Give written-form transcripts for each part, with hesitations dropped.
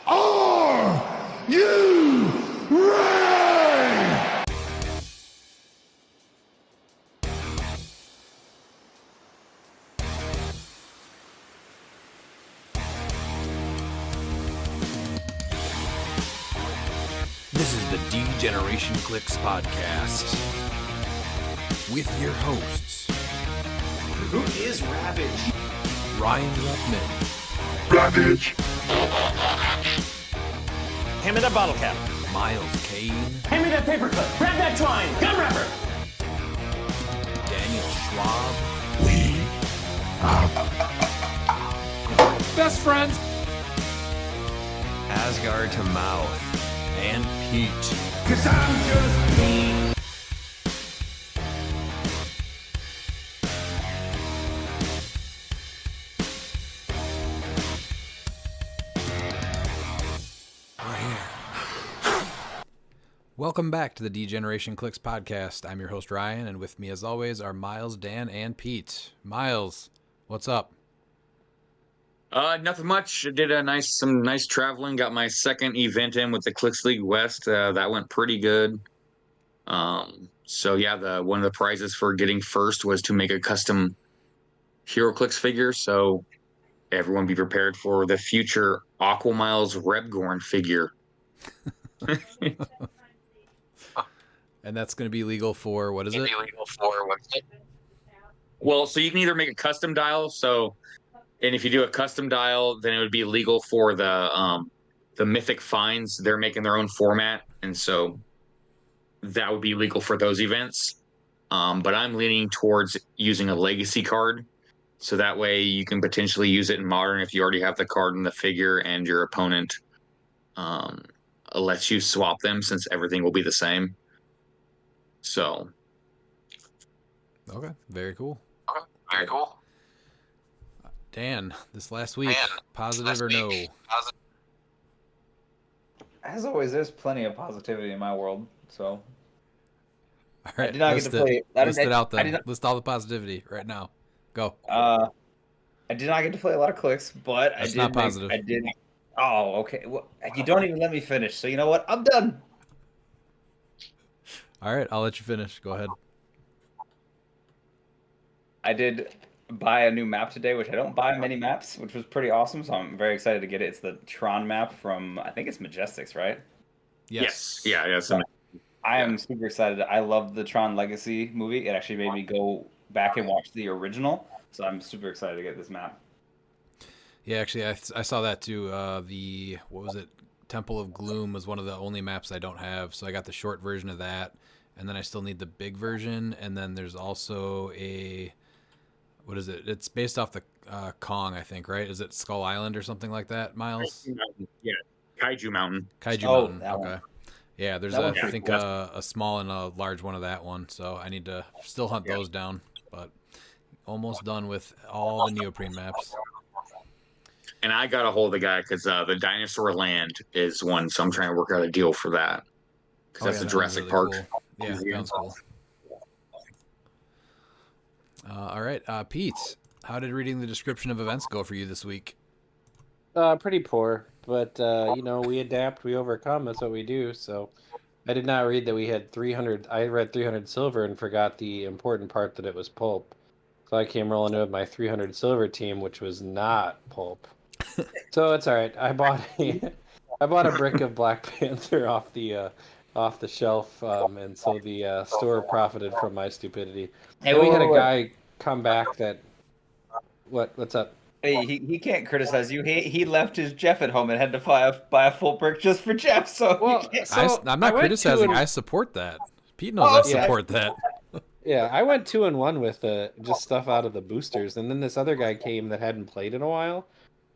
Are you ready? This is the D-Generation Clix podcast with your hosts, Who is Ravage? Ryan Ruckman, Ravage. Hand me that bottle cap. Miles Kane, Hand me that paperclip. Grab that twine. Gun wrapper. Daniel Schwab, We best friends, Asgard to Mouth, and Pete. Cause I'm just me. Welcome back to the D-Generation Clix podcast. I'm your host, Ryan, and with me, as always, are Miles, Dan, and Pete. Miles, what's up? Nothing much. I did some nice traveling. Got my second event in with the Clix League West. That went pretty good. So yeah, one of the prizes for getting first was to make a custom Heroclix figure. So everyone be prepared for the future Aquamiles Rebgorn figure. And that's going to be legal for, what is it? Well, so you can either make a custom dial. And if you do a custom dial, then it would be legal for the Mythic Finds. They're making their own format, and so that would be legal for those events. But I'm leaning towards using a legacy card, so that way you can potentially use it in Modern if you already have the card in the figure and your opponent lets you swap them, since everything will be the same. So. Okay, very cool. Very cool. Dan, this last week, positive or no? As always, there's plenty of positivity in my world, so All right, I did not get to play. List it out then. List all the positivity right now. Go. I did not get to play a lot of clicks, but That's not positive. I did. Oh, okay. Well, you don't even let me finish. So you know what? I'm done. All right, I'll let you finish. Go ahead. I did buy a new map today, which I don't buy many maps, which was pretty awesome. So I'm very excited to get it. It's the Tron map from, I think it's Majestics, right? Yes. Yeah. So I am super excited. I love the Tron Legacy movie. It actually made me go back and watch the original. So I'm super excited to get this map. Yeah, actually, I saw that too. What was it? Temple of Gloom was one of the only maps I don't have, so I got the short version of that, and then I still need the big version, and then there's also what is it? It's based off the Kong, I think, right? Is it Skull Island or something like that, Miles? Yeah, Kaiju Mountain. Mountain, okay. One. Yeah, there's, I think, a small and a large one of that one, so I need to still hunt those down, but almost done with all the neoprene maps. And I got a hold of the guy because the Dinosaur Land is one, so I'm trying to work out a deal for that. Because that's the Jurassic Park. Cool. Yeah, sounds cool. All right, Pete, how did reading the description of events go for you this week? Pretty poor, but we adapt, we overcome. That's what we do. So, I did not read that we had 300. I read 300 silver and forgot the important part that it was pulp. So I came rolling in with my 300 silver team, which was not pulp. So it's all right. I bought a brick of Black Panther off the shelf, and so the store profited from my stupidity. Hey, and we had a wait. guy come back that. What's up? Hey, he can't criticize you. He left his Jeff at home and had to buy a full brick just for Jeff. So, Well, he can't- so I'm not I went criticizing. 2-1 I support that. Pete knows I support that. Yeah, I went 2-1 with just stuff out of the boosters, and then this other guy came that hadn't played in a while,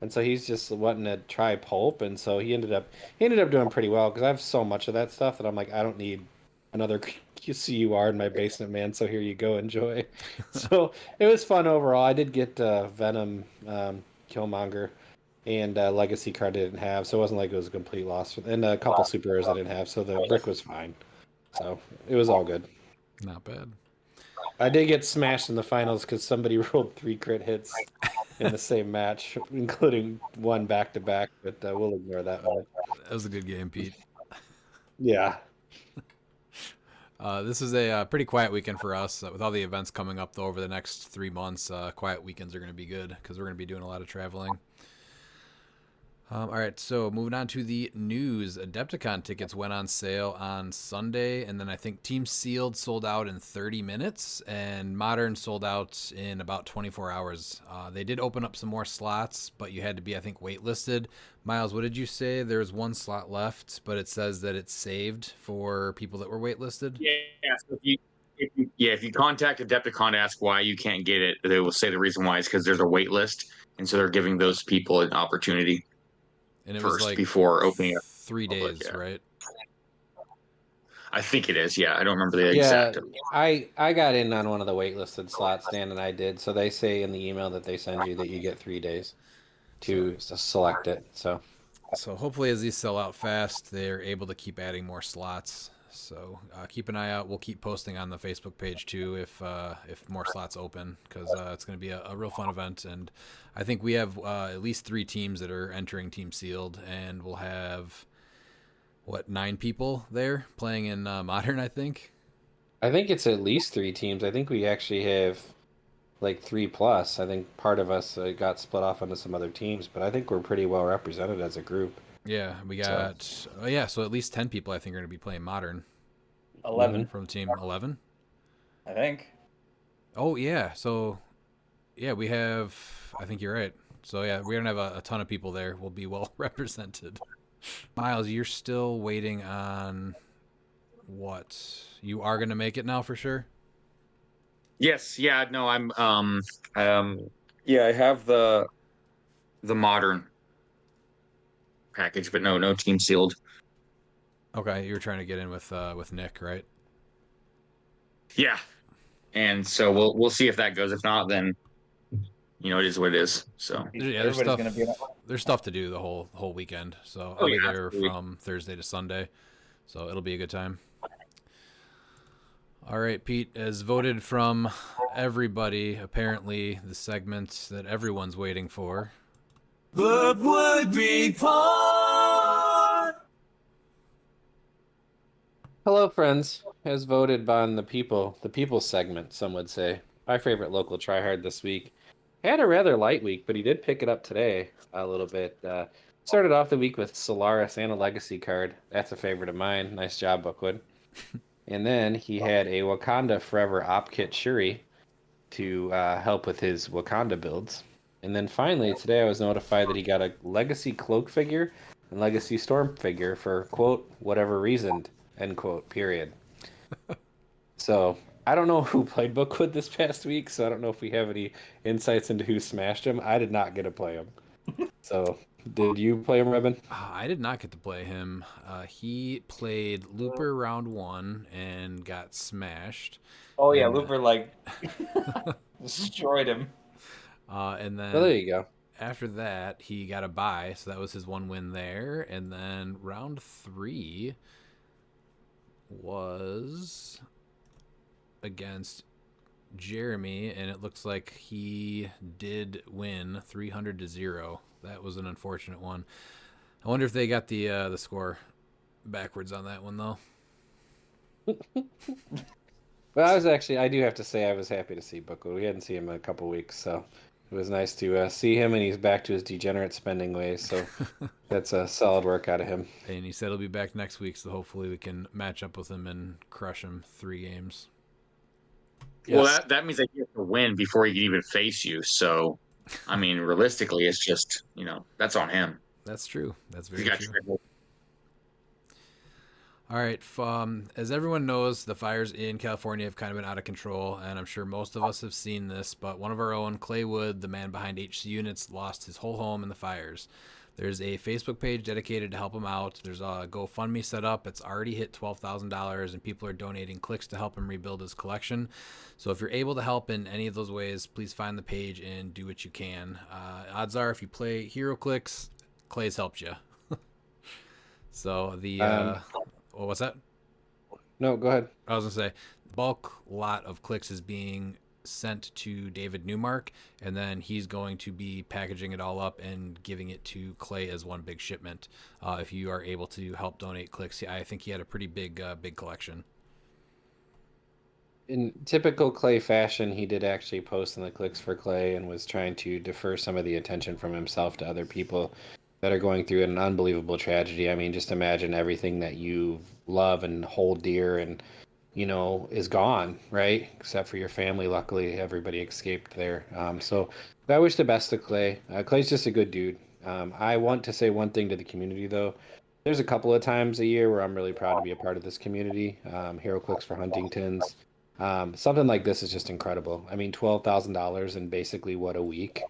and so he's just wanting to try pulp, and so he ended up doing pretty well because I have so much of that stuff that I'm like, I don't need another CUR in my basement, man. So here you go, enjoy. So it was fun overall. I did get Venom, Killmonger, and Legacy card I didn't have, so it wasn't like it was a complete loss. And a couple super rares I didn't have, so the brick was fine. So it was all good. Not bad. I did get smashed in the finals because somebody rolled 3 crit hits. in the same match, including one back to back. But we'll ignore that one. That was a good game, Pete. Yeah. This is a pretty quiet weekend for us. With all the events coming up, though, over the next 3 months, quiet weekends are going to be good because we're going to be doing a lot of traveling. All right, so moving on to the news. Adepticon tickets went on sale on Sunday, and then I think Team Sealed sold out in 30 minutes, and Modern sold out in about 24 hours. They did open up some more slots, but you had to be, I think, waitlisted. Miles, what did you say? There's one slot left, but it says that it's saved for people that were waitlisted? Yeah. So if you contact Adepticon to ask why you can't get it, they will say the reason why is because there's a wait list, and so they're giving those people an opportunity And it first was like before opening up. 3 public, days, yeah. right? I think it is. Yeah, I don't remember the Yeah, exact. I got in on one of the waitlisted slots, Dan and I did. So they say in the email that they send you that you get 3 days to select it. So hopefully as these sell out fast, they're able to keep adding more slots. So keep an eye out. We'll keep posting on the Facebook page too if more slots open, because it's going to be a real fun event. And I think we have at least 3 teams that are entering Team Sealed, and we'll have 9 people there playing in Modern. I think it's at least 3 teams. I think we actually have like 3 plus. I think part of us got split off into some other teams, but I think we're pretty well represented as a group. Yeah, we got so at least 10 people I think are going to be playing Modern 11, from Team 11. I think. Oh yeah, so yeah, we have. I think you're right. So yeah, we don't have a ton of people there. We'll be well represented. Miles, you're still waiting on what? You are going to make it now for sure? Yes. Yeah. No. Yeah. I have the modern package, but no Team Sealed. Okay, you were trying to get in with Nick, right? Yeah. And so we'll see if that goes. If not, then it is what it is. So Yeah, there's Everybody's stuff. gonna be on. There's stuff to do the whole weekend. So Oh, I'll be yeah, there absolutely. from Thursday to Sunday. So it'll be a good time. All right, Pete, as voted from everybody, apparently the segment that everyone's waiting for. What would be fun? Hello, friends. As voted on the people segment, some would say. My favorite local tryhard this week. Had a rather light week, but he did pick it up today a little bit. Started off the week with Solaris and a Legacy card. That's a favorite of mine. Nice job, Bookwood. And then he had a Wakanda Forever Op Kit Shuri to help with his Wakanda builds. And then finally, today I was notified that he got a Legacy Cloak figure and Legacy Storm figure for, quote, whatever reason, end quote, period. So I don't know who played Bookwood this past week, so I don't know if we have any insights into who smashed him. I did not get to play him. So did you play him, Rebin? I did not get to play him. He played Looper round 1 and got smashed. Oh yeah, And, Looper destroyed him. And then Well, there you go. after that, he got a bye, so that was his 1 win there. And then round 3 was against Jeremy, and it looks like he did win 300-0. That was an unfortunate one. I wonder if they got the score backwards on that one though. Well, I do have to say I was happy to see Bookwood. We hadn't seen him in a couple weeks, so it was nice to see him, and he's back to his degenerate spending ways, so that's a solid work out of him. And he said he'll be back next week, so hopefully we can match up with him and crush him 3 games. Well, Yes. that means that he has to win before he can even face you. So, I mean, realistically, it's just that's on him. That's true. That's He very got true. triple. All right. As everyone knows, the fires in California have kind of been out of control, and I'm sure most of us have seen this, but one of our own, Clay Wood, the man behind HC Units, lost his whole home in the fires. There's a Facebook page dedicated to help him out. There's a GoFundMe set up. It's already hit $12,000, and people are donating clicks to help him rebuild his collection. So if you're able to help in any of those ways, please find the page and do what you can. Odds are, if you play Heroclix, Clay's helped you. So what's that? No, go ahead. I was gonna say, the bulk lot of clicks is being sent to David Newmark, and then he's going to be packaging it all up and giving it to Clay as one big shipment. If you are able to help donate cliX, I think he had a pretty big collection. In typical Clay fashion, he did actually post in the Clicks for Clay and was trying to defer some of the attention from himself to other people that are going through an unbelievable tragedy. I mean, just imagine everything that you love and hold dear and, is gone, right? Except for your family. Luckily, everybody escaped there. So I wish the best to Clay. Clay's just a good dude. I want to say one thing to the community, though. There's a couple of times a year where I'm really proud to be a part of this community. Heroclix for Huntington's. Something like this is just incredible. I mean, $12,000 in basically what, a week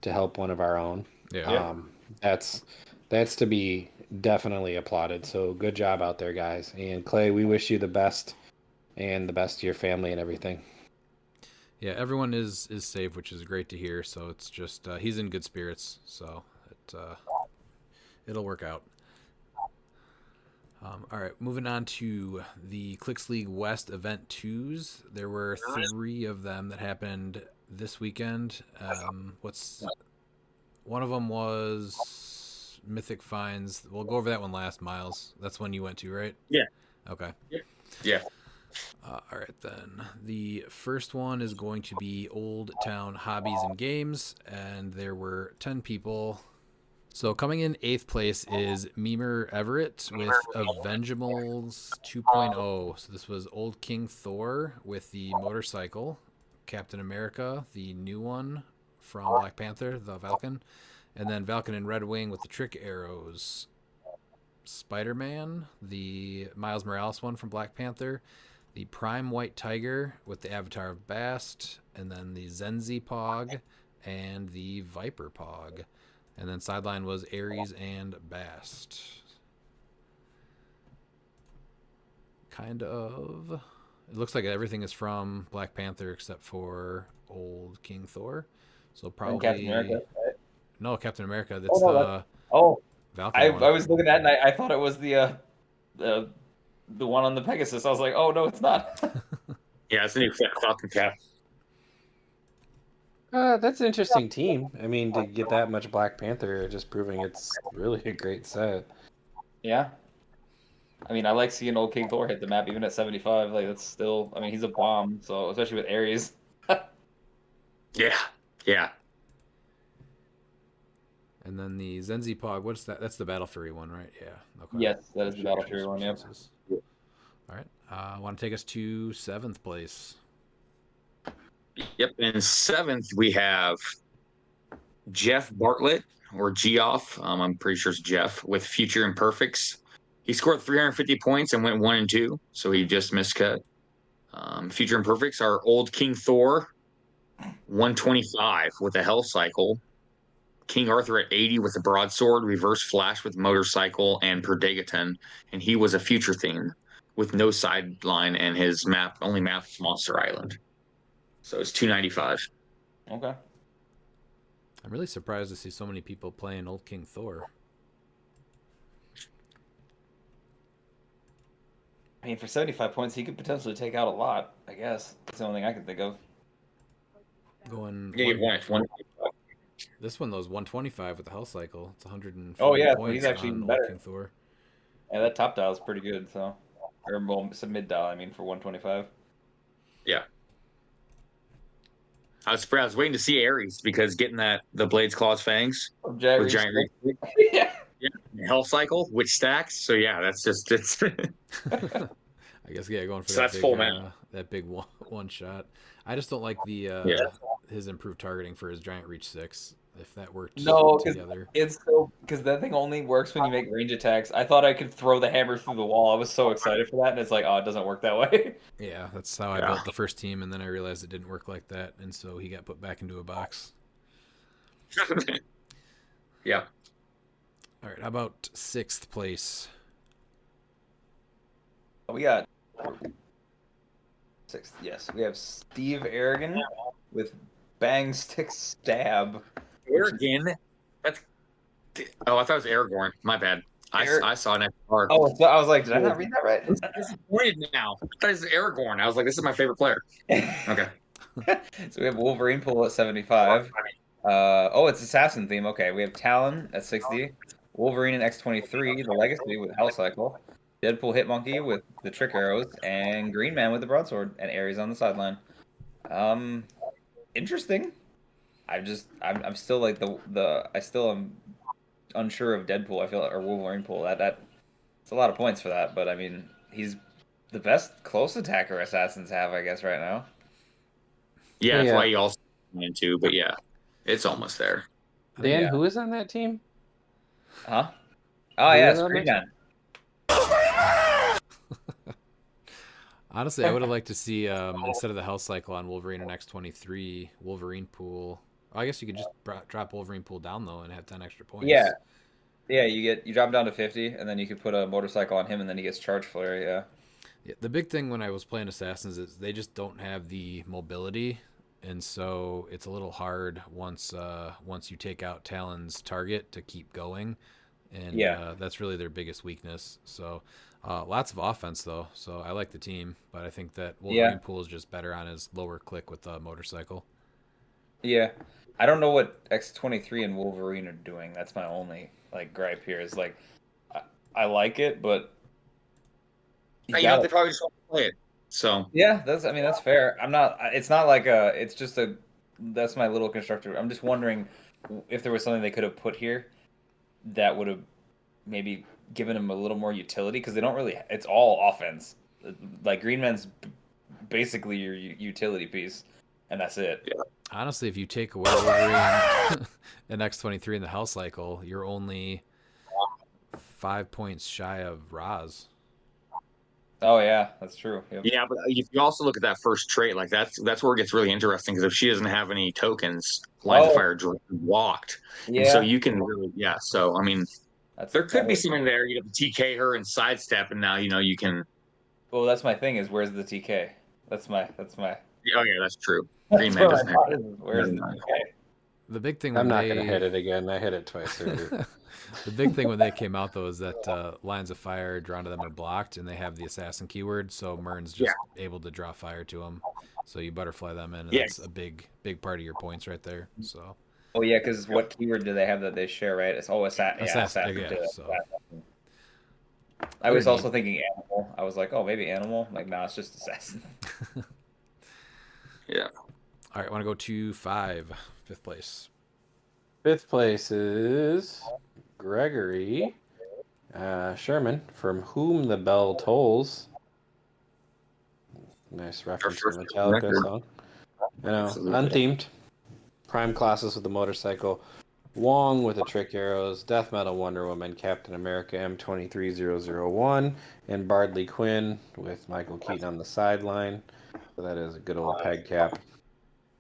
to help one of our own. Yeah. That's to be definitely applauded. So good job out there, guys. And Clay, we wish you the best and the best to your family and everything. Yeah, everyone is safe, which is great to hear. So it's just he's in good spirits. So it'll work out. All right, moving on to the Clix League West Event 2s. There were 3 of them that happened this weekend. One of them was Mythic Finds. We'll go over that one last, Miles. That's one you went to, right? Yeah. Okay. Yeah. All right, then. The first one is going to be Old Town Hobbies and Games, and there were 10 people. So coming in 8th place is Memer Everett with Avengeables 2.0. So this was Old King Thor with the motorcycle, Captain America, the new one from Black Panther, the Falcon, and then Falcon and Red Wing with the trick arrows. Spider-Man, the Miles Morales one from Black Panther, the Prime White Tiger with the Avatar of Bast, and then the Zenzi Pog and the Viper Pog. And then sideline was Ares and Bast. Kind of. It looks like everything is from Black Panther except for Old King Thor. So probably Captain America, right? No, Captain America. That's Valkyrie I one. was looking at it and I thought it was the one on the Pegasus. I was like, oh no, it's not. Yeah, it's a new Falcon cap. That's an interesting team. I mean, to get that much Black Panther, just proving it's really a great set. Yeah. I mean, I like seeing Old King Thor hit the map even at 75. Like, that's still, I mean, he's a bomb. So, especially with Ares. Yeah. And then the Zenzi Pog, what's that? That's the Battle Fury one, right? Yeah. Okay. Yes, that is the Battle Fury one, yep. All right. Want to take us to 7th place? Yep. In 7th, we have Jeff Bartlett, or Geoff. I'm pretty sure it's Jeff, with Future Imperfects. He scored 350 points and went 1-2, so he just miscut. Future Imperfects are Old King Thor, 125 with a Hell Cycle. King Arthur at 80 with a broadsword, Reverse Flash with motorcycle, and Perdegaton. And he was a future theme with no sideline, and his only map is Monster Island. So it's 295. Okay. I'm really surprised to see so many people playing Old King Thor. I mean, for 75 points, he could potentially take out a lot, I guess. That's the only thing I can think of. Going. Yeah, one. This one, though, is 125 with the Hell Cycle. It's 140 Oh, yeah, points he's actually on even Old better. King Thor. Yeah, that top dial is pretty good, so. Or, well, it's a mid dial, I mean, for 125. Yeah. I was waiting to see Ares because getting the Blades, Claws, Fangs with Giant Reach. Yeah. Hell Cycle, which stacks. So yeah, it's. I guess going for So that that's big, full mana. that big one shot. I just don't like his improved targeting for his Giant Reach 6. If that worked together. It's so because that thing only works when you make range attacks. I thought I could throw the hammer through the wall. I was so excited for that, and it's like, oh, it doesn't work that way. Yeah, that's how I built the first team, and then I realized it didn't work like that, and so he got put back into a box. Yeah. All right, how about 6th place? We got 6th. Yes, we have Steve Aragon with Bang Stick Stab. Aragon? I thought it was Aragorn. My bad. I saw an XR. Oh, so I was like, did I not read that right? I'm disappointed now. I thought it was Aragorn. I was like, this is my favorite player. Okay. So we have Wolverine pool at 75. Oh, it's assassin theme. Okay, we have Talon at 60. Wolverine and X-23, the Legacy with Hell Cycle. Deadpool Hitmonkey with the Trick Arrows, and Green Man with the Broadsword, and Ares on the sideline. Interesting. I'm still like I still am unsure of Deadpool. I feel or Wolverine pool. It's a lot of points for that, but I mean he's the best close attacker assassins have, I guess, right now. Yeah, that's Yeah. why you also into, but yeah, it's almost there. Dan, Yeah. who is on that team? Huh? Oh Who yeah, is on Screen that Man. Honestly, I would have liked to see instead of the Hell Cycle on Wolverine and X-23, Wolverine pool. Oh, I guess you could just drop Wolverine pool down though and have 10 extra points. Yeah. Yeah, you drop him down to 50, and then you could put a motorcycle on him, and then he gets charge flare. Yeah. Yeah, the big thing when I was playing Assassins is they just don't have the mobility, and so it's a little hard once you take out Talon's target to keep going, and that's really their biggest weakness. So lots of offense though, so I like the team, but I think that Wolverine pool is just better on his lower click with the motorcycle. Yeah. I don't know what X-23 and Wolverine are doing. That's my only gripe here. Is I like it, but You know, they probably just want to play it. So yeah, that's fair. I'm not. It's not like a. It's just a. That's my little constructor. I'm just wondering if there was something they could have put here that would have maybe given him a little more utility, because they don't really. It's all offense. Like Green Man's basically your utility piece, and that's it. Yeah. Honestly, if you take away Wolverine and X-23 in the Hell Cycle, you're only 5 points shy of Raz. Oh yeah, that's true. Yep. Yeah, but if you also look at that first trait, like that's where it gets really interesting, because if she doesn't have any tokens, Lines of Fire walked, and so you can really So I mean, there could be something there. You have to TK her and sidestep, and now you can. Well, that's my thing. Is where's the TK? That's my. Oh yeah, that's true. Green Man doesn't have. Where's the TK? The big thing. I'm not going to hit it again. I hit it twice already. The big thing when they came out though is that lines of fire drawn to them are blocked, and they have the assassin keyword, so Mern's just able to draw fire to them. So you butterfly them in, and that's a big part of your points right there. So. Oh yeah, because what keyword do they have that they share? Right? It's assassin. So. I was also thinking animal. I was like, oh, maybe animal. Like, no, it's just assassin. Yeah. All right, I want to go to fifth place. Fifth place is Gregory Sherman, From Whom the Bell Tolls. Nice reference to the Metallica song. You know, unthemed. Prime classes with the motorcycle. Wong with the trick arrows, Death Metal Wonder Woman, Captain America M23001, and Bardley Quinn with Michael Keaton on the sideline. So that is a good old peg cap.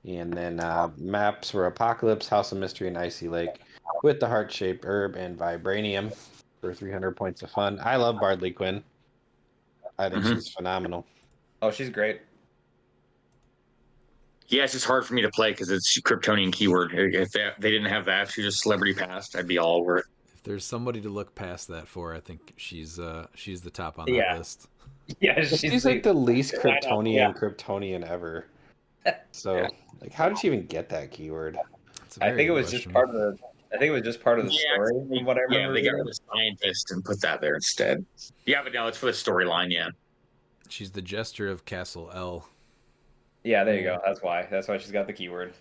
And then maps were Apocalypse, House of Mystery, and Icy Lake with the heart-shaped herb and Vibranium for 300 points of fun. I love Bardley Quinn. I think she's phenomenal. Oh, she's great. Yeah, it's just hard for me to play because it's Kryptonian keyword. If they didn't have that, she just celebrity passed, I'd be all over it. If there's somebody to look past that for, I think she's the top on that list. Yeah, she's like the least Kryptonian ever. So, how did she even get that keyword? I think it was just part of the. I think it was just part of the story. From what I remember, they got rid of scientist and put that there instead. Yeah, but no, it's for the storyline. Yeah, she's the jester of Castle L. Yeah, there you go. That's why. That's why she's got the keyword.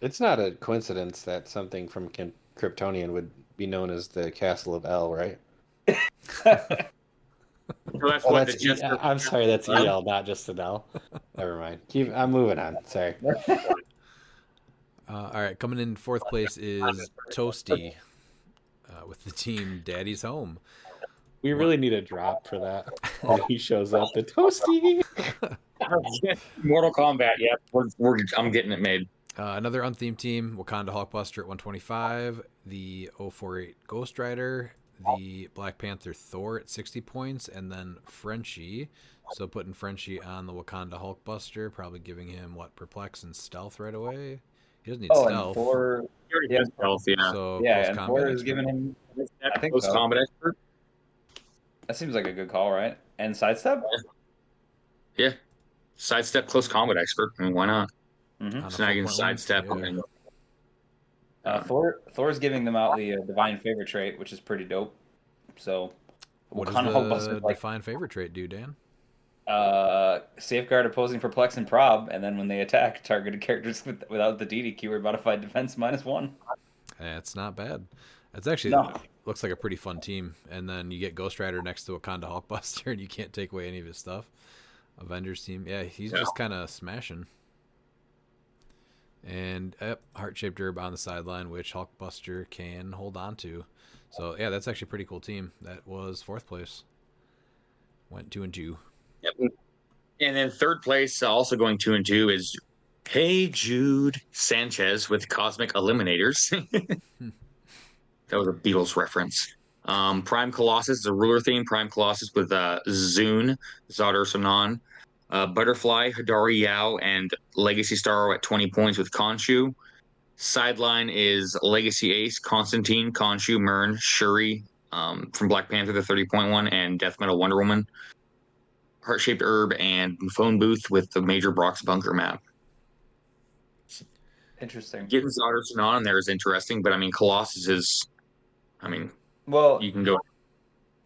It's not a coincidence that something from Kryptonian would be known as the Castle of L, right? I'm sorry, that's EL, not just an L. Never mind. I'm moving on. Sorry. All right, coming in fourth place is Toasty with the team Daddy's Home. We really need a drop for that when he shows up. The Toasty. Mortal Kombat. Yeah, I'm getting it made. Another unthemed team: Wakanda Hulkbuster at 125, the 048 Ghost Rider, the Black Panther Thor at 60 points, and then Frenchie. So putting Frenchie on the Wakanda Hulkbuster, probably giving him Perplex and Stealth right away. He doesn't need stealth. Thor, he has stealth, yeah. So and Thor is giving him. I think so. Combat expert. That seems like a good call, right? And sidestep. Yeah. sidestep close combat expert. I mean, why not? Mm-hmm. On a Snagging 4.1, sidestep. yeah. And, Thor's giving them out the divine favor trait, which is pretty dope. So, What does Wakanda Hulkbuster's the like define favorite trait do, Dan? safeguard opposing perplex and prob, and then when they attack, targeted characters without the DD keyword modified defense -1. It's not bad. It's actually No. looks like a pretty fun team. And then you get Ghost Rider next to Wakanda Hulkbuster, and you can't take away any of his stuff. Avengers team, yeah, he's just kind of smashing. And heart-shaped herb on the sideline, which Hulkbuster can hold on to. So yeah, that's actually a pretty cool team. That was 4th place. Went 2 and 2. yep. And then 3rd place, also going 2 and 2, is Hey Jude Sanchez with Cosmic Eliminators. That was a Beatles reference. Prime Colossus is a ruler theme. Prime Colossus with Zune, Zadar Sanan, Butterfly, Hidari Yao, and Legacy Star at 20 points with Khonshu. Sideline is Legacy Ace, Constantine, Khonshu, Mern, Shuri from Black Panther, the 30.1, and Death Metal Wonder Woman. Heart Shaped Herb and Phone Booth with the Major Brock's Bunker map. Interesting. Getting Zadar Sanan in there is interesting, but I mean, Colossus is, I mean, Well, you can go.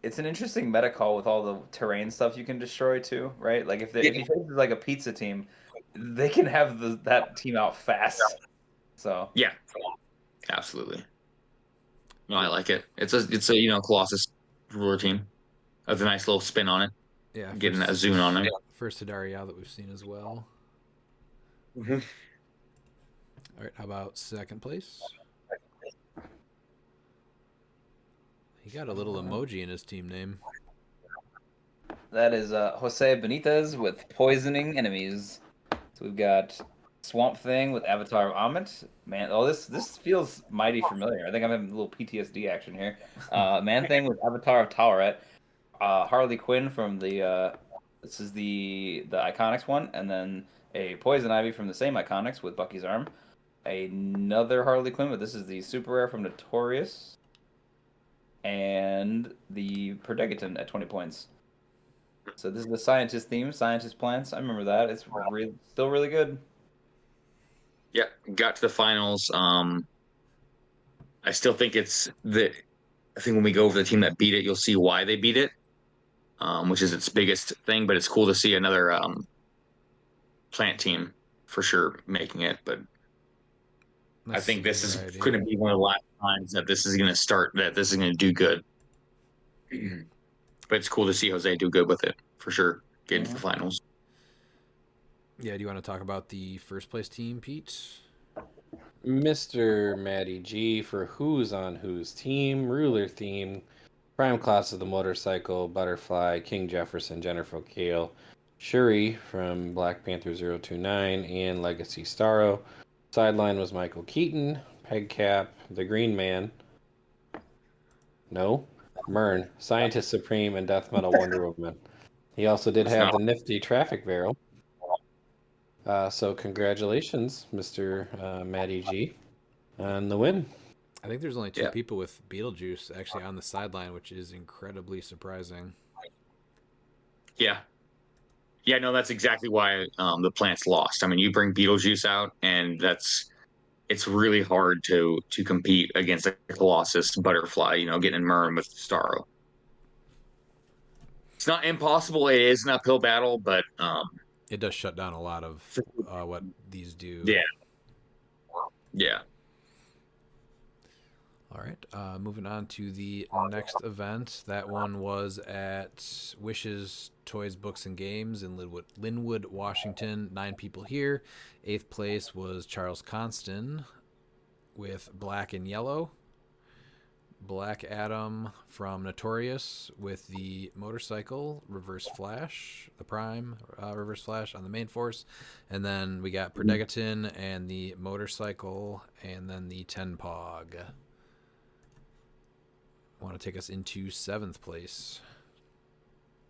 it's an interesting meta call with all the terrain stuff you can destroy too, right? Like if he faces like a pizza team, they can have that team out fast. So Yeah, absolutely. No, I like it. It's a Colossus ruler team. With a nice little spin on it. Yeah, Getting that Zune on it. First Hidaria that we've seen as well. Mm-hmm. All right, how about 2nd place? He got a little emoji in his team name. that is Jose Benitez with poisoning enemies. So we've got Swamp Thing with Avatar of Amit. Man, this feels mighty familiar. I think I'm having a little PTSD action here. Man Thing with Avatar of Taweret. Harley Quinn from the this is the Iconics one, and then a Poison Ivy from the same Iconics with Bucky's arm. Another Harley Quinn, but this is the super rare from Notorious, and the Perdegaton at 20 points. So this is the scientist theme, scientist plants. I remember that. It's still really good. Yeah, got to the finals. I still think I think when we go over the team that beat it, you'll see why they beat it, which is its biggest thing. But it's cool to see another plant team for sure making it. But I think this is going to be one of the last times that this is going to start. That this is going to do good. But it's cool to see Jose do good with it for sure. Get into the finals. Yeah, do you want to talk about the 1st place team, Pete? Mr. Matty G for Who's on Whose Team, Ruler Theme, Prime Class of the Motorcycle, Butterfly, King Jefferson, Jennifer Kale, Shuri from Black Panther 029, and Legacy Starro. Sideline was Michael Keaton, Pegcap, The Green Man. No, Mern, Scientist Supreme, and Death Metal Wonder Woman. He also did have the nifty Traffic Barrel. So congratulations, Mr. Matty G, on the win. I think there's only 2 people with Beetlejuice actually on the sideline, which is incredibly surprising. Yeah. Yeah, no, that's exactly why the plants lost. I mean, you bring Beetlejuice out, and it's really hard to compete against a Colossus Butterfly, getting Mern with Starro. It's not impossible. It is an uphill battle, but it does shut down a lot of what these do. Yeah. Yeah. All right. Moving on to the next event. That one was at Wishes Toys, Books, and Games in Linwood, Washington. 9 people here. 8th place was Charles Constant with Black and Yellow. Black Adam from Notorious with the motorcycle, Reverse Flash, the Prime, Reverse Flash on the main force. And then we got Perdegaton and the motorcycle, and then the 10 Pog. Want to take us into 7th place?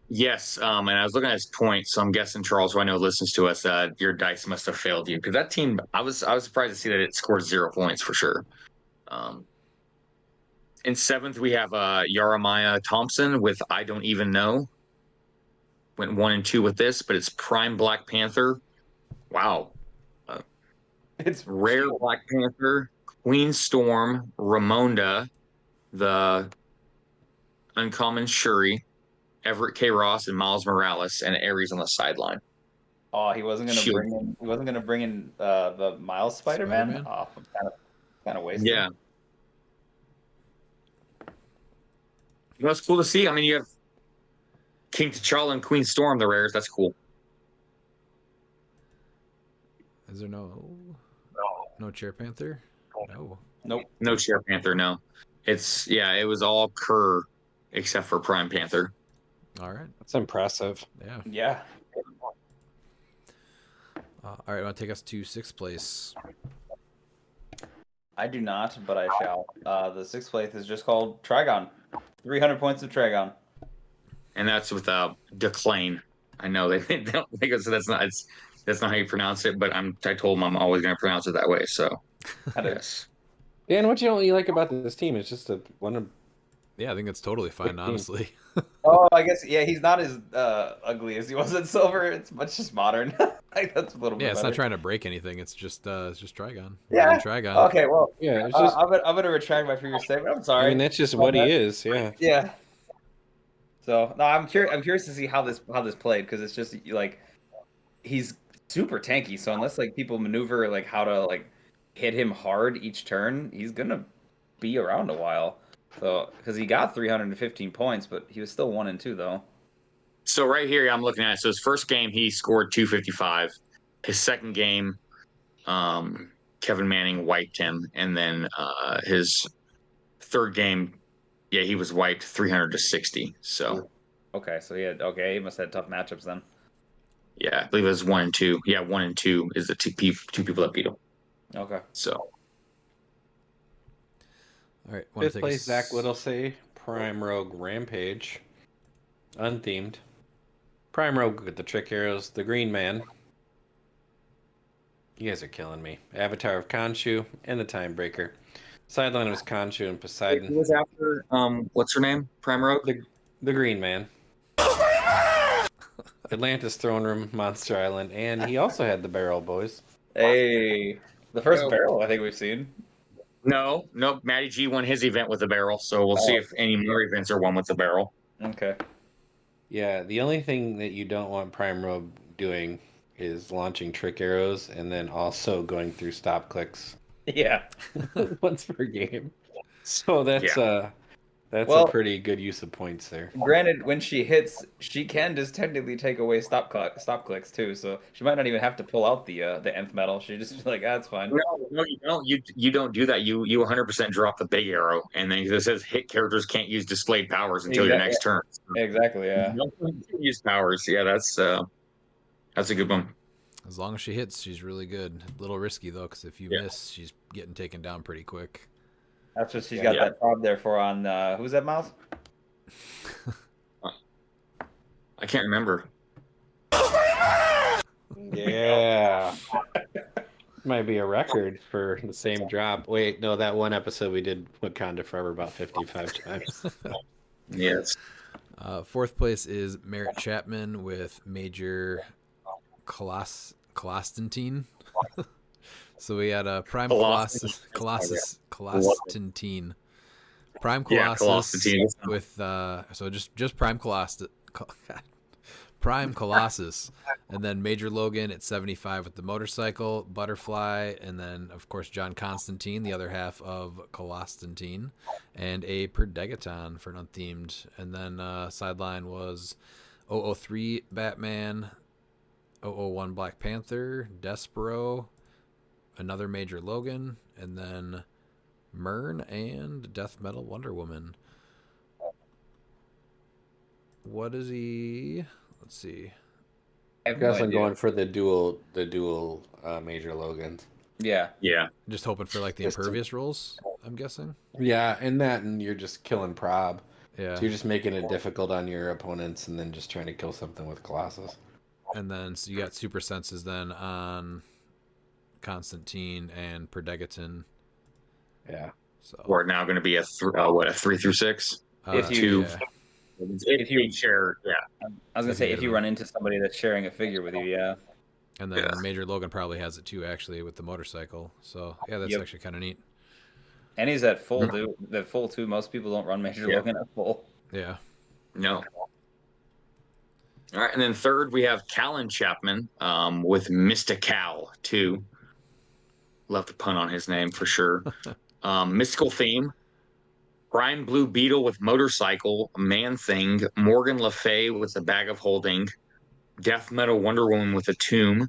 Yes, and I was looking at his points, so I'm guessing Charles, who I know listens to us, your dice must have failed you, because that team, I was surprised to see that it scored 0 points for sure. In 7th, we have Yaramaya Thompson with I Don't Even Know. went 1 and 2 with this, but it's Prime Black Panther. Wow. It's Rare Black Panther, Queen Storm, Ramonda, the Uncommon Shuri, Everett K. Ross, and Miles Morales, and Ares on the sideline. Oh, he wasn't gonna Shield. bring in. He wasn't gonna bring in the Miles Spider-Man. Spider-Man? Oh, kind of wasted. Yeah. That's cool to see. I mean, you have King T'Challa and Queen Storm, the rares. That's cool. Is there no Chair Panther? No. Nope. No Chair Panther, no. It was all Kerr except for Prime Panther. All right. That's impressive. Yeah. Yeah. All right. Want to take us to 6th place? I do not, but I shall. The 6th place is just called Trigon. 300 points of Trigon. And that's with Declane. I know they don't think that's not how you pronounce it, but I told them I'm always going to pronounce it that way. So, yes. Dan, what you only like about this team? It's just one of. Yeah, I think it's totally fine, team. honestly. Oh, I guess he's not as ugly as he was in Silver. It's much just modern. Like, that's a little bit. Yeah, it's better. not trying to break anything. It's just Trigon. Yeah. Trigon. Okay, well, Yeah, it's just. I'm gonna retract my previous statement. I'm sorry. I mean, that's just what he is. Yeah. Yeah. So no, I'm curious to see how this played, because it's just like he's super tanky. So unless like people maneuver like how to like hit him hard each turn, he's gonna be around a while. So because he got 315 points, but he was still 1 and 2 though. So right here, I'm looking at it. So his first game, he scored 255. His second game, Kevin Manning wiped him, and then his third game, yeah, he was wiped 300 to 60. So Okay, so he must have had tough matchups then. yeah, I believe it was 1 and 2. Yeah, 1 and 2 is the two people that beat him. Okay. So All right. Want to 5th take place, us... Zach Whittlesey, Prime Rogue Rampage, unthemed. Prime Rogue with the Trick Arrows, the Green Man. You guys are killing me. Avatar of Khonshu and the Timebreaker. Sideline was Khonshu and Poseidon. who was after what's her name? Prime Rogue? The Green Man. Atlantis Throne Room, Monster Island, and he also had the Barrel Boys. Hey, the first barrel I think we've seen. No, Matty G won his event with the barrel, so we'll see if any more events are won with the barrel. Okay. Yeah, the only thing that you don't want Prime Rogue doing is launching Trick Arrows and then also going through stop clicks Yeah. once per game. So that's Well, a pretty good use of points there. Granted, when she hits, she can just technically take away stop clicks too. So she might not even have to pull out the nth metal. She just be like, that's fine. No, you don't. You don't do that. You 100% drop the big arrow, and then it says hit characters can't use displayed powers until your next turn. Exactly. Yeah. You don't use powers. Yeah, that's a good one. As long as she hits, she's really good. A little risky though, because if you miss, she's getting taken down pretty quick. That's what she's got that Trove there for on. Who's that, Miles? I can't remember. Yeah. Might be a record for the same drop. Wait, no, that one episode we did Wakanda Forever about 55 times. Yes. 4th place is Merritt Chapman with Major Colostantine. So we had a Prime Colossus Colostantine. Prime Colossus with so just Prime Colossus. Prime Colossus, and then Major Logan at 75 with the motorcycle, Butterfly, and then of course John Constantine, the other half of Colostantine, and a Perdegaton for an unthemed. And then sideline was 003 Batman, 001 Black Panther, Despero, another Major Logan, and then Myrn and Death Metal Wonder Woman. What is he? Let's see. I guess I'm going for the dual Major Logans. Yeah. Yeah. Just hoping for like the impervious rolls, I'm guessing. Yeah, and you're just killing Prob. Yeah. So you're just making it difficult on your opponents and then just trying to kill something with Colossus. And then so you got super senses then on Constantine and Perdegaton. Yeah. So We're now going to be a 3 through 6. If you- If you share, yeah. I was gonna say if you run into somebody that's sharing a figure with you, yeah. And then Major Logan probably has it too, actually, with the motorcycle. So yeah, that's actually kind of neat. And he's at full, dude. At full too. Most people don't run Major Logan at full. Yeah. No. All right, and then third we have Callan Chapman with Mystical too. Love to pun on his name for sure. Mystical theme. Prime Blue Beetle with motorcycle, Man Thing, Morgan Le Fay with a bag of holding, Death Metal Wonder Woman with a tomb,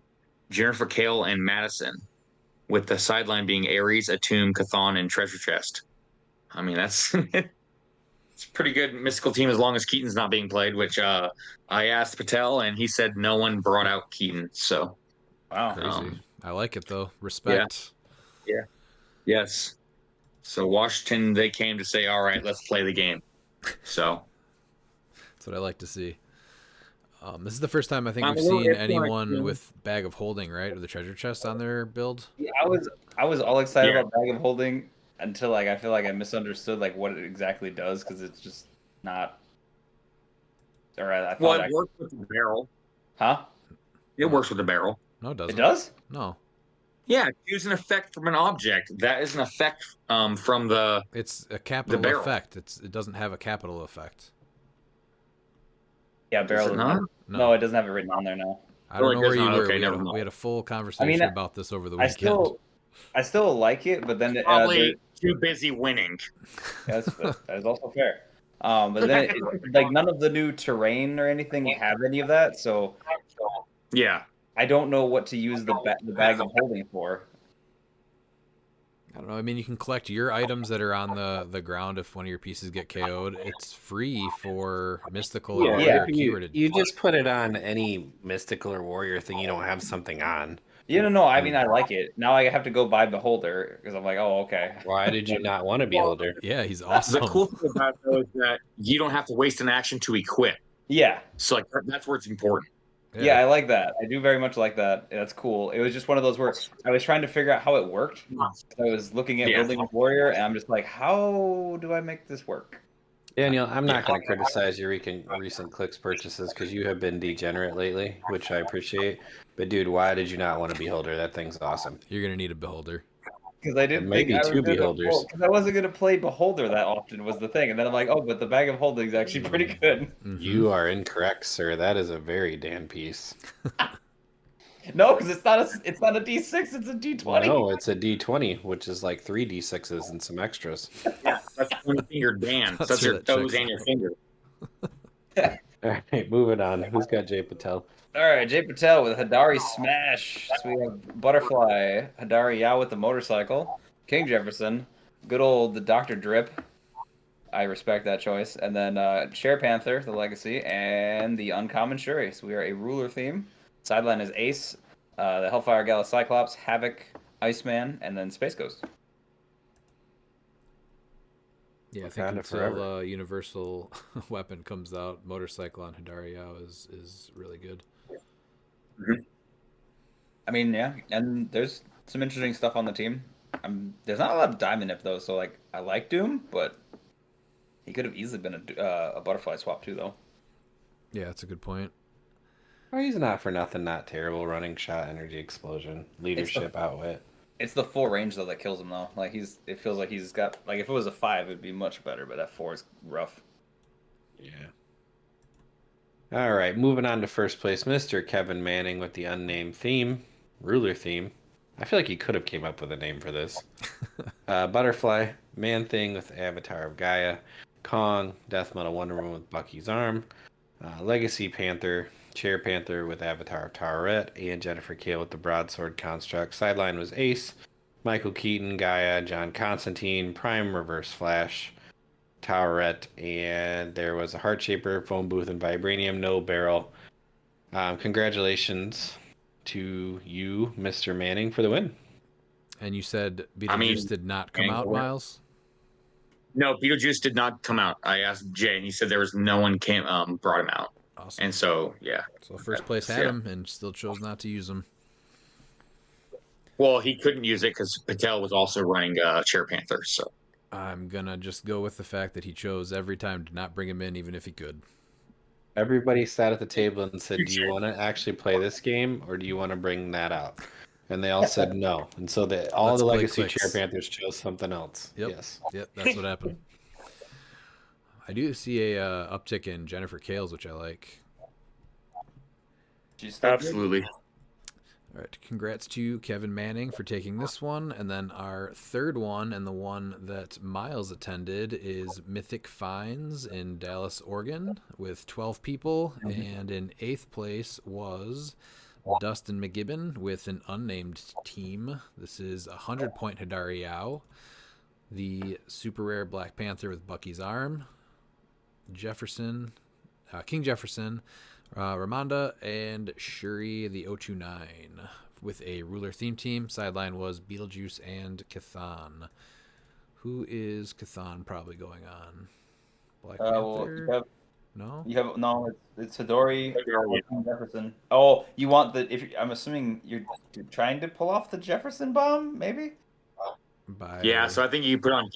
Jennifer Kale and Madison, with the sideline being Ares, a tomb, Chthon, and Treasure Chest. I mean, that's it's a pretty good mystical team as long as Keaton's not being played, which I asked Patel and he said no one brought out Keaton. So wow, crazy. I like it though. Respect. Yeah. Yes. So Washington, they came to say, all right, let's play the game. So that's what I like to see. This is the first time I think we've seen anyone with bag of holding, right, or the treasure chest on their build. Yeah, I was all excited about bag of holding until like I feel like I misunderstood like what it exactly does because it's just not. Or I thought it works with the barrel. Huh? It works with the barrel. No, it doesn't. It does? No. Yeah, choose an effect from an object. That is an effect from the. It's a capital effect. It doesn't have a capital effect. Yeah, barrel. No, it doesn't have it written on there. No. I don't know where you were. Okay, we had a full conversation about this over the weekend. I still like it, but then probably too busy winning. Yeah, that is also fair. But then like none of the new terrain or anything have any of that, so yeah. I don't know what to use the bag of holding for. I don't know. I mean, you can collect your items that are on the ground if one of your pieces get KO'd. It's free for mystical or warrior keyworded. You just put it on any mystical or warrior thing you don't have something on. Yeah, no, I mean, I like it. Now I have to go buy Beholder because I'm like, oh, okay. Why did you not want a Beholder? Yeah, he's awesome. The cool thing about it, though, is that you don't have to waste an action to equip. Yeah. So like that's where it's important. Yeah, I like that. I do very much like that. That's cool. It was just one of those where I was trying to figure out how it worked. I was looking at building a warrior, and I'm just like, how do I make this work? Daniel, I'm not going to criticize your recent cliX purchases because you have been degenerate lately, which I appreciate. But dude, why did you not want a Beholder? That thing's awesome. You're going to need a Beholder. Because I didn't maybe two Beholders. Because I wasn't going to play Beholder that often was the thing. And then I'm like, oh, but the bag of holding is actually pretty good. Mm-hmm. You are incorrect, sir. That is a very Dan piece. No, because it's not a D6, it's a D20. No, it's a D20, which is like 3 D6s and some extras. Yeah, that's one finger Dan. That's your toes and your finger. All right, moving on. Who's got Jay Patel? All right, Jay Patel with Hadari Smash. So we have Butterfly, Hadari Yao with the motorcycle, King Jefferson, good old the Dr. Drip. I respect that choice. And then Share Panther, the Legacy, and the Uncommon Shuri. So we are a ruler theme. Sideline is Ace, the Hellfire Gala Cyclops, Havoc, Iceman, and then Space Ghost. Yeah, I think until Universal Weapon comes out, motorcycle on Hadari Yao is really good. Mm-hmm. I mean, yeah, and there's some interesting stuff on the team. There's not a lot of Diamond Nip though, so like I like Doom, but he could have easily been a Butterfly swap too, though. Yeah, that's a good point. Well, he's not for nothing, not terrible. Running shot, energy explosion, leadership, outwit. It's the full range though that kills him though. Like it feels like he's got like if it was a 5, it'd be much better, but that 4 is rough. Yeah. All right, moving on to first place, Mr. Kevin Manning with the unnamed theme, ruler theme. I feel like he could have came up with a name for this. Butterfly, Man Thing with Avatar of Gaia, Kong, Death Metal Wonder Woman with Bucky's arm, Legacy Panther, Chair Panther with Avatar of Taweret, and Jennifer Kale with the Broadsword Construct. Sideline was Ace, Michael Keaton, Gaia, John Constantine, Prime Reverse Flash, Taweret, and there was a Heart Shaper, Phone Booth, and Vibranium, no barrel. Congratulations to you, Mr. Manning, for the win. And you said Beetlejuice did not come out, Miles? No, Beetlejuice did not come out. I asked Jay, and he said there was no one brought him out. Awesome. And so, yeah. So first place had him and still chose not to use him. Well, he couldn't use it because Patel was also running Chair Panther. So I'm gonna just go with the fact that he chose every time to not bring him in, even if he could. Everybody sat at the table and said, "Do you want to actually play this game, or do you want to bring that out?" And they all said no. And so all Let's the play Legacy cliX. Chair Panthers chose something else. Yep. Yes. Yep, that's what happened. I do see a uptick in Jennifer Kales, which I like. She's still good. Absolutely. All right, congrats to Kevin Manning for taking this one. And then our third one, and the one that Miles attended, is Mythic Finds in Dallas, Oregon, with 12 people. And in 8th place was Dustin McGibbon with an unnamed team. This is a 100-point Hidari Yao, the super rare Black Panther with Bucky's arm, Jefferson, King Jefferson, Ramonda, and Shuri the 029 with a ruler theme team. Sideline was Beetlejuice and Cathan. Who is Cathan probably going on? Black Panther? No? It's Hidori Jefferson. Oh, you want I'm assuming you're trying to pull off the Jefferson bomb, maybe? Yeah, so I think you put on.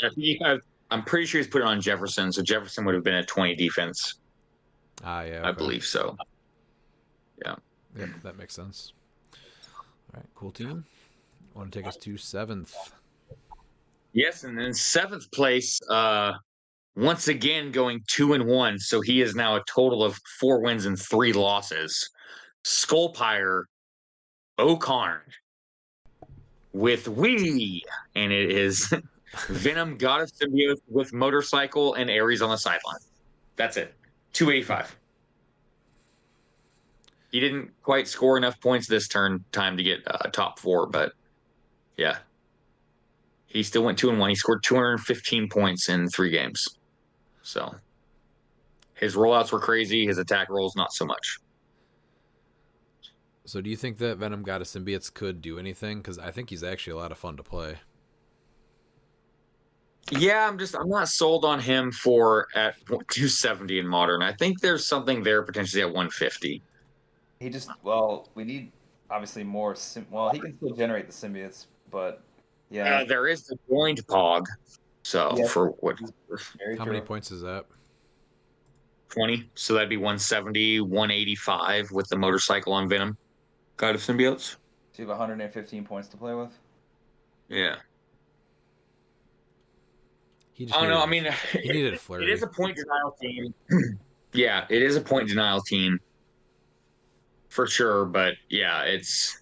I'm pretty sure he's put it on Jefferson, so Jefferson would have been at 20 defense. Yeah, okay. I believe so. Yeah. Yep, that makes sense. All right, cool team. Want to take us to 7th? Yes, and in 7th place, once again going 2-1, so he is now a total of 4 wins and 3 losses. Skullpire O'Carn with and it is Venom, God of Symbiote with motorcycle and Ares on the sideline. That's it. 285. He didn't quite score enough points this time to get top 4, but yeah. He still went 2-1. He scored 215 points in 3 games. So his rollouts were crazy. His attack rolls, not so much. So do you think that Venom God of Symbiotes could do anything? Because I think he's actually a lot of fun to play. Yeah, I'm not sold on him at 270 in Modern. I think there's something there potentially at 150. We need obviously more. He can still generate the symbiotes, but yeah. There is the joined Pog. So for what? How many points is that? 20. So that'd be 170, 185 with the motorcycle on Venom. God of Symbiotes. So you have 115 points to play with? Yeah. He needed a flurry. It is a point denial team. Yeah, it is a point denial team. For sure, but yeah, it's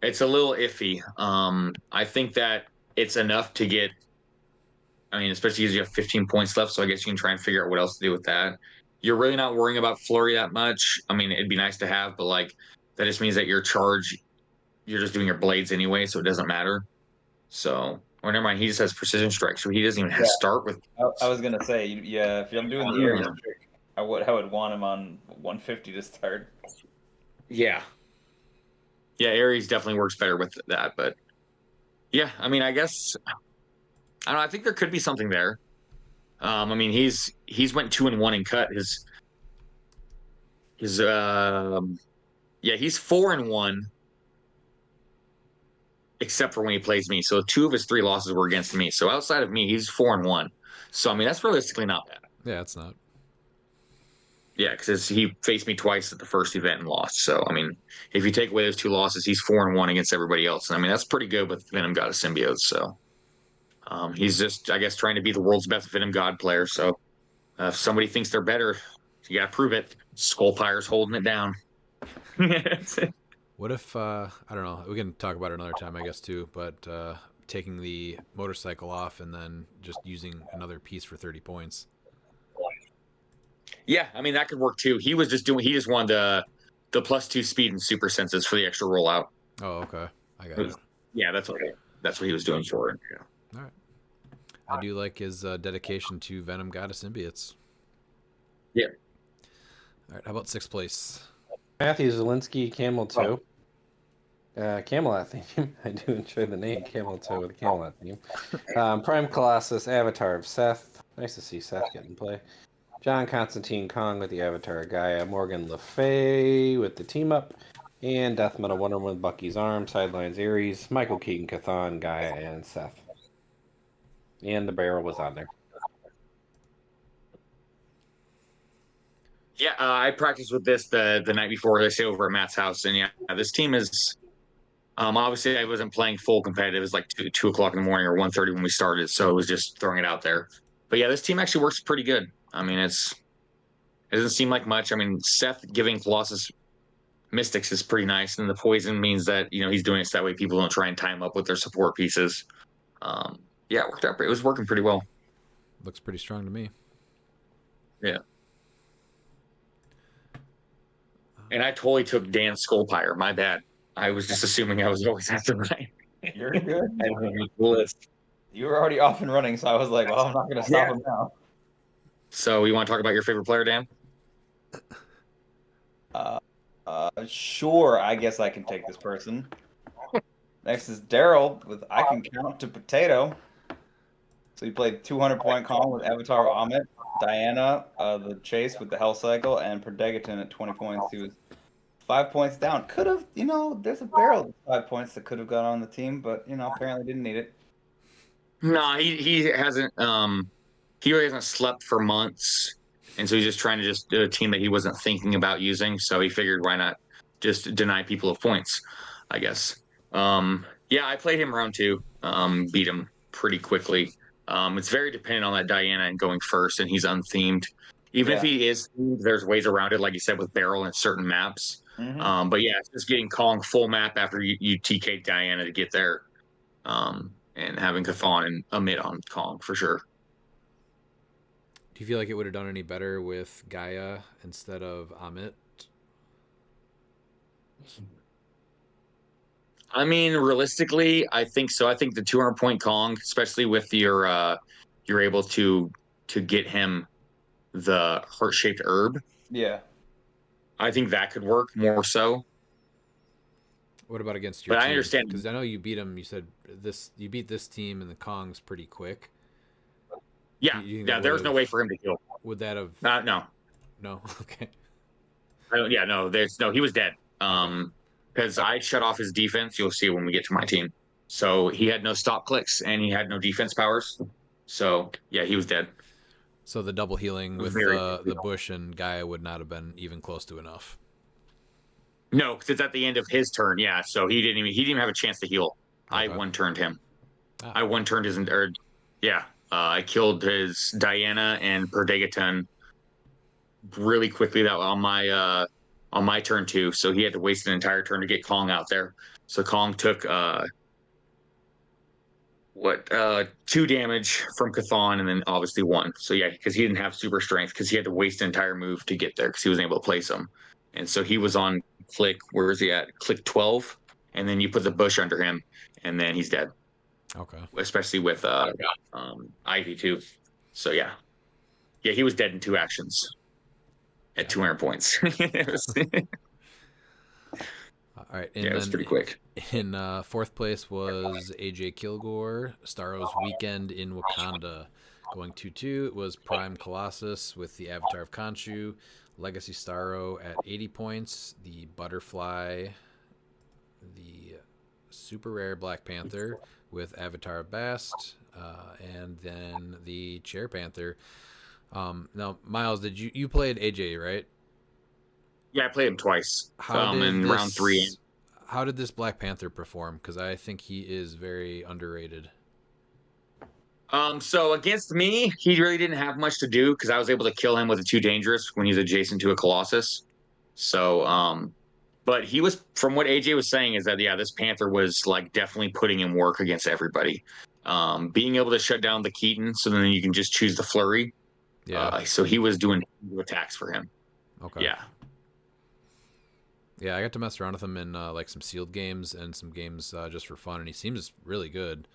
a little iffy. I think that it's enough to get. I mean, especially because you have 15 points left, so I guess you can try and figure out what else to do with that. You're really not worrying about flurry that much. I mean, it'd be nice to have, but like that just means that your charge, you're just doing your blades anyway, so it doesn't matter. So, or never mind, he just has precision strike, so he doesn't even have to start with. I was gonna say, if I'm doing the area trick, I would want him on 150 to start. Yeah. Yeah, Ares definitely works better with that, but yeah, I mean, I guess I don't know, I think there could be something there. I mean, he's went 2-1 and cut his he's 4-1 except for when he plays me. So 2 of his 3 losses were against me. So outside of me, he's 4-1. So I mean, that's realistically not bad. Yeah, it's not. Yeah, because he faced me twice at the first event and lost. So I mean, if you take away those 2 losses, he's 4-1 against everybody else. And I mean, that's pretty good with Venom God of Symbiotes. So he's just, I guess, trying to be the world's best Venom God player. So if somebody thinks they're better, you got to prove it. Skullpire's holding it down. What if I don't know? We can talk about it another time, I guess, too. But taking the motorcycle off and then just using another piece for 30 points. Yeah, I mean that could work too. He just wanted the +2 speed and super senses for the extra rollout. Oh, okay, I got it. Yeah, that's what he was doing for it. Yeah. All right. I do like his dedication to Venom God of Symbiotes. Yeah. All right, how about 6th place? Matthew Zielinski, Camel Toe. Camelot theme. I do enjoy the name Camel Toe with a Camelot theme. Prime Colossus, Avatar of Seth. Nice to see Seth getting play. John Constantine Kong with the Avatar of Gaia. Morgan Le Fay with the team up. And Death Metal Wonder Woman with Bucky's arm. Sidelines Ares. Michael Keaton, Cathan, Gaia, and Seth. And the barrel was on there. Yeah, I practiced with this the night before. I stayed over at Matt's house, and yeah, this team is. Obviously, I wasn't playing full competitive. It was like 2 o'clock in the morning or 1:30 when we started, so it was just throwing it out there. But yeah, this team actually works pretty good. I mean, it doesn't seem like much. I mean, Seth giving Colossus Mystics is pretty nice, and the poison means that he's doing it so that way people don't try and tie him up with their support pieces. Yeah, it worked out. It was working pretty well. Looks pretty strong to me. Yeah. And I totally took Dan's Skullpire. My bad. I was just assuming I was always at the right. You're good. I didn't have any list. You were already off and running, so I was like, well, I'm not going to stop Yeah. him now. So you want to talk about your favorite player, Dan? Sure, I guess I can take this person. Next is Daryl with I Can Count to Potato. So he played 200-point Kong with Avatar Amit, Diana, the Chase with the Hell Cycle, and Perdegaton at 20 points. He was 5 points down. Could have, there's a barrel of 5 points that could have got on the team, but apparently didn't need it. No, he hasn't. He really hasn't slept for months, and so he's just trying to just do a team that he wasn't thinking about using. So he figured, why not just deny people of points? I guess. Yeah, I played him round 2. Beat him pretty quickly. It's very dependent on that Diana and going first, and he's unthemed. Even if he is themed, there's ways around it, like you said, with barrel and certain maps. Mm-hmm. But yeah, it's just getting Kong full map after you TK Diana to get there. And having Chthon and Amit on Kong for sure. Do you feel like it would have done any better with Gaia instead of Amit? I mean, realistically, I think so. I think the 200-point Kong, especially with you're able to get him the heart-shaped herb. Yeah. I think that could work more so. What about against your But team? I understand. Because I know you beat him. You said you beat this team and the Kongs pretty quick. Yeah, You think yeah. that There's would've- no way for him to heal. Would that have? No. No. Okay. Yeah, no. He was dead. Because I shut off his defense. You'll see when we get to my team. So he had no stop clicks and he had no defense powers. So yeah, he was dead. So the double healing with Very the Bush and Gaia would not have been even close to enough. No, because it's at the end of his turn. Yeah, so he didn't even have a chance to heal. Okay. I one-turned him. Ah. I one-turned his I killed his Diana and Perdegaton really quickly that on my turn too. So he had to waste an entire turn to get Kong out there. So Kong took 2 damage from Chthon and then obviously 1. So yeah, because he didn't have super strength because he had to waste an entire move to get there because he wasn't able to place him. And so he was on click. Where is he at? Click 12, and then you put the bush under him, and then he's dead. Okay. Especially with Ivy too. So yeah, he was dead in 2 actions at 200 points. All right. And it was then pretty quick. In 4th place was AJ Kilgore, Starro's Weekend in Wakanda. Going 2-2, it was Prime Colossus with the Avatar of Khonshu, Legacy Starro at 80 points, the Butterfly, the Super Rare Black Panther with Avatar of Bast, and then the Chair Panther. Now, Miles, you played AJ, right? Yeah, I played him twice. In this, round 3. How did this Black Panther perform? Because I think he is very underrated. So against me, he really didn't have much to do because I was able to kill him with a 2 dangerous when he's adjacent to a Colossus. So, but he was, from what AJ was saying, is that this Panther was like definitely putting in work against everybody. Being able to shut down the Keaton, so then you can just choose the Flurry. Yeah. So he was doing attacks for him. Okay. Yeah. Yeah, I got to mess around with him in like some sealed games and some games just for fun, and he seems really good.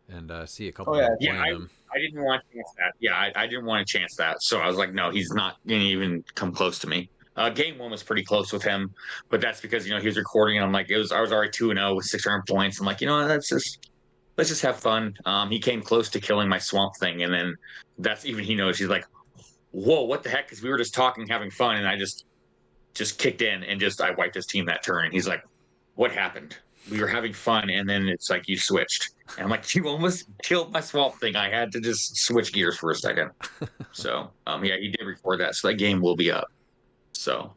And see a couple people playing him. I didn't want to chance that. Yeah, I didn't want to chance that. So I was like, no, he's not going to even come close to me. Game 1 was pretty close with him, but that's because he was recording, and I'm like, I was already 2-0 with 600 points. I'm like, let's just have fun. He came close to killing my Swamp Thing, and then that's even he knows. He's like, whoa, what the heck? Because we were just talking, having fun, and I just kicked in and I wiped his team that turn. And he's like, what happened? we were having fun, and then it's like you switched. And I'm like, you almost killed my swamp thing. I had to just switch gears for a second. So, yeah, he did record that. So that game will be up. So,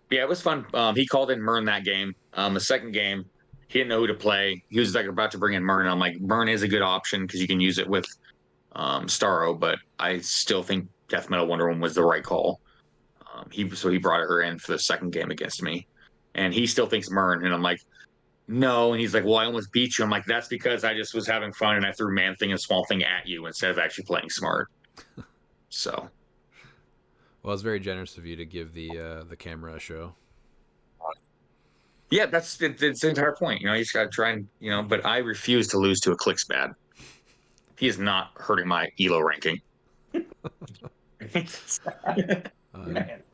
yeah, it was fun. He called in Mern that game. The second game, he didn't know who to play. He was like about to bring in Mern. I'm like, Mern is a good option because you can use it with Starro, but I still think Death Metal Wonder Woman was the right call. He brought her in for the second game against me, and he still thinks Mern, and I'm like, no, and he's like, well, I almost beat you. I'm like, that's because I just was having fun and I threw Man Thing and Small Thing at you instead of actually playing smart. So, Well, it's very generous of you to give the camera a show. yeah, that's it's the entire point. You know, you just got to try and, you know, but I refuse to lose to a cliX bad. He is not hurting my ELO ranking. Man.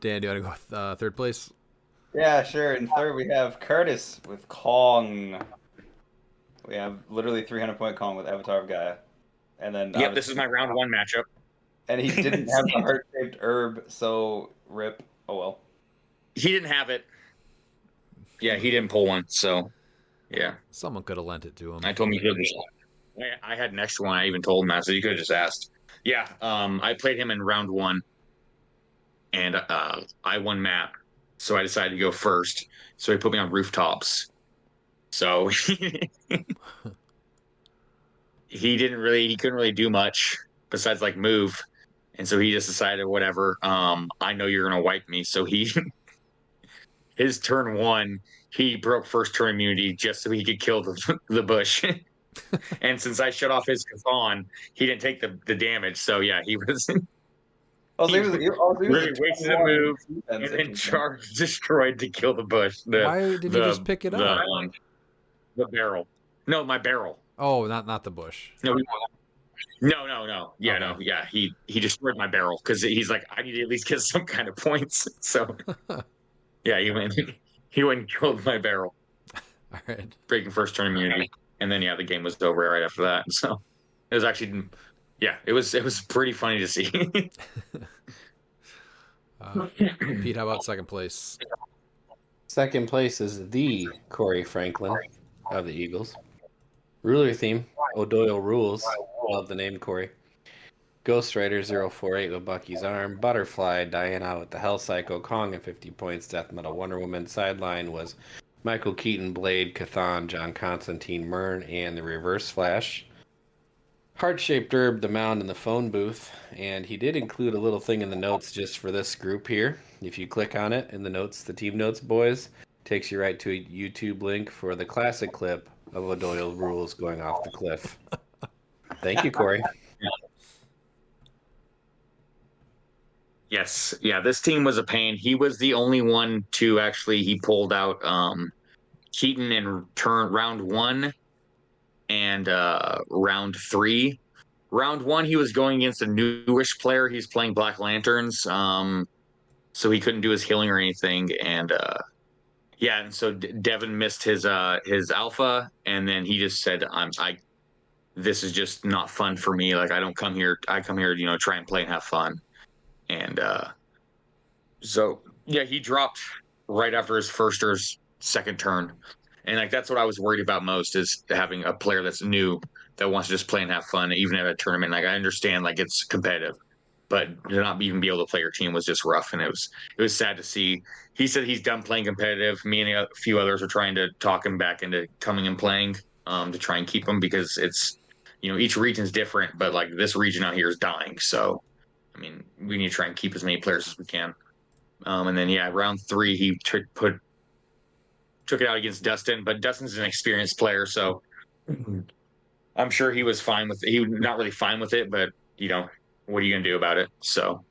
Dan, do you want to go with third place? Yeah, sure. In third, we have Curtis with Kong. We have literally 300-point Kong with Avatar of Gaia. And then Yep, this is my round one matchup. And he didn't have the heart-shaped herb, so rip. Oh well. He didn't have it. Yeah, he didn't pull one, so yeah. Someone could have lent it to him. I told him he could have. I had an extra one. I even told him that, so you could have just asked. Yeah, I played him in round one, and I won map, so I decided to go first. So he put me on rooftops. So he couldn't really do much besides like move, and so he just decided whatever. I know you're gonna wipe me, so his turn one, he broke first turn immunity just so he could kill the bush. And since I shut off his Kazan, he didn't take the damage. So yeah, he was really wasted a move and then charged destroyed to kill the bush. Why didn't you just pick it up? The barrel. No, my barrel. Oh, not the bush. No. Yeah, no, yeah. He destroyed my barrel because he's like, I need to at least get some kind of points. So yeah, he went and killed my barrel. All right. Breaking first turn immunity. And then yeah, the game was over right after that. So it was actually, yeah, it was pretty funny to see. Pete, how about second place? Second place is the Corey Franklin of the Eagles. Ruler theme, O'Doyle rules. Love the name, Corey. Ghost Rider 048 with Bucky's arm. Butterfly, Diana with the Hell Cycle. Kong at 50 points. Death Metal Wonder Woman. Sideline was Michael Keaton, Blade, Cathan, John Constantine, Mern, and the Reverse Flash. Heart-shaped herb, the mound, and the phone booth. And he did include a little thing in the notes just for this group here. If you click on it in the notes, the team notes, boys, takes you right to a YouTube link for the classic clip of O'Doyle rules going off the cliff. Thank you, Corey. Yes. Yeah, this team was a pain. He was the only one to actually, he pulled out Keaton in round one and round three. Round one, he was going against a newish player. He's playing Black Lanterns, so he couldn't do his healing or anything. And yeah, and so Devin missed his alpha, and then he just said, this is just not fun for me. Like, I come here, you know, try and play and have fun. And so yeah, he dropped right after his first or his second turn. And like that's what I was worried about most, is having a player that's new that wants to just play and have fun, even at a tournament. Like I understand like it's competitive, but to not even be able to play your team was just rough, and it was sad to see. He said he's done playing competitive. Me and a few others are trying to talk him back into coming and playing to try and keep him, because it's, you know, each region is different, but like this region out here is dying. So I mean, we need to try and keep as many players as we can. And then yeah, round three he took it out against Dustin, but Dustin's an experienced player, so I'm sure he was fine with it. He was not really fine with it, but you know, what are you gonna do about it? So,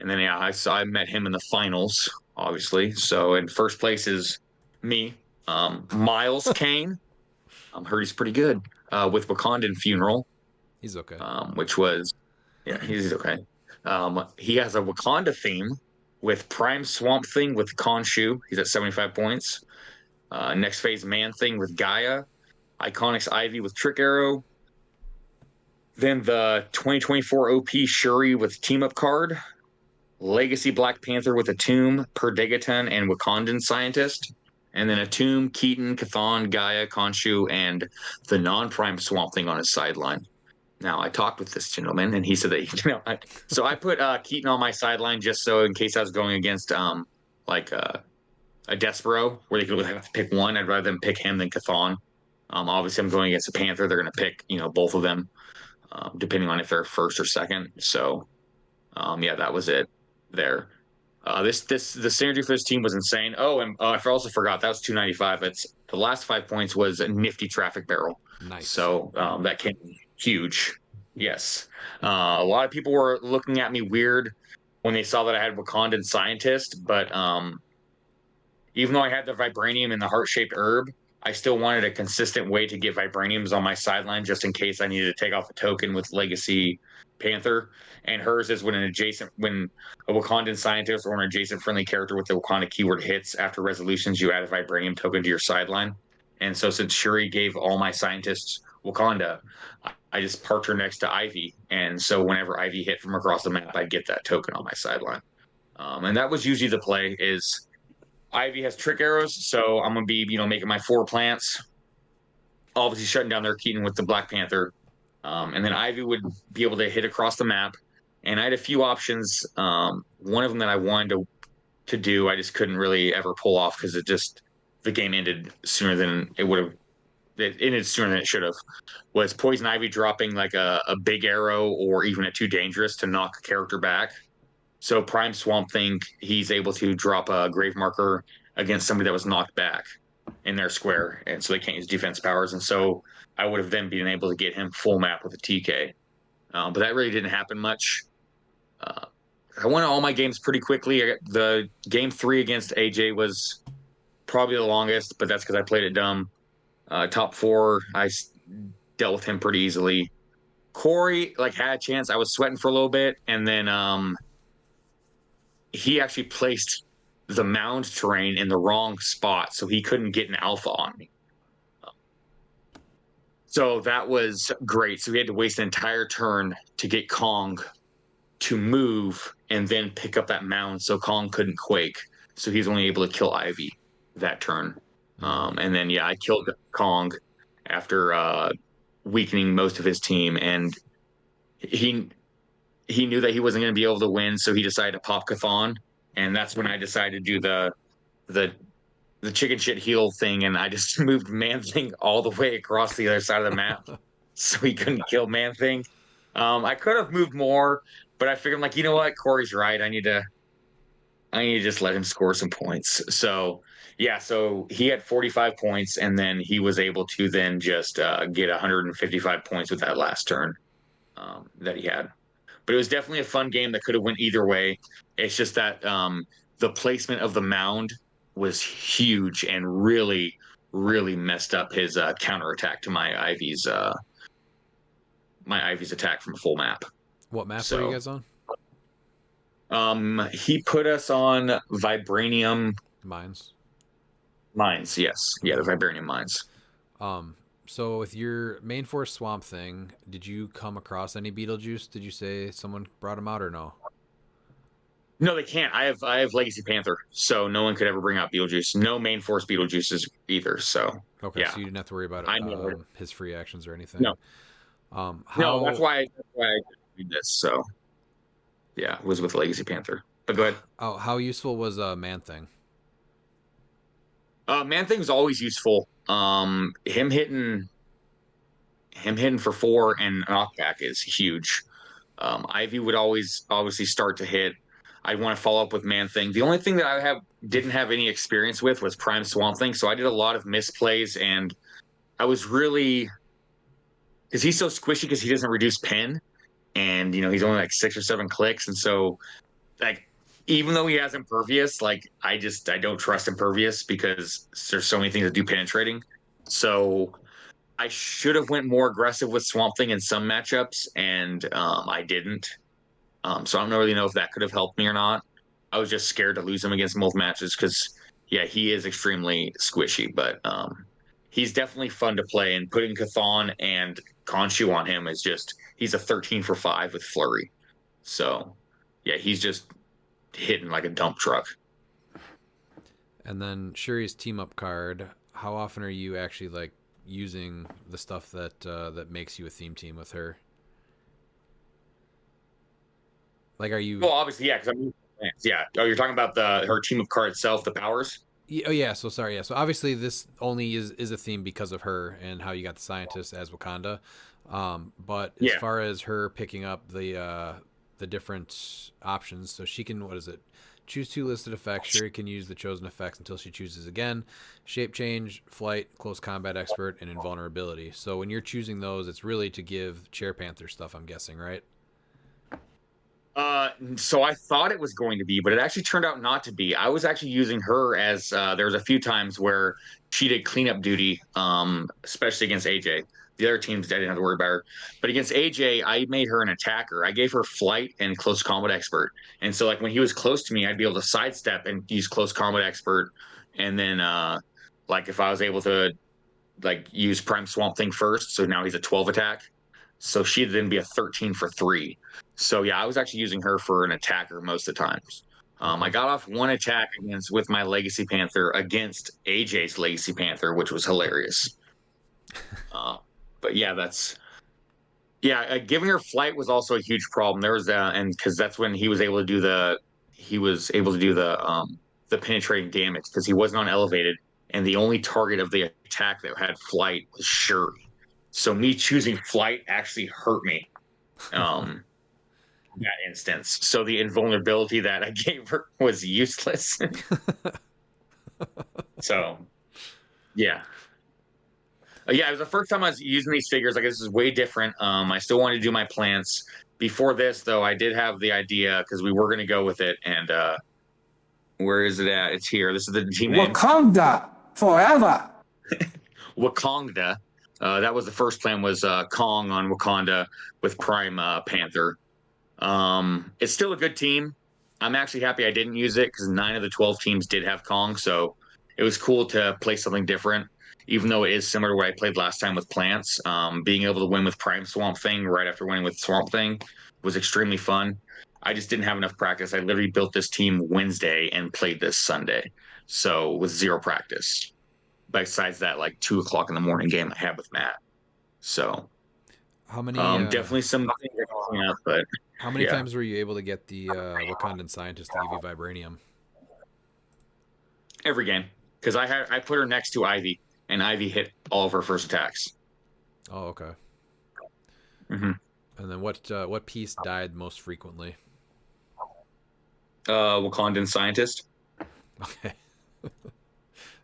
and then yeah, I met him in the finals, obviously. So in first place is me, Miles Kane. Heard he's pretty good with Wakandan Funeral. He's okay. Which was, yeah, he's okay. He has a Wakanda theme with Prime Swamp Thing with Khonshu. He's at 75 points. Next phase Man Thing with Gaia. Iconics Ivy with Trick Arrow. Then the 2024 OP Shuri with Team Up card. Legacy Black Panther with a Tomb, Perdegaton, and Wakandan Scientist. and then a Tomb, Keaton, Chthon, Gaia, Khonshu, and the non-prime Swamp Thing on his sideline. Now, I talked with this gentleman, and he said that so I put Keaton on my sideline just so in case I was going against like a Despero where they could have to pick one. I'd rather them pick him than Chthon. Obviously, I'm going against a Panther. They're going to pick both of them, depending on if they're first or second. So, yeah, that was it there. The synergy for this team was insane. Oh, and I also forgot that was 295. It's the last 5 points was a nifty traffic barrel. Nice. So that came huge. Yes. A lot of people were looking at me weird when they saw that I had Wakandan Scientist, but even though I had the Vibranium and the heart-shaped herb, I still wanted a consistent way to get Vibraniums on my sideline just in case I needed to take off a token with Legacy Panther. And hers is when a Wakandan Scientist or an adjacent friendly character with the Wakanda keyword hits after resolutions, you add a Vibranium token to your sideline. And so since Shuri gave all my scientists Wakanda, I just parked her next to Ivy. And so whenever Ivy hit from across the map, I'd get that token on my sideline. And that was usually the play is Ivy has trick arrows, so I'm going to be, making my 4 plants. Obviously shutting down their Keaton with the Black Panther. And then Ivy would be able to hit across the map. And I had a few options. One of them that I wanted to do, I just couldn't really ever pull off because the game ended sooner than it would have. It ended sooner than it should have. Was Poison Ivy dropping like a big arrow or even a too dangerous to knock a character back? So Prime Swamp Thing, he's able to drop a Grave Marker against somebody that was knocked back in their square, and so they can't use defense powers. And so I would have then been able to get him full map with a TK. But that really didn't happen much. I won all my games pretty quickly. The game 3 against AJ was probably the longest, but that's because I played it dumb. Top 4, I dealt with him pretty easily. Corey had a chance. I was sweating for a little bit, and then he actually placed the mound terrain in the wrong spot, so he couldn't get an alpha on me. So that was great. So we had to waste an entire turn to get Kong to move and then pick up that mound so Kong couldn't quake. So he's only able to kill Ivy that turn. And then, I killed Kong after weakening most of his team. And he knew that he wasn't going to be able to win, so he decided to pop Chthon. And that's when I decided to do the chicken shit heal thing, and I just moved Man-Thing all the way across the other side of the map so he couldn't kill Man-Thing. I could have moved more, but I figured, you know what? Corey's right. I need to just let him score some points. So, so he had 45 points, and then he was able to then just get 155 points with that last turn that he had. But it was definitely a fun game that could have went either way. It's just that the placement of the mound was huge and really, really messed up his counterattack to my Ivy's attack from full map. What map were you guys on? He put us on Vibranium Mines. Mines, yes. Yeah, the Vibranium Mines. So with your main force Swamp Thing, did you come across any Beetlejuice? Did you say someone brought him out or no? No, they can't. I have Legacy Panther, so no one could ever bring out Beetlejuice. No main force Beetlejuices either. So okay, so you didn't have to worry about his free actions or anything. No. No, that's why I did this. So yeah, it was with Legacy Panther. But go ahead. Oh, how useful was Man-Thing? Man-Thing's always useful. Him hitting for 4 and knockback is huge. Ivy would always obviously start to hit. I'd want to follow up with Man-Thing. The only thing that I didn't have any experience with was Prime Swamp Thing, so I did a lot of misplays, and I was really because he's so squishy because he doesn't reduce pin, and he's only 6 or 7 clicks, and so even though he has Impervious, I don't trust Impervious because there's so many things that do penetrating. So I should have went more aggressive with Swamp Thing in some matchups, and I didn't. So I don't really know if that could have helped me or not. I was just scared to lose him against both matches because, he is extremely squishy, but he's definitely fun to play. And putting Chthon and Khonshu on him is he's a 13 for 5 with Flurry. So, he's just hitting like a dump truck. And then Shuri's team up card. How often are you actually like using the stuff that makes you a theme team with her? Like, are you? Well, obviously, yeah, because I'm using plants. Yeah. Oh, you're talking about her team of cards itself, the powers. Oh yeah. So sorry. Yeah. So obviously this only is a theme because of her and how you got the scientist as Wakanda. But as Yeah. far as her picking up the different options, so she can, what is it? Choose 2 listed effects. Shuri can use the chosen effects until she chooses again. Shape change, flight, close combat expert, and invulnerability. So when you're choosing those, it's really to give Chair Panther stuff, I'm guessing, right? So I thought it was going to be, but it actually turned out not to be. I was actually using her as there was a few times where she did cleanup duty, especially against AJ. The other teams I didn't have to worry about her, but against AJ, I made her an attacker. I gave her flight and close combat expert, and so like when he was close to me, I'd be able to sidestep and use close combat expert, and then like if I was able to like use prime swamp thing first, so now he's a 12 attack. So she'd then be a 13 for 3. So yeah, I was actually using her for an attacker most of the times. I got off one attack against with my Legacy Panther against AJ's Legacy Panther, which was hilarious. But yeah, giving her flight was also a huge problem. There was and because that's when he was able to do the penetrating damage because he wasn't on elevated, and the only target of the attack that had flight was Shuri. So me choosing flight actually hurt me. That instance. So the invulnerability that I gave her was useless. So yeah. Yeah, it was the first time I was using these figures. Like this is way different. I still wanted to do my plants. Before this, though, I did have the idea because we were going to go with it. And where is it at? It's here. This is the team name. Wakanda forever. Wakanda. That was the first plan. Was Kong on Wakanda with Prime Panther. It's still a good team. I'm actually happy I didn't use it because 9 of the 12 teams did have Kong, so it was cool to play something different. Even though it is similar to what I played last time with plants, being able to win with Prime Swamp Thing right after winning with Swamp Thing was extremely fun. I just didn't have enough practice. I literally built this team Wednesday and played this Sunday, so with 0 practice. Besides that, like 2 o'clock in the morning game I had with Matt. So How many? definitely some things are coming up, but How many yeah. times were you able to get the Wakandan scientist to give you vibranium? Every game because I put her next to Ivy and Ivy hit all of her first attacks. Oh, okay. Mm-hmm. And then what piece died most frequently? Wakandan scientist. Okay.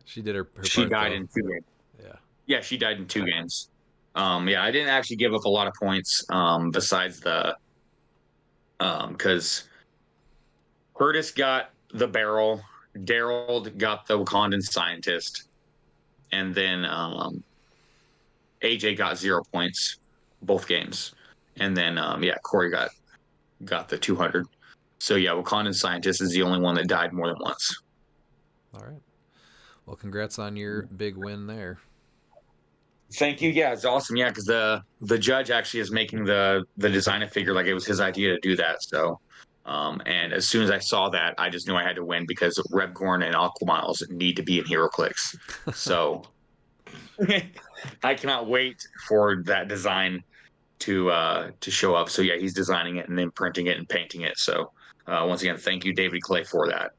She did her She part, died though. in 2 games. Yeah. Yeah, she died in 2 games. Yeah, I didn't actually give up a lot of points. Besides the because Curtis got the barrel, Daryl got the Wakandan scientist, and then AJ got 0 points both games, and then Corey got the 200. So yeah, Wakandan scientist is the only one that died more than once. All right. Well, congrats on your big win there. Thank you. Yeah, it's awesome. Yeah, because the judge actually is making the design a figure like it was his idea to do that. So, and as soon as I saw that, I just knew I had to win because Rebgorn and Aquamiles need to be in Heroclix. So, I cannot wait for that design to show up. So yeah, he's designing it and then printing it and painting it. So once again, thank you, David Clay, for that.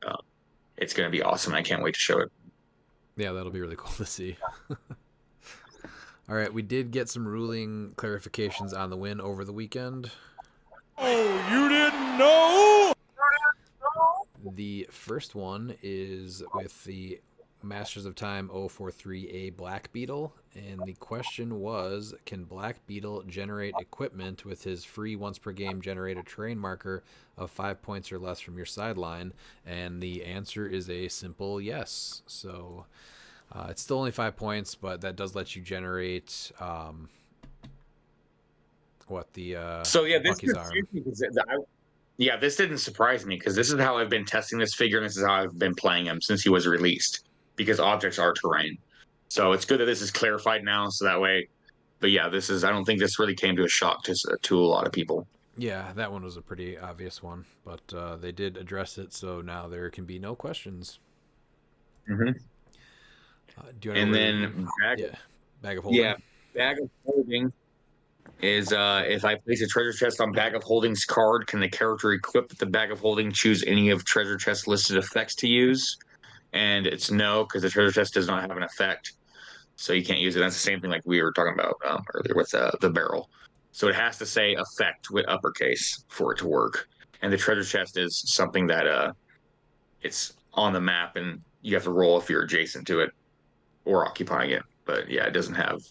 It's going to be awesome. I can't wait to show it. Yeah, that'll be really cool to see. All right, we did get some ruling clarifications on the win over the weekend. Oh, you didn't know? The first one is with the Masters of Time 043A Black Beetle, and the question was, can Black Beetle generate equipment with his free once per game generate a terrain marker of 5 points or less from your sideline? And the answer is a simple yes. So it's still only 5 points, but that does let you generate So yeah, this Bucky's arm. this didn't surprise me because this is how I've been testing this figure and this is how I've been playing him since he was released because objects are terrain. So it's good that this is clarified now so that way. But yeah, I don't think this really came to a shock to a lot of people. Yeah, that one was a pretty obvious one, but they did address it, so now there can be no questions. Mm-hmm. Do you And want to then bag of holding? yeah, bag of holding is if I place a treasure chest on bag of holding's card, can the character equipped with the bag of holding choose any of treasure chest listed effects to use? And it's no, because the treasure chest does not have an effect, so you can't use it. That's the same thing like we were talking about earlier with the barrel. So it has to say effect with uppercase for it to work. And the treasure chest is something that it's on the map and you have to roll if you're adjacent to it or occupying it. But yeah, it doesn't have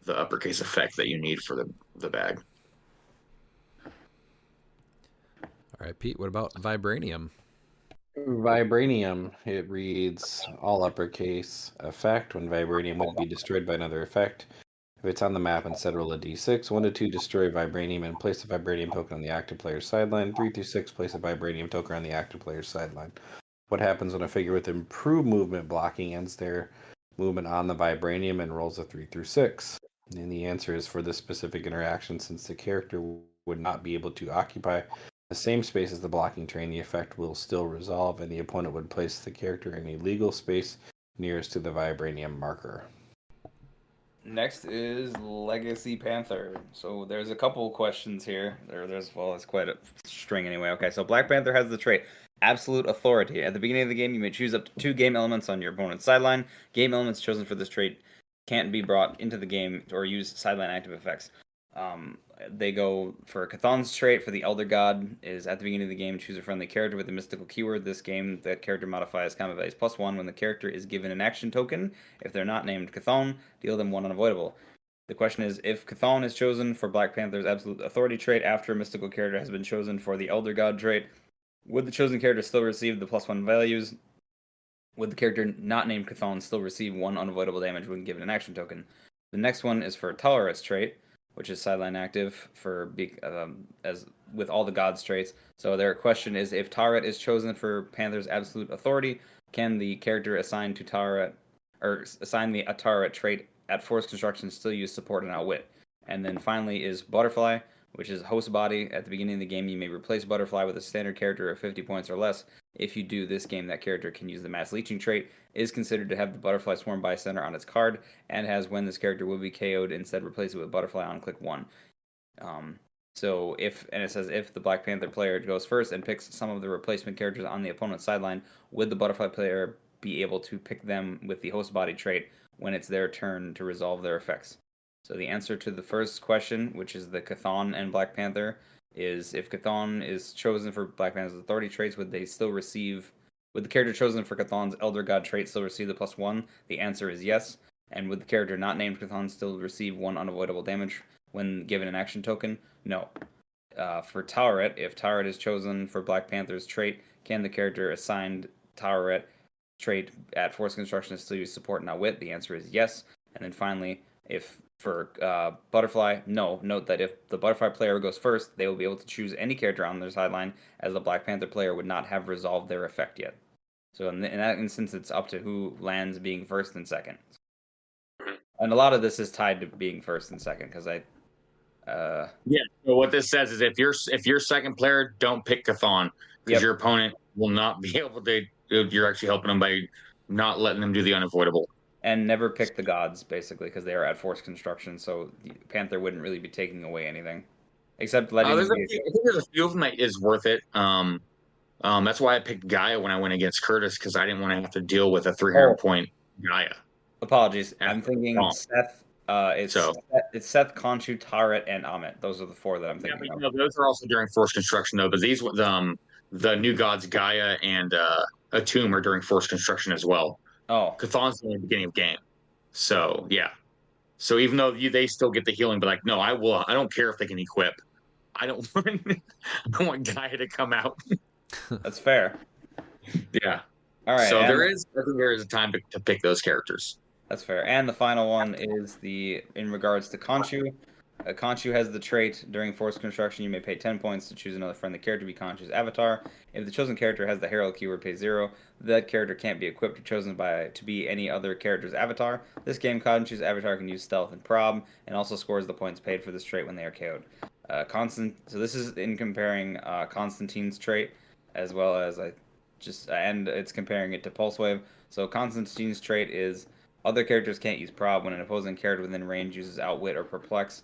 the uppercase effect that you need for the bag. All right, Pete. What about vibranium? Vibranium, it reads all uppercase effect when vibranium would be destroyed by another effect. If it's on the map, instead roll a d6. 1 to 2, destroy vibranium and place a vibranium token on the active player's sideline. 3 through 6, place a vibranium token on the active player's sideline. What happens when a figure with improved movement blocking ends their movement on the vibranium and rolls a 3 through 6? And the answer is for this specific interaction, since the character would not be able to occupy the same space as the blocking train, the effect will still resolve, and the opponent would place the character in a legal space nearest to the vibranium marker. Next is Legacy Panther. So there's a couple questions here. It's quite a string anyway. Okay, so Black Panther has the trait Absolute Authority. At the beginning of the game, you may choose up to 2 game elements on your opponent's sideline. Game elements chosen for this trait can't be brought into the game or use sideline active effects. They go for Chthon's trait for the Elder God is at the beginning of the game, choose a friendly character with a mystical keyword. This game, that character modifies combat values +1 when the character is given an action token. If they're not named Chthon, deal them 1 unavoidable. The question is, if Chthon is chosen for Black Panther's Absolute Authority trait after a mystical character has been chosen for the Elder God trait, would the chosen character still receive the +1 values? Would the character not named Chthon still receive 1 unavoidable damage when given an action token? The next one is for Talaret's trait, which is sideline active for as with all the gods traits. So their question is, if Talaret is chosen for Panther's Absolute Authority, can the character assigned to Talaret or assign the Talaret trait at force construction still use support and outwit? And then finally is Butterfly, which is host body. At the beginning of the game, you may replace Butterfly with a standard character of 50 points or less. If you do this game, that character can use the Mass Leeching trait, is considered to have the Butterfly Swarm Bystander on its card, and has when this character will be KO'd, instead replace it with Butterfly on click 1. So it says if the Black Panther player goes first and picks some of the replacement characters on the opponent's sideline, would the Butterfly player be able to pick them with the host body trait when it's their turn to resolve their effects? So the answer to the first question, which is the Chthon and Black Panther, is if Chthon is chosen for Black Panther's authority traits, would the character chosen for Chthon's Elder God trait still receive the +1? The answer is yes. And would the character not named Chthon still receive 1 unavoidable damage when given an action token? No. For Talaret, if Talaret is chosen for Black Panther's trait, can the character assigned Talaret trait at force construction still use support and outwit? The answer is yes. And then finally, if for Butterfly, no. Note that if the Butterfly player goes first, they will be able to choose any character on their sideline, as the Black Panther player would not have resolved their effect yet. So in that instance, it's up to who lands being first and second. And a lot of this is tied to being first and second, because Yeah. So what this says is if you're second player, don't pick Chthon because your opponent will not be able to. You're actually helping them by not letting them do the unavoidable. And never pick the gods, basically, because they are at force construction, so the Panther wouldn't really be taking away anything. Except letting I think there's a few of them that is worth it. That's why I picked Gaia when I went against Curtis, because I didn't want to have to deal with a 300-point Gaia. Apologies. I'm thinking Seth. It's Seth, Khonshu, Taret, and Amit. Those are the 4 that I'm thinking of. No, those are also during force construction, though. But these, the new gods Gaia and Atum are during force construction as well. Oh, Chthon's in the beginning of game. So yeah. So even though they still get the healing, but like, no, I will. I don't care if they can equip. I don't want Gaia to come out. That's fair. Yeah. All right. So I think there is a time to pick those characters. That's fair. And the final one is in regards to Khonshu. Khonshu has the trait during force construction. You may pay 10 points to choose another friendly character to be Khonshu's avatar. If the chosen character has the Herald keyword, pay 0. That character can't be equipped or chosen to be any other character's avatar. This game, Khonshu's avatar can use stealth and prob, and also scores the points paid for this trait when they are KO'd. So this is in comparing Constantine's trait, as well as and it's comparing it to Pulse Wave. So Constantine's trait is other characters can't use prob when an opposing character within range uses Outwit or Perplex.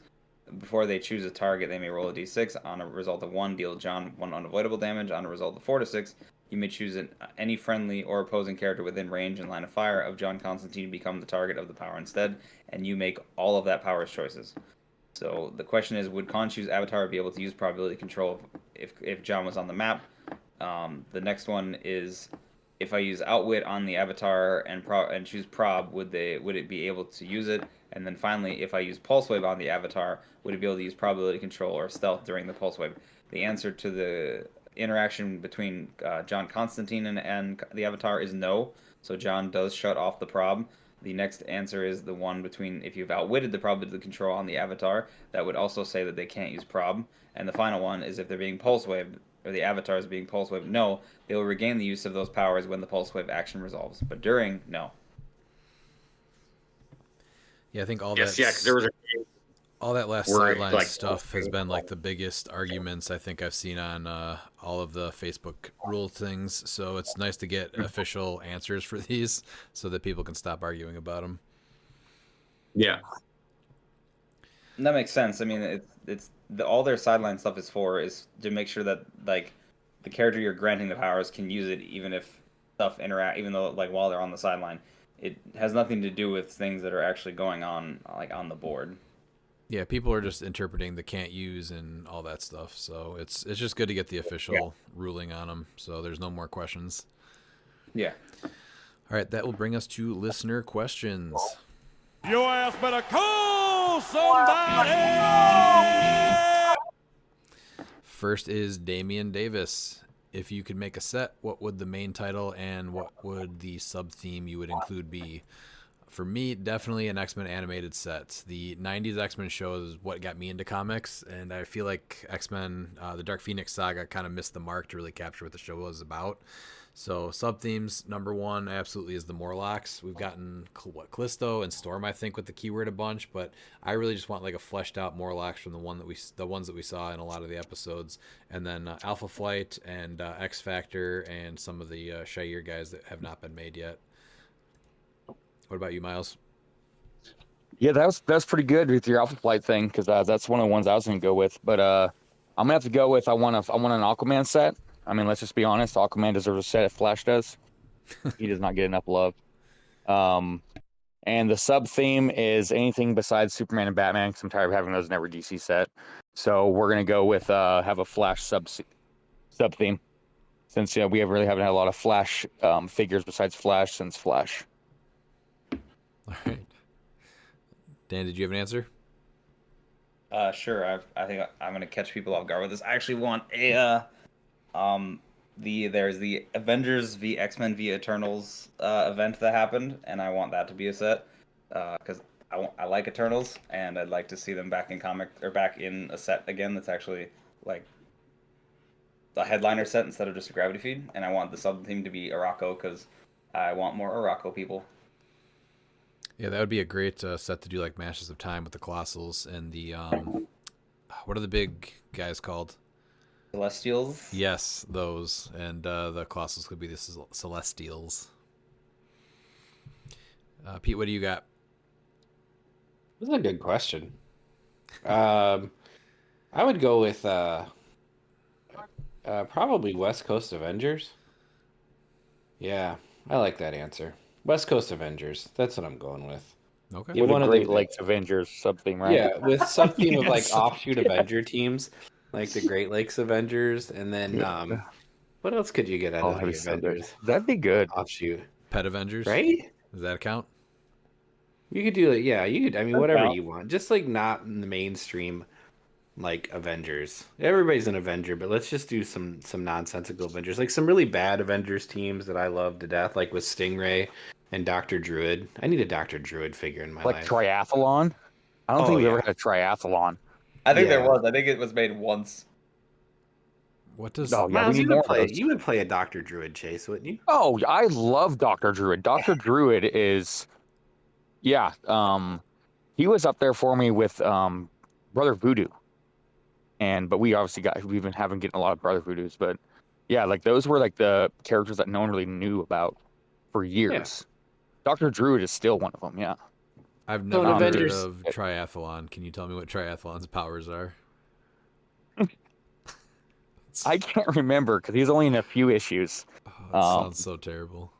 Before they choose a target, they may roll a d6. On a result of 1, deal John 1 unavoidable damage. On a result of 4 to 6, you may choose any friendly or opposing character within range and line of fire of John Constantine to become the target of the power instead, and you make all of that power's choices. So the question is, would Khonshu's avatar be able to use probability control if John was on the map? The next one is, if I use Outwit on the avatar and choose Prob, would it be able to use it? And then finally, if I use Pulse Wave on the avatar, would it be able to use probability control or stealth during the Pulse Wave? The answer to the interaction between John Constantine and the avatar is no. So John does shut off the prob. The next answer is the one between, if you've outwitted the probability control on the avatar, that would also say that they can't use prob. And the final one is if they're being pulse waved, or the avatar is being pulse waved, no, they will regain the use of those powers when the pulse wave action resolves. But during, no. Yeah, I think all Yes, that. yeah, 'cause there was a all that last Where, sideline like, stuff has been like the biggest arguments I think I've seen on all of the Facebook rule things. So it's nice to get official answers for these so that people can stop arguing about them. yeah. And that makes sense. I mean, all their sideline stuff is for is to make sure that like the character you're granting the powers can use it even if stuff interact, even though like while they're on the sideline. It has nothing to do with things that are actually going on like on the board. Yeah, people are just interpreting the can't use and all that stuff. So it's just good to get the official ruling on them. So there's no more questions. Yeah. All right, that will bring us to listener questions. Your ass better call somebody! First is Damian Davis. If you could make a set, what would the main title and what would the sub theme you would include be? For me, definitely an X-Men animated set. The 90s X-Men show is what got me into comics, and I feel like X-Men, the Dark Phoenix saga, kind of missed the mark to really capture what the show was about. So sub-themes, number one, absolutely is the Morlocks. We've gotten Callisto and Storm, I think, with the keyword a bunch, but I really just want like a fleshed out Morlocks from the ones that we saw in a lot of the episodes, and then Alpha Flight and X Factor and some of the Shire guys that have not been made yet. What about you, Miles? Yeah, that's pretty good with your Alpha Flight thing, because that's one of the ones I was gonna go with. But I'm gonna have to go with I want an Aquaman set. I mean, let's just be honest, Aquaman deserves a set if Flash does. He does not get enough love. And the sub theme is anything besides Superman and Batman, because I'm tired of having those in every DC set. So we're gonna go with have a Flash sub theme, since we haven't had a lot of Flash figures besides Flash since Flash. All right. Dan, did you have an answer? Sure. I think I'm gonna catch people off guard with this. I actually want a there's the Avengers v X-Men v Eternals event that happened, and I want that to be a set because I like Eternals, and I'd like to see them back in back in a set again that's actually like a headliner set instead of just a gravity feed. And I want the sub theme to be Arakko because I want more Arakko people. Yeah, that would be a great set to do like Mashes of Time with the Colossals and the what are the big guys called? Celestials? Yes, those. And the Colossals could be the Celestials. Pete, what do you got? This is a good question. I would go with probably West Coast Avengers. Yeah, I like that answer. West Coast Avengers. That's what I'm going with. Okay. You With wanna the Great do that. Lakes Avengers sub-theme, right? Yeah, with sub theme of like Yes. offshoot Avenger teams, like the Great Lakes Avengers, and then what else could you get out of that'd the be so good. Avengers That'd be good. offshoot? Pet Avengers. Right? Does that count? You could do it. Yeah, you could. I mean, That whatever counts. you want. Just like not in the mainstream, like Avengers. Everybody's an Avenger, but let's just do some nonsensical Avengers, like some really bad Avengers teams that I love to death, like with Stingray and Doctor Druid. I need a Doctor Druid figure in my Like life. triathlon. I don't Oh, think we've yeah. ever had a triathlon. I think there Yeah. was. I think it was made once. What does Oh, yeah, Miles, we you need more would of play. those. You would play a Doctor Druid chase, wouldn't you? Oh, I love Dr. Druid. Dr. Druid is, yeah, he was up there for me with Brother Voodoo, but we obviously we've been having getting a lot of Brother Voodoos, but Yeah, like those were like the characters that no one really knew about for years. Dr. Druid is still one of them. Yeah. I've So never in heard Avengers, of triathlon. Can you tell me what triathlon's powers are? I can't remember because he's only in a few issues. Oh, it sounds so terrible.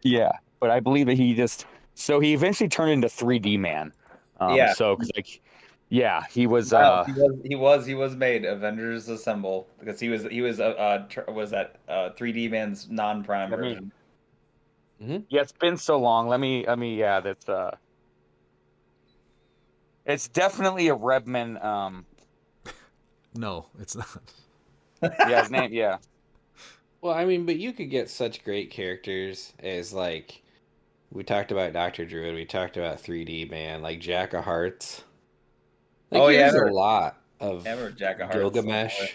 Yeah, but I believe that he eventually turned into 3D man. Yeah. So because like, yeah, he was. Miles, he was made Avengers Assemble because he was was that 3D man's non-prime Let me- version. Yeah, it's been so long. Let me. Yeah, that's. It's definitely a Rebman. No, it's not. Yeah, his name. Yeah. well, I mean, but you could get such great characters as like we talked about Doctor Druid, we talked about 3D Man, like Jack of Hearts. Like, Oh, yeah, there's a lot of Ever Jack of Hearts. Gilgamesh.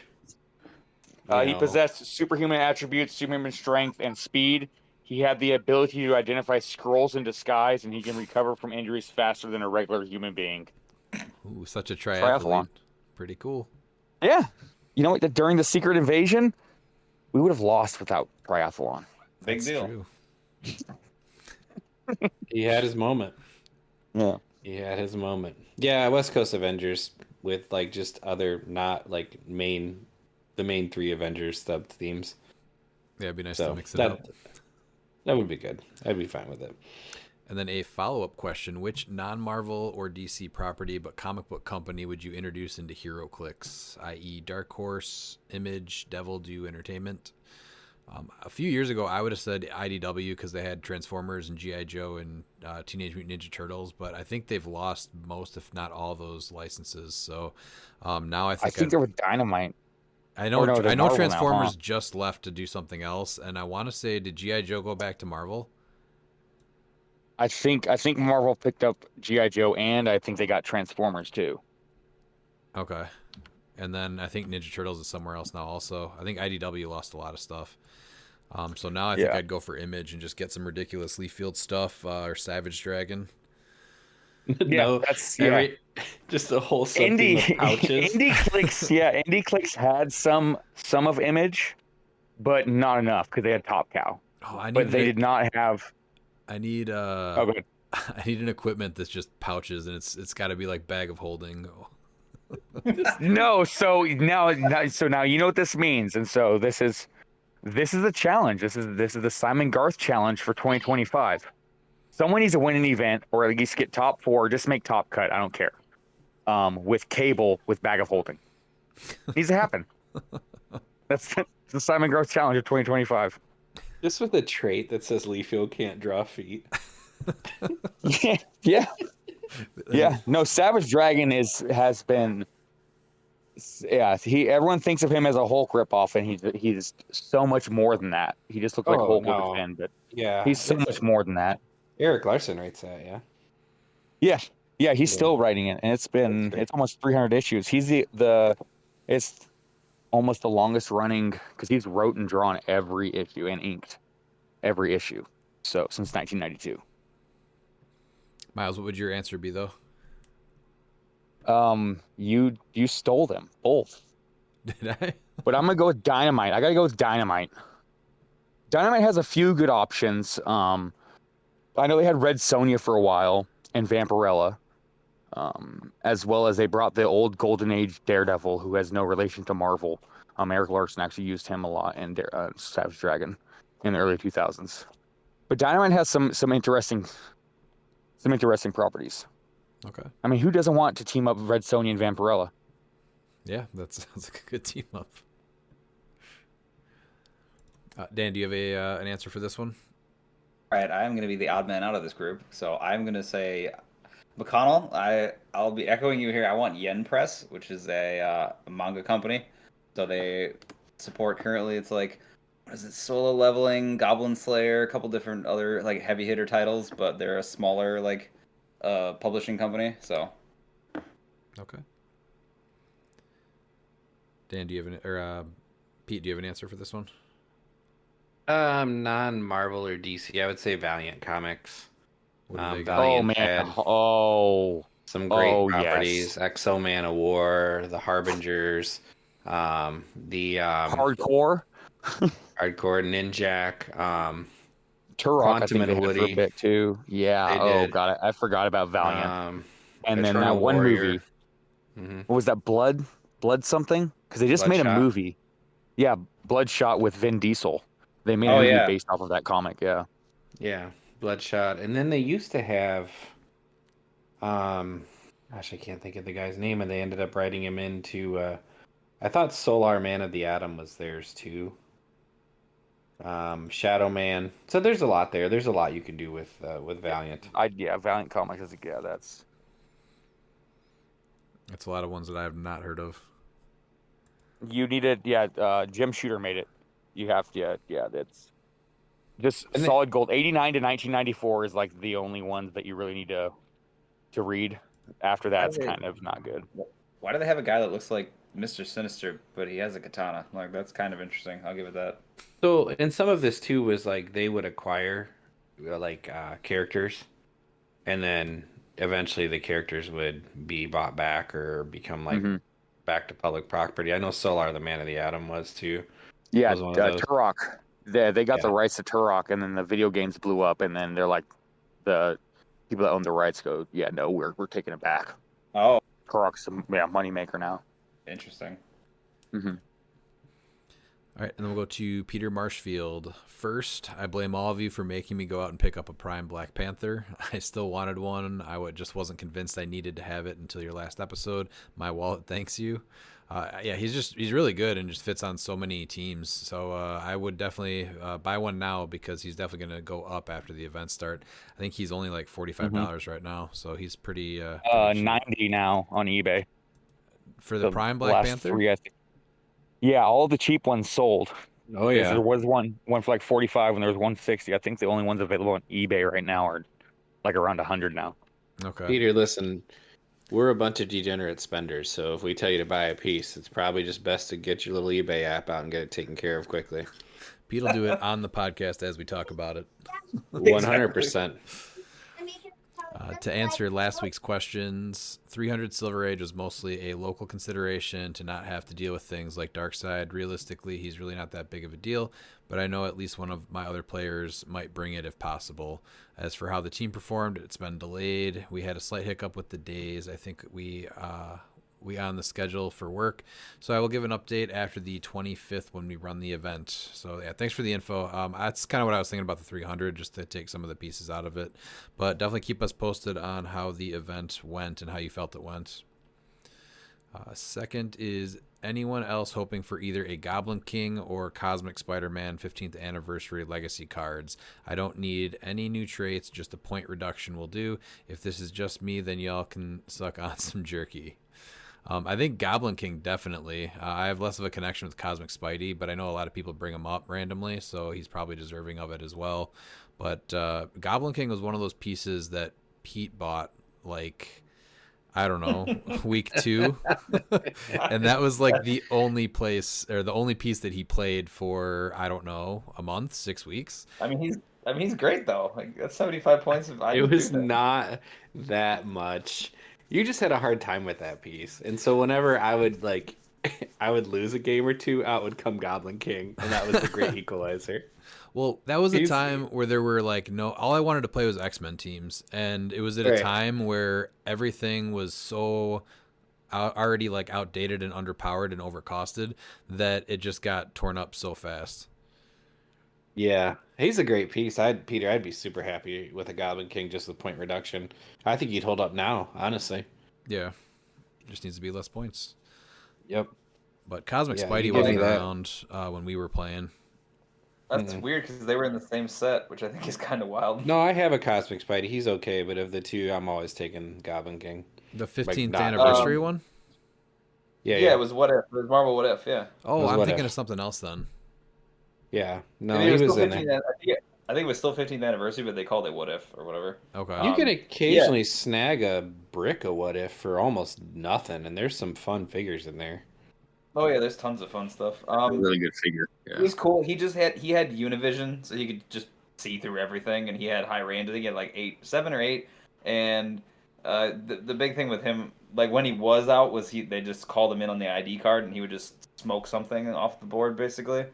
He possessed superhuman attributes, superhuman strength, and speed. He had the ability to identify scrolls in disguise, and he can recover from injuries faster than a regular human being. Ooh, such a Triathlon. triathlete. Pretty cool. Yeah. You know what? During the Secret Invasion, we would have lost without triathlon. Big That's deal. true. He had his moment. Yeah. He had his moment. Yeah, West Coast Avengers with like just other not like the main three Avengers sub themes. Yeah, it'd be nice So to mix it up. that would be good. I'd be fine with it. And then a follow-up question: which non-Marvel or DC property but comic book company would you introduce into Heroclix, i.e., Dark Horse, Image, Devil Do Entertainment? A few years ago, I would have said IDW because they had Transformers and G.I. Joe and Teenage Mutant Ninja Turtles, but I think they've lost most, if not all, those licenses. So now I think they're with Dynamite. I know. Or no, I they're know Marvel now, Transformers huh? just left to do something else, and I want to say, did G.I. Joe go back to Marvel? I think Marvel picked up G.I. Joe, and I think they got Transformers too. Okay. And then I think Ninja Turtles is somewhere else now also. I think IDW lost a lot of stuff. So now I think Yeah. I'd go for Image and just get some ridiculous Leaf Field stuff or Savage Dragon. No, that's just a whole sub theme of pouches. Indie Clicks had some of Image, but not enough because they had Top Cow. Oh, I need But they did not have. I need Oh, good. I need an equipment that's just pouches and it's got to be like bag of holding. No, so now you know what this means, and so this is a challenge. This is the Simon Garth challenge for 2025. Someone needs to win an event, or at least get top 4, or just make top cut. I don't care. With cable with bag of holding, needs to happen. That's the Simon Garth challenge of 2025. Just with a trait that says Leafield can't draw feet. Yeah. No, Savage Dragon has been. Yeah, everyone thinks of him as a Hulk ripoff, and he's so much more than that. He just looks like Hulk with a fin, but Yeah, he's so much more than that. Eric Larson writes that, yeah. Yeah, he's still writing it, and it's almost 300 issues. He's it's almost the longest running because he's wrote and drawn every issue and inked every issue. So since 1992. Miles, what would your answer be though? You stole them both. Did I? But I'm gonna go with Dynamite. I gotta go with Dynamite. Dynamite has a few good options. I know they had Red Sonja for a while and Vampirella, as well as they brought the old Golden Age Daredevil, who has no relation to Marvel. Eric Larson actually used him a lot in Savage Dragon in the early 2000s. But Dynamite has some interesting properties. Okay. I mean, who doesn't want to team up Red Sonja and Vampirella? Yeah, that sounds like a good team up. Dan, do you have an answer for this one? All right, I'm going to be the odd man out of this group, so I'm going to say McConnell. I'll be echoing you here. I want Yen Press, which is a manga company. So they support currently. It's like, what is it? Solo Leveling, Goblin Slayer, a couple different other like heavy hitter titles, but they're a smaller like publishing company. So Okay. Dan, do you have Pete, do you have an answer for this one? Non-Marvel or DC, I would say Valiant Comics. What do they got? Valiant Oh man! had Oh, some great Oh, properties: yes. Exo Man of War, the Harbingers, the hardcore. Hardcore, Ninjak, Turok, I Quantum think they and had for a Woody. bit too. Yeah. They Oh did. god, I forgot about Valiant. And then that Eternal one Warrior. movie. Hmm. What was that? Blood something? Because they just made a Bloodshot. movie. Yeah, Bloodshot with Vin Diesel. They made a Oh movie yeah. based off of that comic. Yeah. Yeah, Bloodshot. And then they used to have, gosh, I can't think of the guy's name, and they ended up writing him into. I thought Solar Man of the Atom was theirs too. Shadow Man. So there's a lot there. There's a lot you can do with Valiant. Valiant comics. Yeah, that's. That's a lot of ones that I have not heard of. You needed, Jim Shooter made it. You have to, that's just And solid gold. 89 to 1994 is like the only ones that you really need to read. After that, it's kind of not good. Why do they have a guy that looks like Mr. Sinister, but he has a katana? Like that's kind of interesting. I'll give it that. So, and some of this too was like they would acquire characters, and then eventually the characters would be bought back or become like Mhm. back to public property. I know Solar, the Man of the Atom, was too. Yeah, Was one of those. Turok. They got the Yeah. rights to Turok, and then the video games blew up, and then they're like, the people that own the rights go, yeah, no, we're taking it back. Oh, Turok's a moneymaker now. interesting. Mm-hmm. All right, and then we'll go to Peter Marshfield. First, I blame all of you for making me go out and pick up a Prime Black Panther. I still wanted one. Just wasn't convinced I needed to have it until your last episode. My wallet thanks you. Yeah, he's really good and just fits on so many teams. So I would definitely buy one now because he's definitely going to go up after the events start. I think he's only like $45 right now, so he's pretty cheap. 90 now on eBay For the Prime Black last Panther. 3, I think. Yeah, all the cheap ones sold. Oh There was one for like 45 and there was 160. I think the only ones available on eBay right now are like around 100 now. Okay. Peter, listen, we're a bunch of degenerate spenders, so if we tell you to buy a piece, it's probably just best to get your little eBay app out and get it taken care of quickly. Pete will do it on the podcast as we talk about it. 100%. To answer last week's questions, 300 Silver Age was mostly a local consideration to not have to deal with things like Darkseid. Realistically, he's really not that big of a deal, but I know at least one of my other players might bring it if possible. As for how the team performed, it's been delayed. We had a slight hiccup with the days. I think we on the schedule for work, so I will give an update after the 25th when we run the event. So yeah, thanks for the info. That's kind of what I was thinking about the 300, just to take some of the pieces out of it, but definitely keep us posted on how the event went and how you felt it went. Second is anyone else hoping for either a Goblin King or Cosmic Spider-Man 15th Anniversary Legacy cards? I don't need any new traits, just a point reduction will do. If this is just me, then y'all can suck on some jerky. I think Goblin King definitely. I have less of a connection with Cosmic Spidey, but I know a lot of people bring him up randomly, so he's probably deserving of it as well. But Goblin King was one of those pieces that Pete bought, like, I don't know, week 2, and that was like the only place or the only piece that he played for, I don't know, a month, 6 weeks. I mean, he's great though. Like that's 75 points. It was not that much. You just had a hard time with that piece. And so whenever I would I would lose a game or two, out would come Goblin King, and that was the great equalizer. Well, that was a time where there were all I wanted to play was X-Men teams, and it was at a time where everything was so already outdated and underpowered and overcosted that it just got torn up so fast. Yeah, he's a great piece. I'd be super happy with a Goblin King just with point reduction. I think he'd hold up now, honestly. Yeah, just needs to be less points. Yep. But Cosmic Yeah, Spidey you wasn't give me that. around when we were playing. That's weird because they were in the same set, which I think is kind of wild. No, I have a Cosmic Spidey. He's okay, but of the two, I'm always taking Goblin King. The 15th not- anniversary one? Yeah, it was What If. It was Marvel What If. Yeah. Oh, was I'm What thinking If. of something else then. Yeah. No, Maybe it he was still in 15th there. I think it was still 15th anniversary, but they called it What If or whatever. Okay. You can occasionally snag a brick of What If for almost nothing, and there's some fun figures in there. Oh yeah, there's tons of fun stuff. Really good figure. He Yeah. was cool. He had Univision, so he could just see through everything, and he had high range. I think he had like 7 or 8, and the big thing with him, like when he was out, was they just called him in on the ID card, and he would just smoke something off the board basically.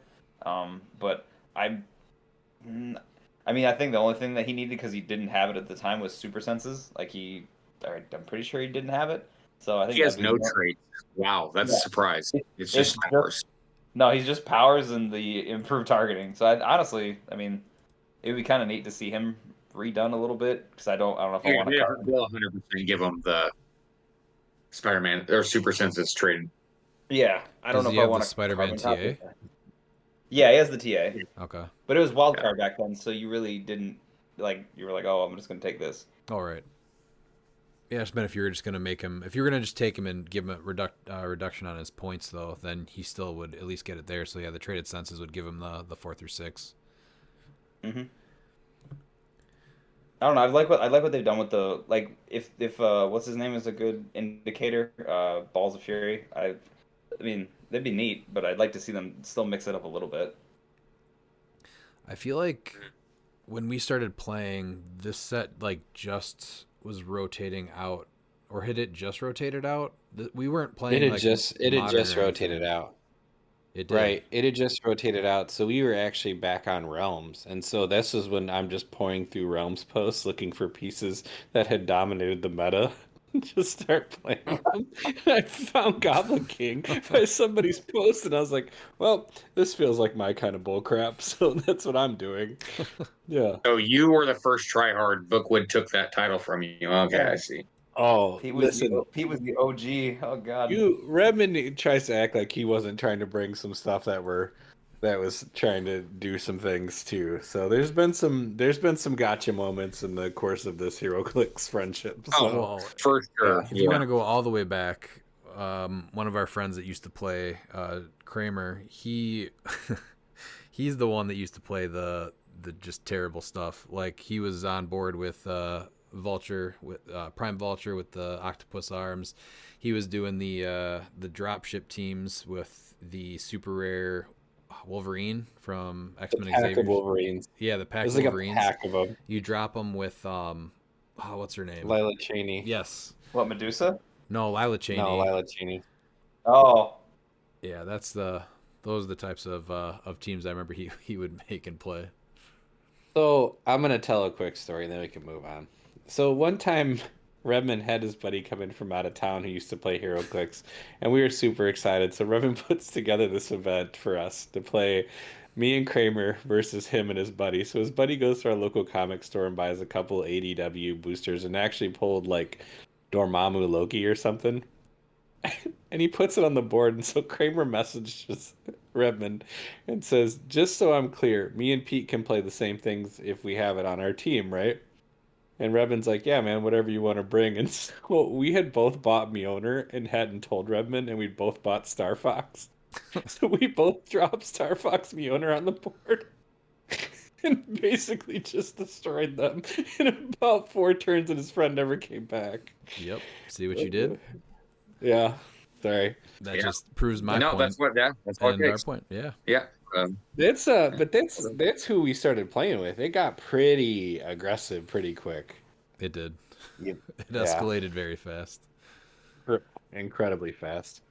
But I, I mean, I think the only thing that he needed because he didn't have it at the time was super senses. Like I'm pretty sure he didn't have it. So I think He has that'd be no more. traits. Wow, that's a Yeah. surprise. It's It's just powers. no, he's just powers and the improved targeting. So honestly, I mean, it would be kind of neat to see him redone a little bit because I don't know if I Yeah, want to card him. they'll 100% give him the Spider-Man or Super Senses trade. Yeah, I don't Does know he if I have the want to Spider-Man carbon copy. TA? Yeah, he has the TA, Okay. but it was wild Yeah. card back then, so you really didn't like. You were like, oh, I'm just gonna take this. All right. Yeah, it's been if you were just gonna make him, if you were gonna just take him and give him a reduction on his points, though, then he still would at least get it there. So yeah, the traded senses would give him the 4 through 6. Mm-hmm. I don't know. I like what they've done with the like if what's his name is a good indicator. Balls of Fury. I mean that'd be neat, but I'd like to see them still mix it up a little bit. I feel like when we started playing, this set like just was rotating out, or had it just rotated out? We weren't playing It had like just modern or rotated anything. out. It did. Right. It had just rotated out. So we were actually back on Realms. And so this is when I'm just pouring through Realms posts looking for pieces that had dominated the meta. Just start playing them. I found Goblin King by somebody's post, and I was like, well, this feels like my kind of bullcrap. So that's what I'm doing. Yeah. So you were the first tryhard. Bookwood took that title from you. Okay, I see. Oh, listen. Pete was the OG. Oh God. Redmond tries to act like he wasn't trying to bring some stuff that was trying to do some things too. So there's been some gotcha moments in the course of this Heroclix friendship. So Oh, Well, for sure. if you want to go all the way back, one of our friends that used to play, Kramer, he's the one that used to play the just terrible stuff. Like he was on board with Vulture, with Prime Vulture with the octopus arms. He was doing the dropship teams with the super rare Wolverine from X-Men pack Xavier. of Wolverines. Yeah, the pack There's of like Wolverines. a pack of them. You drop them with what's her name? Lila Cheney. Yes. What, Medusa? No, Lila Cheney. No, Lila Cheney. Oh, Yeah, those are the types of teams I remember he would make and play. So I'm gonna tell a quick story, and then we can move on. So one time, Redmond had his buddy come in from out of town who used to play HeroClix, and we were super excited. So Redmond puts together this event for us to play me and Kramer versus him and his buddy. So his buddy goes to our local comic store and buys a couple ADW boosters and actually pulled like Dormammu Loki or something. And he puts it on the board, and so Kramer messages Redmond and says, "Just so I'm clear, me and Pete can play the same things if we have it on our team, right?" And Redmond's like, "Yeah, man, whatever you want to bring." And so we had both bought Mjolnir and hadn't told Redmond, and we both bought Star Fox. So we both dropped Star Fox Mjolnir on the board and basically just destroyed them in about 4 turns, and his friend never came back. Yep. See what you did? Yeah. Sorry. That Yeah. just proves my No, point. that's what And our takes. point. Yeah. Yeah. That's who we started playing with. It got pretty aggressive pretty quick. It did. Yep. It escalated very fast. Incredibly fast.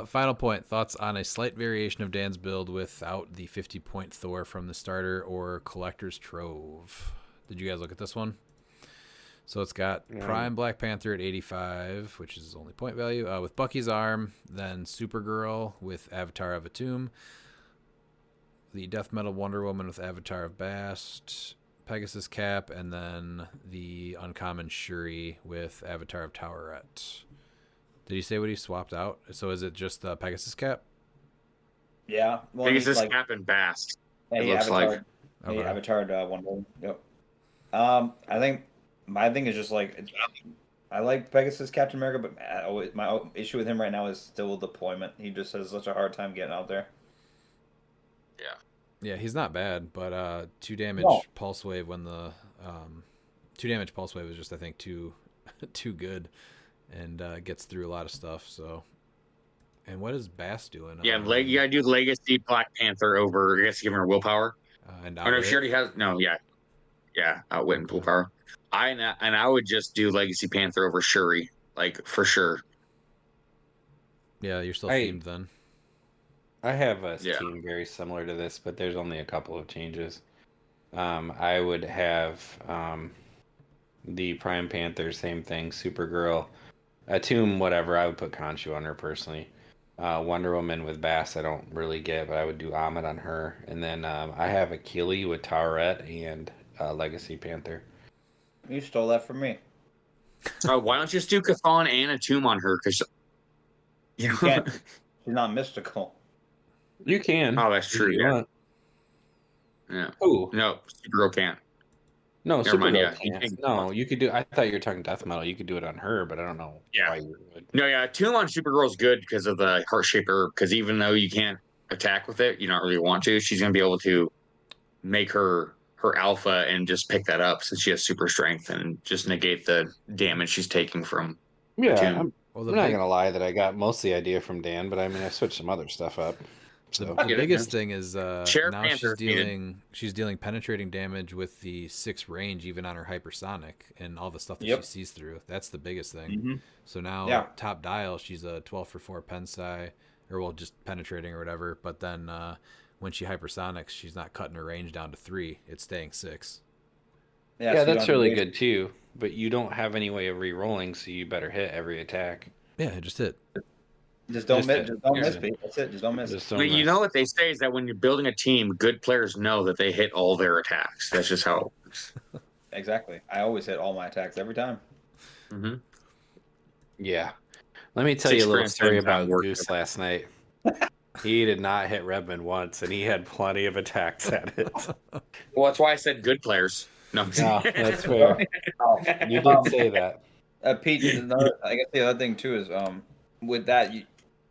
Final point. Thoughts on a slight variation of Dan's build without the 50-point Thor from the starter or Collector's Trove? Did you guys look at this one? So it's got Prime Black Panther at 85, which is his only point value, with Bucky's arm, then Supergirl with Avatar of Atum, the Death Metal Wonder Woman with Avatar of Bast, Pegasus Cap, and then the uncommon Shuri with Avatar of Towerette. Did he say what he swapped out? So is it just the Pegasus Cap? yeah. Well, Pegasus Cap and Bast. And It he looks like. avatared Wonder Woman. Yep. I think my thing is just like I like Pegasus Captain America, but my issue with him right now is still deployment. He just has such a hard time getting out there. Yeah, he's not bad, but 2 damage pulse wave when the 2 damage pulse wave is just I think too good, and gets through a lot of stuff. So, and what is Bass doing? Yeah, you gotta do Legacy Black Panther over. I guess giving her willpower. And Oh no, she already has. No, yeah, outwit and willpower. I would just do Legacy Panther over Shuri, like for sure. Yeah, you're still Hey. themed then. I have a Yeah. team very similar to this, but there's only a couple of changes. I would have the Prime Panther, same thing, Supergirl, Tomb, whatever. I would put Khonshu on her personally. Wonder Woman with Bass, I don't really get, but I would do Ahmed on her. And then I have Akili with Taweret and Legacy Panther. You stole that from me. Why don't you just do Cathan and a Tomb on her? Because You can't. She's not mystical. You can. Oh, that's true. if you Yeah. want. Yeah. Ooh. No, Supergirl can't. No, Never mind, Supergirl yeah, you can't. think- No, you could do. I thought you were talking Death Metal. You could do it on her, but I don't know Yeah. why you would. No, yeah, Tomb on Supergirl's good because of the heart shaper. Because even though you can't attack with it, you don't really want to. She's gonna be able to make her alpha and just pick that up since she has super strength and just negate the damage she's taking from Yeah, Tomb. I'm Well, not gonna lie that I got most of the idea from Dan, but I mean I switched some other stuff up. The So get it, biggest man. thing is Sheriff now Panther she's dealing penetrating damage with the 6 range even on her hypersonic and all the stuff that Yep. she sees through. That's the biggest thing. Mm-hmm. So now Yeah. top dial she's a 12 for 4 pensai or well just penetrating or whatever, but then when she hypersonics she's not cutting her range down to 3. It's staying 6. yeah, so you that's don't have really to good too. But you don't have any way of re-rolling, so you better hit every attack. Yeah, just hit. Just don't Just miss. to- Just don't miss, yeah. Pete. That's it. Just don't miss. Just don't But you miss. know what they say is that when you're building a team, good players know that they hit all their attacks. That's just how it works. Exactly. I always hit all my attacks every time. Mm-hmm. Yeah. Let me tell It's you a little experience story and time about work. Goose last night. He did not hit Redmond once, and he had plenty of attacks at it. Well, that's why I said good players. No, No, that's fair. You did say that. Pete, I guess the other thing too is with that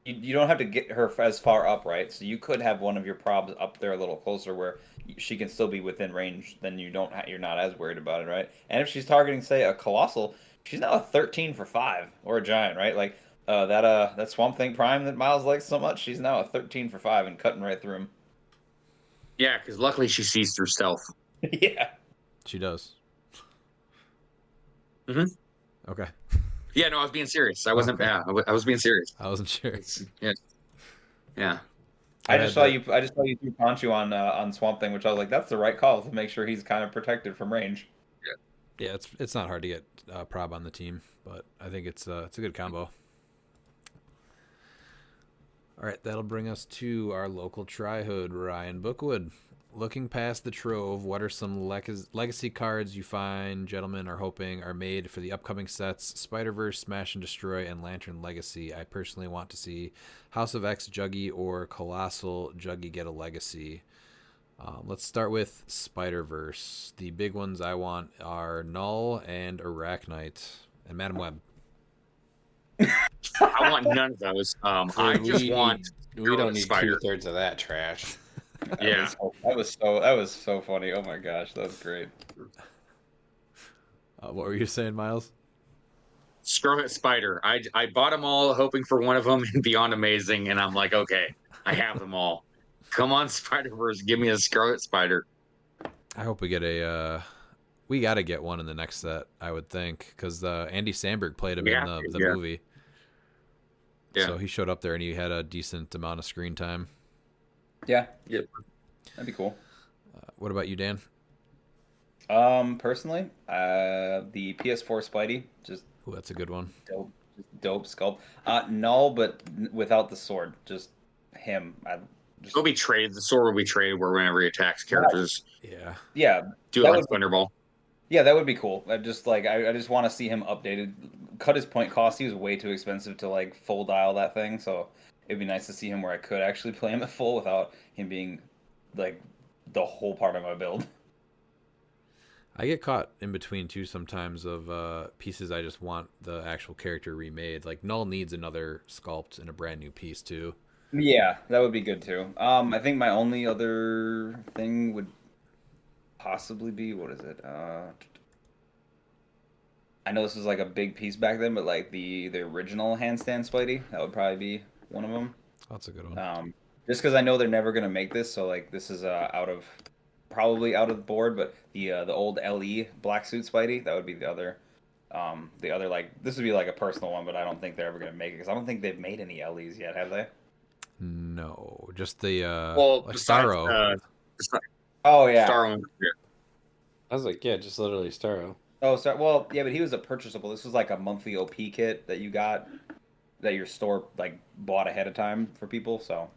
you don't have to get her as far up, right? So you could have one of your probs up there a little closer where she can still be within range. Then you're not as worried about it, right? And if she's targeting, say, a colossal, she's now a 13 for 5 or a giant, right? Like that Swamp Thing Prime that Miles likes so much, she's now a 13 for 5 and cutting right through him. Yeah, because luckily she sees through stealth. Yeah. She does. Mhm. Okay. Yeah, no, I was being serious. I wasn't. Yeah, I was being serious. I wasn't sure. Yeah, yeah. I just saw you threw Conchu on Swamp Thing, which I was like, that's the right call to make sure he's kind of protected from range. Yeah, it's not hard to get prob on the team, but I think it's a good combo. All right, that'll bring us to our local Tri-Hood, Ryan Bookwood. Looking past the Trove, what are some legacy cards you find gentlemen are hoping are made for the upcoming sets Spider-Verse, Smash and Destroy, and Lantern Legacy? I personally want to see House of X Juggy or Colossal Juggy get a legacy. Let's start with Spider-Verse. The big ones I want are Null and Arachnite and Madam Web. I want none of those. I just want. We don't need Spider. 2/3 of that trash. Yeah. That was so funny. Oh my gosh, that was great. What were you saying, Miles? Scarlet Spider. I bought them all hoping for one of them and Beyond Amazing, and I'm like, okay, I have them all. Come on, Spider-Verse, give me a Scarlet Spider. I hope we get a. We got to get one in the next set, I would think, because Andy Samberg played him in the movie. Yeah. So he showed up there and he had a decent amount of screen time. Yeah, Yep. that'd be cool. What about you, Dan? Personally, the PS4 Spidey, just Ooh, that's a good one. dope sculpt. Null, but without the sword, just him. It'll be traded. The sword will be traded whenever he attacks characters. Yeah. Yeah, Do that it like would be- Thunderball. yeah, that would be cool. I just want to see him updated. Cut his point cost. He was way too expensive to like full dial that thing. So it'd be nice to see him where I could actually play him at full without him being like the whole part of my build. I get caught in between too sometimes of pieces I just want the actual character remade. Like Null needs another sculpt and a brand new piece too. Yeah, that would be good too. I think my only other thing would possibly be, what is it? I know this was like a big piece back then, but like the original handstand Spidey, that would probably be one of them. That's a good one. Just because I know they're never gonna make this, so like this is probably out of the board. But the old LE black suit Spidey, that would be the other like this would be like a personal one, but I don't think they're ever gonna make it because I don't think they've made any LEs yet, have they? No, just the Well, like besides Starro. Oh yeah. Starro. I was like, yeah, just literally Starro. Oh, so well, yeah, but he was a purchasable. This was like a monthly OP kit that you got that your store like bought ahead of time for people. So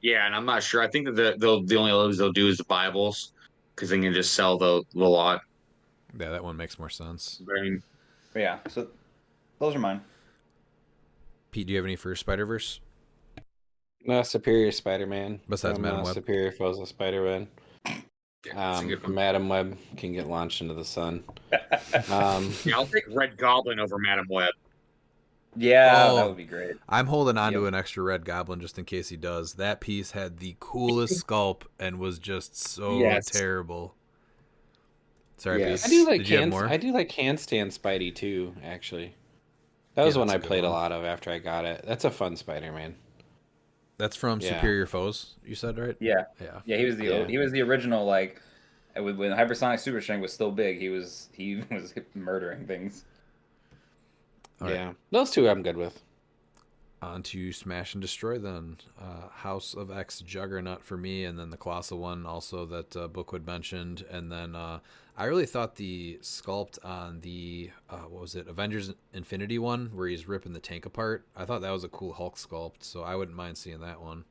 Yeah, and I'm not sure. I think that the only others they'll do is the Bibles because they can just sell the lot. Yeah, that one makes more sense. But I mean, but yeah, so those are mine. Pete, do you have any for Spider Verse Superior Spider-Man. besides Madam Web? Superior Foes of Spider-Man. yeah, that's a good one. Madam Web can get launched into the sun. Yeah, I'll take Red Goblin over Madam Web. Yeah, Oh. that would be great. I'm holding on to Yep. an extra Red Goblin just in case he does. That piece had the coolest sculpt and was just so Yes. terrible. Sorry, Yes. Pete. I do like Did you have more? I do like Handstand Spidey too, actually. That was Yeah, one that's I a good played a one. lot of after I got it. That's a fun Spider-Man. That's from Yeah. Superior Foes, you said, right? Yeah, Yeah. yeah, he was Yeah. the original like when Hypersonic Super Strength was still big. He was murdering things. All right. Yeah, those two I'm good with. On to Smash and Destroy then. House of X Juggernaut for me, and then the Colossal one also that Bookwood mentioned. And then I really thought the sculpt on the, what was it, Avengers Infinity one, where he's ripping the tank apart. I thought that was a cool Hulk sculpt, so I wouldn't mind seeing that one.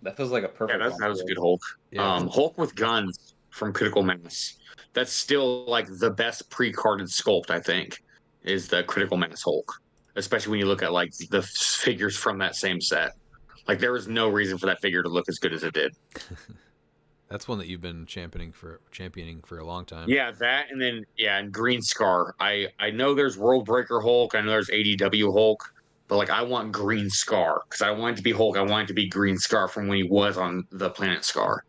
That feels like a Yeah, perfect. that was a good Hulk. Yeah. Hulk with guns from Critical Mass. That's still like the best pre-carded sculpt, I think, is the Critical Mass Hulk. Especially when you look at like the figures from that same set. Like there was no reason for that figure to look as good as it did. That's one that you've been championing for a long time. Yeah, that and then and Green Scar. I know there's World Breaker Hulk. I know there's ADW Hulk, but like I want Green Scar because I want it to be Hulk. I want it to be Green Scar from when he was on the planet Scar.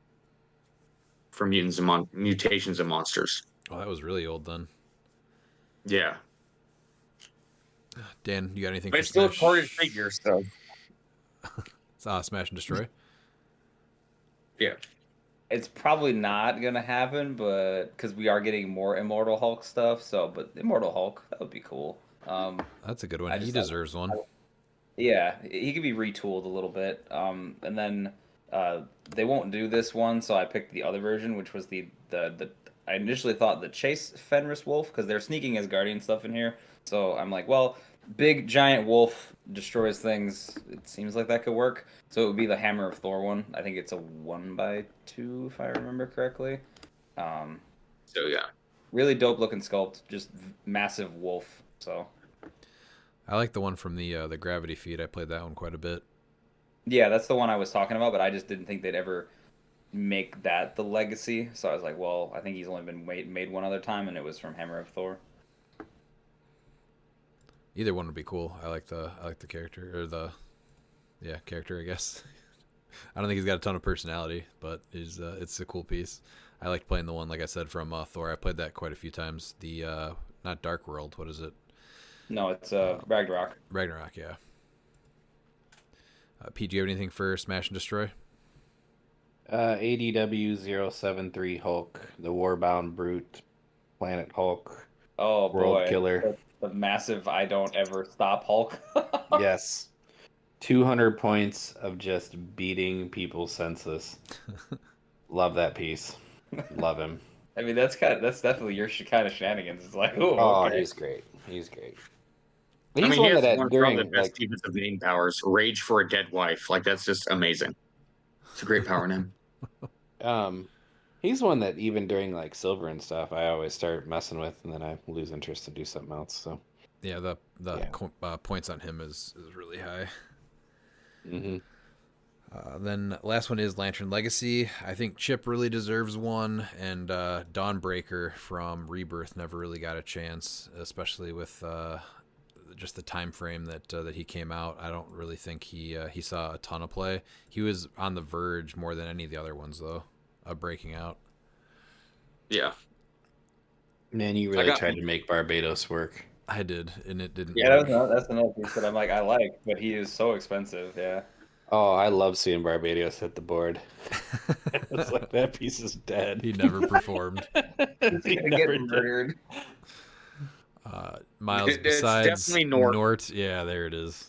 From Mutations and Monsters. Oh, that was really old then. Yeah, Dan, you got anything but for it's still a Smash? carded figure, so Smash and Destroy? yeah. It's probably not gonna happen, but because we are getting more Immortal Hulk stuff, but Immortal Hulk, that would be cool. That's a good one. I He just- deserves one. Yeah, he could be retooled a little bit. And then they won't do this one, so I picked the other version, which was the I initially thought the Chase Fenris Wolf because they're sneaking as Guardian stuff in here. So I'm like, well, big giant wolf destroys things. It seems like that could work. So it would be the Hammer of Thor one. I think it's a 1x2 if I remember correctly. So yeah. Really dope looking sculpt, just massive wolf. So I like the one from the Gravity Feed. I played that one quite a bit. yeah, that's the one I was talking about, but I just didn't think they'd ever make that the legacy. So I was like, well, I think he's only been made one other time, and it was from Hammer of Thor. Either one would be cool. I like the character or the character, I guess. I don't think he's got a ton of personality, but it's a cool piece. I liked playing the one, like I said, from Thor. I played that quite a few times. The not Dark World, what is it? No, it's Ragnarok. Ragnarok, yeah. Pete, do you have anything for Smash and Destroy? ADW 073 Hulk, the Warbound Brute, Planet Hulk, Oh World boy, Killer. the massive I don't ever stop Hulk. Yes. 200 points of just beating people senseless. Love that piece. Love him. I mean, that's definitely your kind of shenanigans. It's like, oh, Oh, okay. he's great. He's great. I He's mean, he one has that one during of the best defensive main powers, Rage for a Dead Wife. Like that's just amazing. It's a great power in him. he's one that even during like Silver and stuff, I always start messing with, and then I lose interest to do something else. So Yeah, the Yeah. points on him is really high. hmm Then last one is Lantern Legacy. I think Chip really deserves one, and Dawnbreaker from Rebirth never really got a chance, especially with just the time frame that he came out. I don't really think he saw a ton of play. He was on the verge more than any of the other ones, though, of breaking out. Yeah. Man, you really tried to make Barbados work. I did, and it didn't. Yeah, work. that's another piece that I'm like, I like, but he is so expensive. Yeah. Oh, I love seeing Barbados hit the board. It's like that piece is dead. He never performed. He Gonna never get did. murdered. Miles, It's besides definitely Nort. yeah, there it is.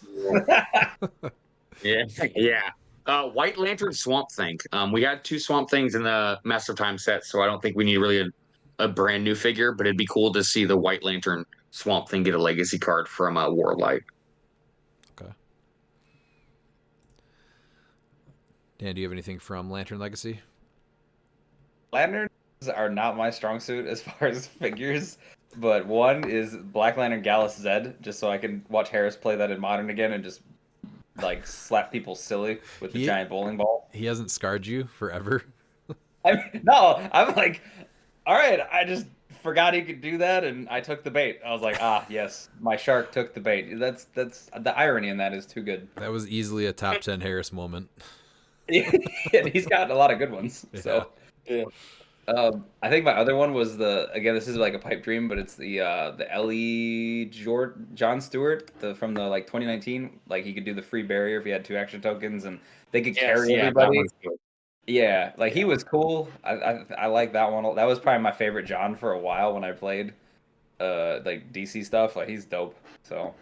Yeah, yeah. White Lantern Swamp Thing. We had 2 Swamp Things in the Master of Time set, so I don't think we need really a brand new figure, but it'd be cool to see the White Lantern Swamp Thing get a legacy card from Warlight. Okay. Dan, do you have anything from Lantern Legacy? Lanterns are not my strong suit as far as figures, but one is Black Lantern Gallus Zed, just so I can watch Harris play that in Modern again and just like slap people silly with the giant bowling ball. He hasn't scarred you forever? No, I'm like, all right, I just forgot he could do that, and I took the bait. I was like, yes, my shark took the bait. That's the irony in that is too good. That was easily a top 10 Harris moment. And he's got a lot of good ones. Yeah. So, yeah. I think my other one was this is like a pipe dream, but it's the Ellie John Stewart from the like 2019. Like he could do the free barrier if he had 2 action tokens, and they could carry everybody. Yeah, like he was cool. I like that one. That was probably my favorite John for a while when I played like DC stuff. Like he's dope. So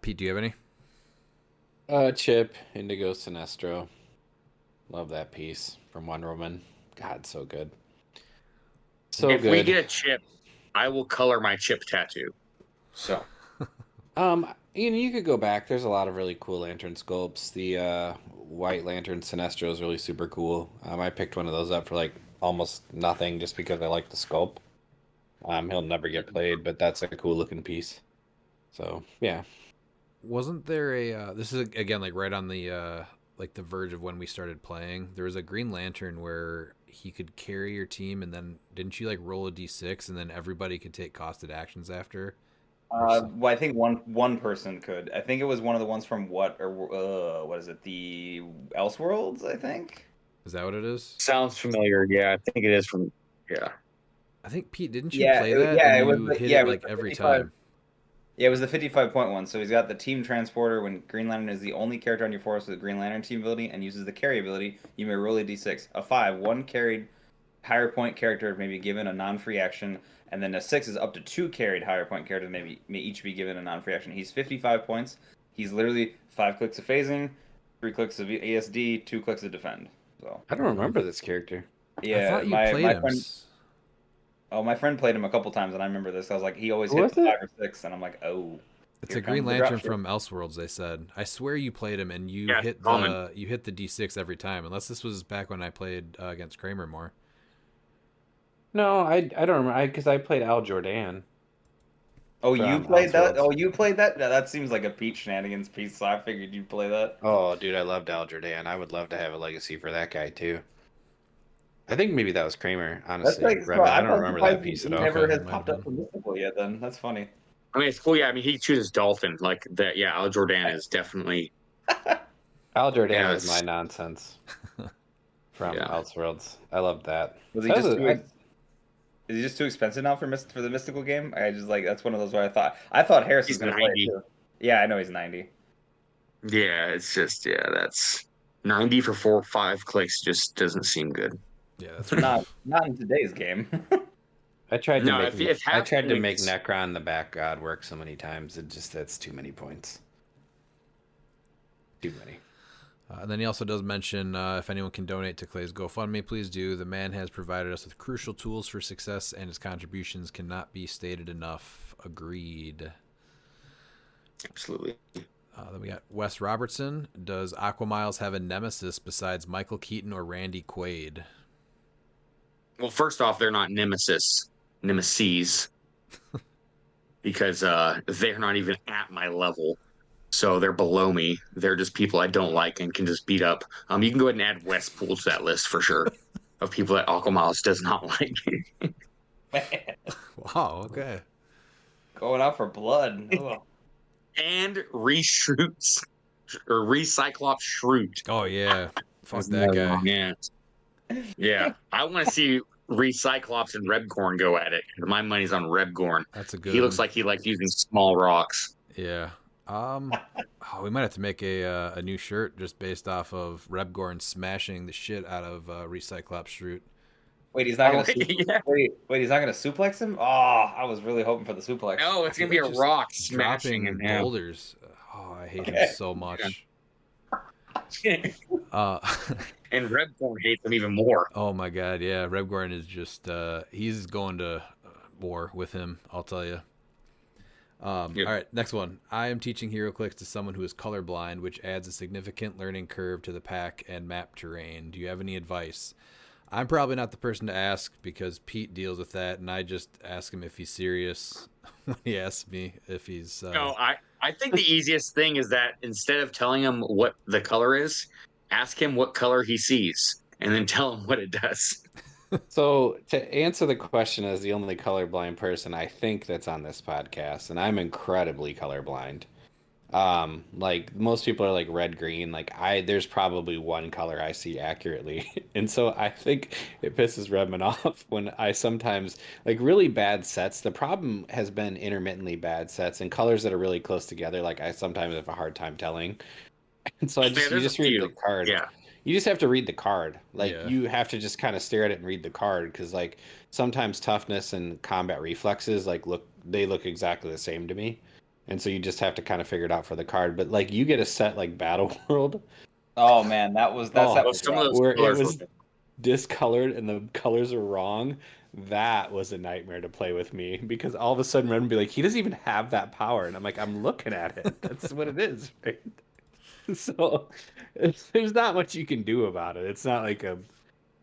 Pete, do you have any? Chip, Indigo Sinestro. Love that piece from Wonder Woman. God, so good. So if good. we get a Chip, I will color my Chip tattoo. So, you could go back. There's a lot of really cool lantern sculpts. The White Lantern Sinestro is really super cool. I picked one of those up for like almost nothing just because I like the sculpt. He'll never get played, but that's a cool looking piece. So yeah. Wasn't there a this is again like right on the like the verge of when we started playing? There was a Green Lantern where he could carry your team, and then didn't you like roll a d6 and then everybody could take costed actions after? well, I think one person could. I think it was one of the ones from what is it? The Elseworlds, I think. Is that what it is? sounds familiar. Yeah, I think it is from. Yeah. I think Pete, didn't you play that? Yeah, and it was. you hit Yeah, it it was like the every 55 time. Yeah, it was the 55.1. So he's got the Team Transporter. When Green Lantern is the only character on your force with a Green Lantern team ability and uses the carry ability, you may roll a d6. A 5, one carried higher point character may be given a non-free action, and then a 6 is up to 2 carried higher point characters may each be given a non-free action. He's 55 points. He's literally 5 clicks of phasing, 3 clicks of ASD, 2 clicks of defend. So I don't remember this character. yeah, I thought you my played him. friend. Oh, my friend played him a couple times, and I remember this. I was like, he always Who hit was the it? 5 or 6, and I'm like, oh. It's here a Green comes the Lantern dropship. from Elseworlds, they said. I swear you played him and you Yeah, hit common. the d6 every time, unless this was back when I played against Kramer more. No, I don't remember because I played Al Jordan. Oh, you from played that? Elseworlds. Oh, you played that? Yeah, that seems like a Pete Shenanigans piece, so I figured you'd play that. Oh, dude, I loved Al Jordan. I would love to have a legacy for that guy too. I think maybe that was Kramer, honestly. That's like, Revit, I don't I'm remember surprised that piece he at all. never Okay, has might popped have up from Mystical yet. Then that's funny. I mean, it's cool. Yeah, I mean, he chooses Dolphin. Like that. Yeah, Al Jordan is definitely. Al Jordan Yeah, was my nonsense from Yeah. Elseworlds. I loved that. Was he That just was too? a- Is he just too expensive now for the Mystical game? I just like that's one of those where I thought Harris was He's going to play 90. it too. Yeah, I know he's 90. Yeah, it's just that's 90 for 4 or 5 clicks just doesn't seem good. Yeah, that's Not in today's game. I tried to No, make if I half tried to make clicks- Necron the back god work so many times. That's too many points. Too many. And then he also does mention if anyone can donate to Clay's GoFundMe, please do. The man has provided us with crucial tools for success, and his contributions cannot be stated enough. Agreed. Absolutely. Then we got Wes Robertson. Does Aquamiles have a nemesis besides Michael Keaton or Randy Quaid? Well, first off, they're not nemesis, because they're not even at my level. So they're below me. They're just people I don't like and can just beat up. You can go ahead and add West Pool to that list for sure of people that Aquamiles does not like. Wow, okay. Going out for blood. Ugh. And Recyclops Shroot. Oh, yeah. Fuck that guy. Yeah. Yeah. I want to see Recyclops and Rebgorn go at it. My money's on Rebgorn. That's a good He looks one. like he likes using small rocks. Yeah. We might have to make a new shirt just based off of Rebgorn smashing the shit out of Recyclops Shroot. Wait, he's not Oh, gonna yeah. wait, he's not gonna suplex him? Oh, I was really hoping for the suplex. No, it's I gonna feel be a like just rock smashing dropping him. boulders. Oh, I hate him Okay. so much. Yeah. Uh, And Redthorn hates him even more. oh my god, yeah, Rebgorn is just he's going to war with him. I'll tell you. Yeah. All right, next one. I am teaching HeroClix to someone who is colorblind, which adds a significant learning curve to the pack and map terrain. Do you have any advice? I'm probably not the person to ask because Pete deals with that, and I just ask him if he's serious when he asks me if he's. No, I think the easiest thing is that instead of telling him what the color is, ask him what color he sees, and then tell him what it does. So to answer the question as the only colorblind person I think that's on this podcast, and I'm incredibly colorblind. Like most people are like red, green. Like there's probably one color I see accurately, and so I think it pisses Redmond off when I sometimes like really bad sets. The problem has been intermittently bad sets and colors that are really close together. Like I sometimes have a hard time telling, and so Yeah, you there's a just read the few. card. Yeah. You just have to read the card. Like Yeah. you have to just kind of stare at it and read the card because like sometimes toughness and combat reflexes like look exactly the same to me. And so you just have to kind of figure it out for the card. But like you get a set like Battle World Oh man, that Oh, set Well, was some of rough. those where it colors was were discolored and the colors are wrong. That was a nightmare to play with me because all of a sudden Red would be like, he doesn't even have that power. And I'm like, I'm looking at it. That's what it is, right? So there's not much you can do about it. It's not like a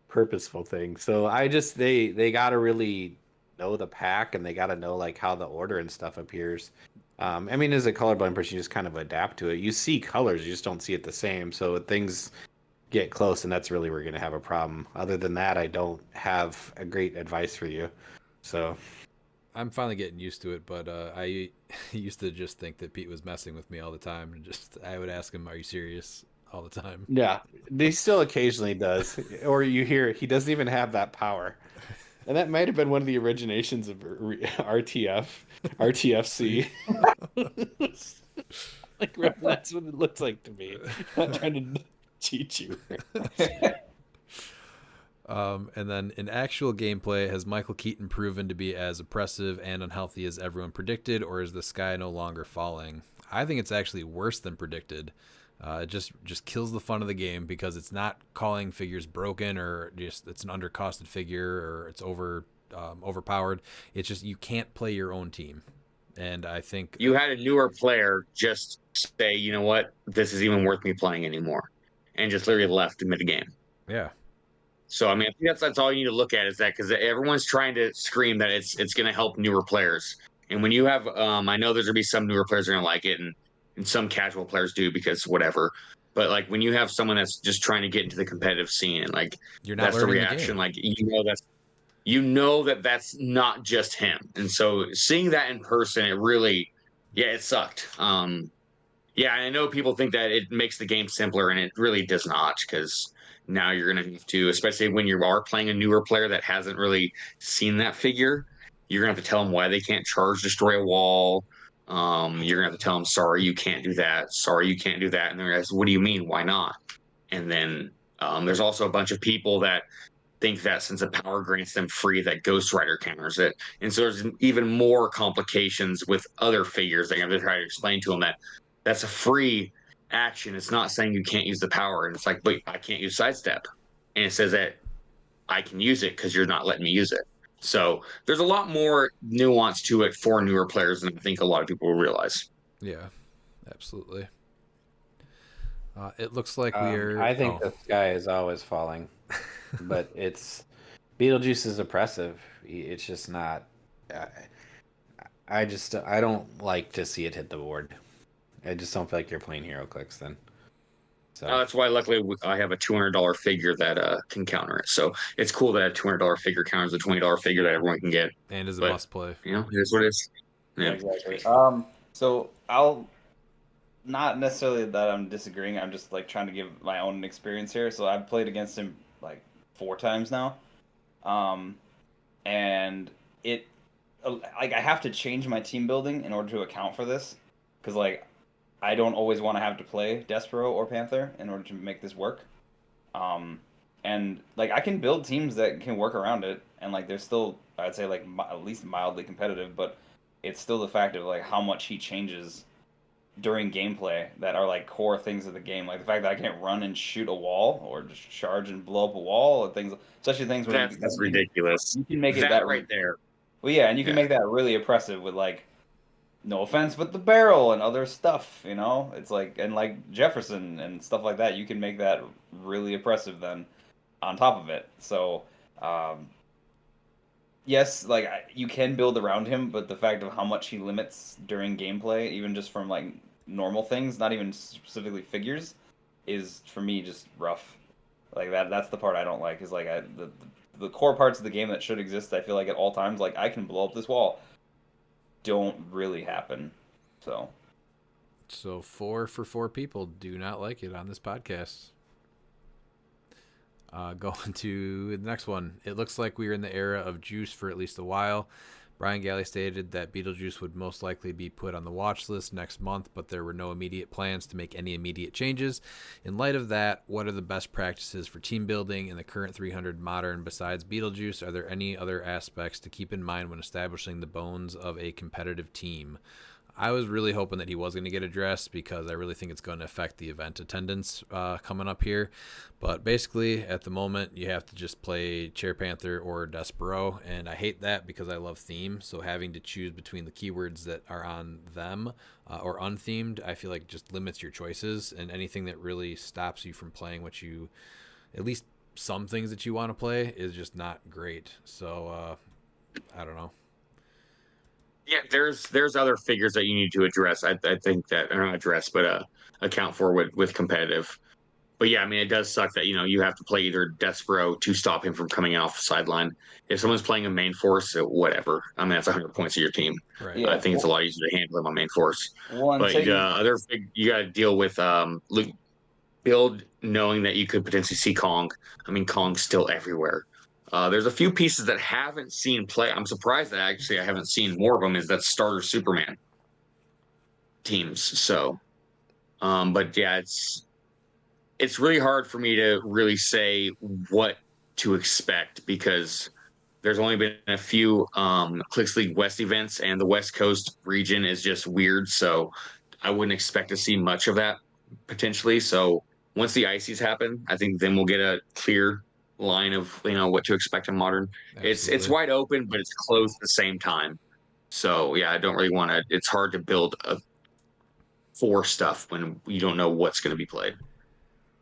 purposeful thing. So I just they got to really know the pack and they got to know like how the order and stuff appears. I mean, as a colorblind person, you just kind of adapt to it. You see colors, you just don't see it the same. So things get close, and that's really where you're going to have a problem. Other than that, I don't have a great advice for you. So I'm finally getting used to it, but I used to just think that Pete was messing with me all the time, and just I would ask him, "Are you serious?" all the time. yeah, they still occasionally does, or you hear he doesn't even have that power. And that might have been one of the originations of RTFC. Like, that's what it looks like to me. I'm not trying to cheat you. And then in actual gameplay, has Michael Keaton proven to be as oppressive and unhealthy as everyone predicted, or is the sky no longer falling? I think it's actually worse than predicted. It just kills the fun of the game because it's not calling figures broken or just it's an undercosted figure or it's overpowered. It's just you can't play your own team, and I think you had a newer player just say, you know what, this is even worth me playing anymore, and just literally left mid game. yeah, So I mean, I think that's all you need to look at is that because everyone's trying to scream that it's going to help newer players, and when you have, I know there's going to be some newer players that are going to like it, and some casual players do because whatever. But like when you have someone that's just trying to get into the competitive scene, and like you're not that's the learning the reaction, game. like that's not just him, and so seeing that in person, it really, yeah, it sucked. Yeah, I know people think that it makes the game simpler, and it really does not because now you're going to have to, especially when you are playing a newer player that hasn't really seen that figure, you're going to have to tell them why they can't charge destroy a wall. You're going to have to tell them, sorry, you can't do that. Sorry, you can't do that. And they're going to ask, what do you mean? Why not? And then there's also a bunch of people that think that since the power grants them free, that Ghost Rider counters it. And so there's even more complications with other figures that you have to try to explain to them that that's a free action. It's not saying you can't use the power. And it's like, but I can't use sidestep. And it says that I can use it because you're not letting me use it. So there's a lot more nuance to it for newer players than I think a lot of people will realize. Yeah, absolutely. It looks like we're. I think oh, the sky is always falling, but it's Beetlejuice is oppressive. It's just not. I don't like to see it hit the board. I just don't feel like you're playing HeroClix then. So That's why, luckily, I have a $200 figure that can counter it. So it's cool that a $200 figure counters a $20 figure that everyone can get. and is a But must play. you know, here's what it is. Yeah, Yeah. exactly. So I'll not necessarily that I'm disagreeing. I'm just like trying to give my own experience here. So I've played against him like 4 times now, and it like I have to change my team building in order to account for this, because like I don't always want to have to play Despero or Panther in order to make this work. and like I can build teams that can work around it, and like they're still, I'd say, like at least mildly competitive, but it's still the fact of like how much he changes during gameplay that are like core things of the game, like the fact that I can't run and shoot a wall or just charge and blow up a wall, or things, especially things where That's ridiculous. you can make it That right there. well, yeah, and you can Yeah. make that really oppressive with like, no offense, but the barrel and other stuff, you know? It's like, and like Jefferson and stuff like that, you can make that really oppressive then on top of it. So, um, yes, like you can build around him, but the fact of how much he limits during gameplay, even just from like normal things, not even specifically figures, is for me just rough. Like that's the part I don't like, is like the core parts of the game that should exist, I feel like at all times, like I can blow up this wall, don't really happen. So 4 for 4 people do not like it on this podcast. Going to the next one. It looks like we are in the era of juice for at least a while. Brian Galley stated that Beetlejuice would most likely be put on the watch list next month, but there were no immediate plans to make any immediate changes. In light of that, what are the best practices for team building in the current 300 Modern besides Beetlejuice? Are there any other aspects to keep in mind when establishing the bones of a competitive team? I was really hoping that he was going to get addressed because I really think it's going to affect the event attendance coming up here. But basically, at the moment, you have to just play Chair Panther or Despero, and I hate that because I love theme. So having to choose between the keywords that are on them or unthemed, I feel like just limits your choices, and anything that really stops you from playing what you, at least some things that you want to play, is just not great. So I don't know. Yeah, there's other figures that you need to address. I think that, or not address, but account for with competitive. But yeah, I mean, it does suck that you have to play either Despero to stop him from coming off the sideline. If someone's playing a main force, whatever. I mean, that's 100 points of your team. Right. yeah, I think it's a lot easier to handle him on main force. well, and But say you got to deal with build knowing that you could potentially see Kong. I mean, Kong's still everywhere. There's a few pieces that haven't seen play. I'm surprised that actually I haven't seen more of them. Is that starter Superman teams? So, but yeah, it's really hard for me to really say what to expect because there's only been a few Clicks League West events, and the West Coast region is just weird. So I wouldn't expect to see much of that potentially. So once the ices happen, I think then we'll get a clear line of what to expect in Modern. It's Absolutely. wide open, but it's closed at the same time. So yeah, I don't really want to. It's hard to build for stuff when you don't know what's going to be played.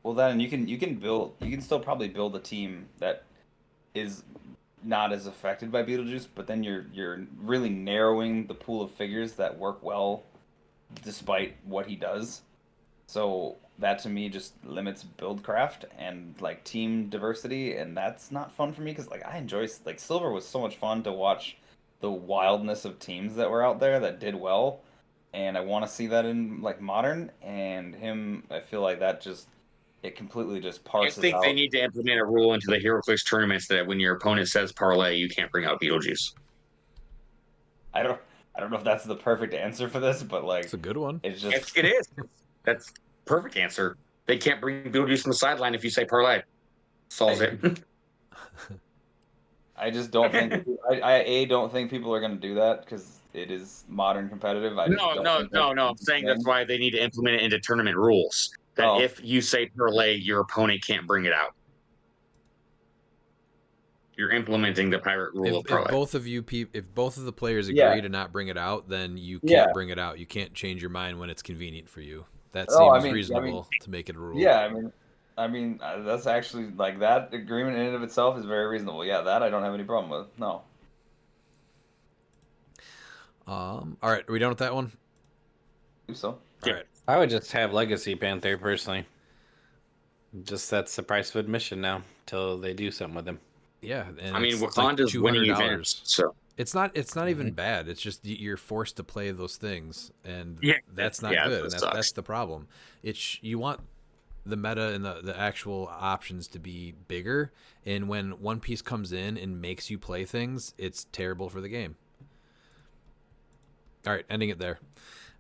well, then you can still probably build a team that is not as affected by Beetlejuice, but then you're really narrowing the pool of figures that work well despite what he does. So that to me just limits buildcraft and like team diversity, and that's not fun for me because like I enjoy, like Silver was so much fun to watch the wildness of teams that were out there that did well, and I want to see that in like Modern, and him I feel like that just, it completely just I parses think they out. need to implement a rule into the Heroclix tournaments that when your opponent says parlay, you can't bring out Beetlejuice. I don't I don't know if that's the perfect answer for this, but like It's a good one. it's just It is. That's perfect answer. They can't bring Beetlejuice from the sideline if you say parlay. Solves it. I just don't think I don't think people are going to do that because it is Modern competitive. I just don't think that's No. I'm saying that's why they need to implement it into tournament rules. That Oh. if you say parlay, your opponent can't bring it out. You're implementing the pirate rule of If parlay. both of you, if both of the players agree Yeah. to not bring it out, then you Yeah. can't bring it out. You can't change your mind when it's convenient for you. That Oh, seems reasonable to make it a rule. Yeah, I mean that's actually like that agreement in and of itself is very reasonable. Yeah, that I don't have any problem with. No. All right, are we done with that one? Do so. All right. I would just have Legacy Panther personally. Just that's the price of admission now till they do something with him. Yeah, and I mean, it's like Wakanda's winning $200. events, so It's not even bad. It's just you're forced to play those things, and Yeah, that's not yeah, good. that And sucks. that's the problem. You want the meta and the actual options to be bigger, and when one piece comes in and makes you play things, it's terrible for the game. All right, ending it there.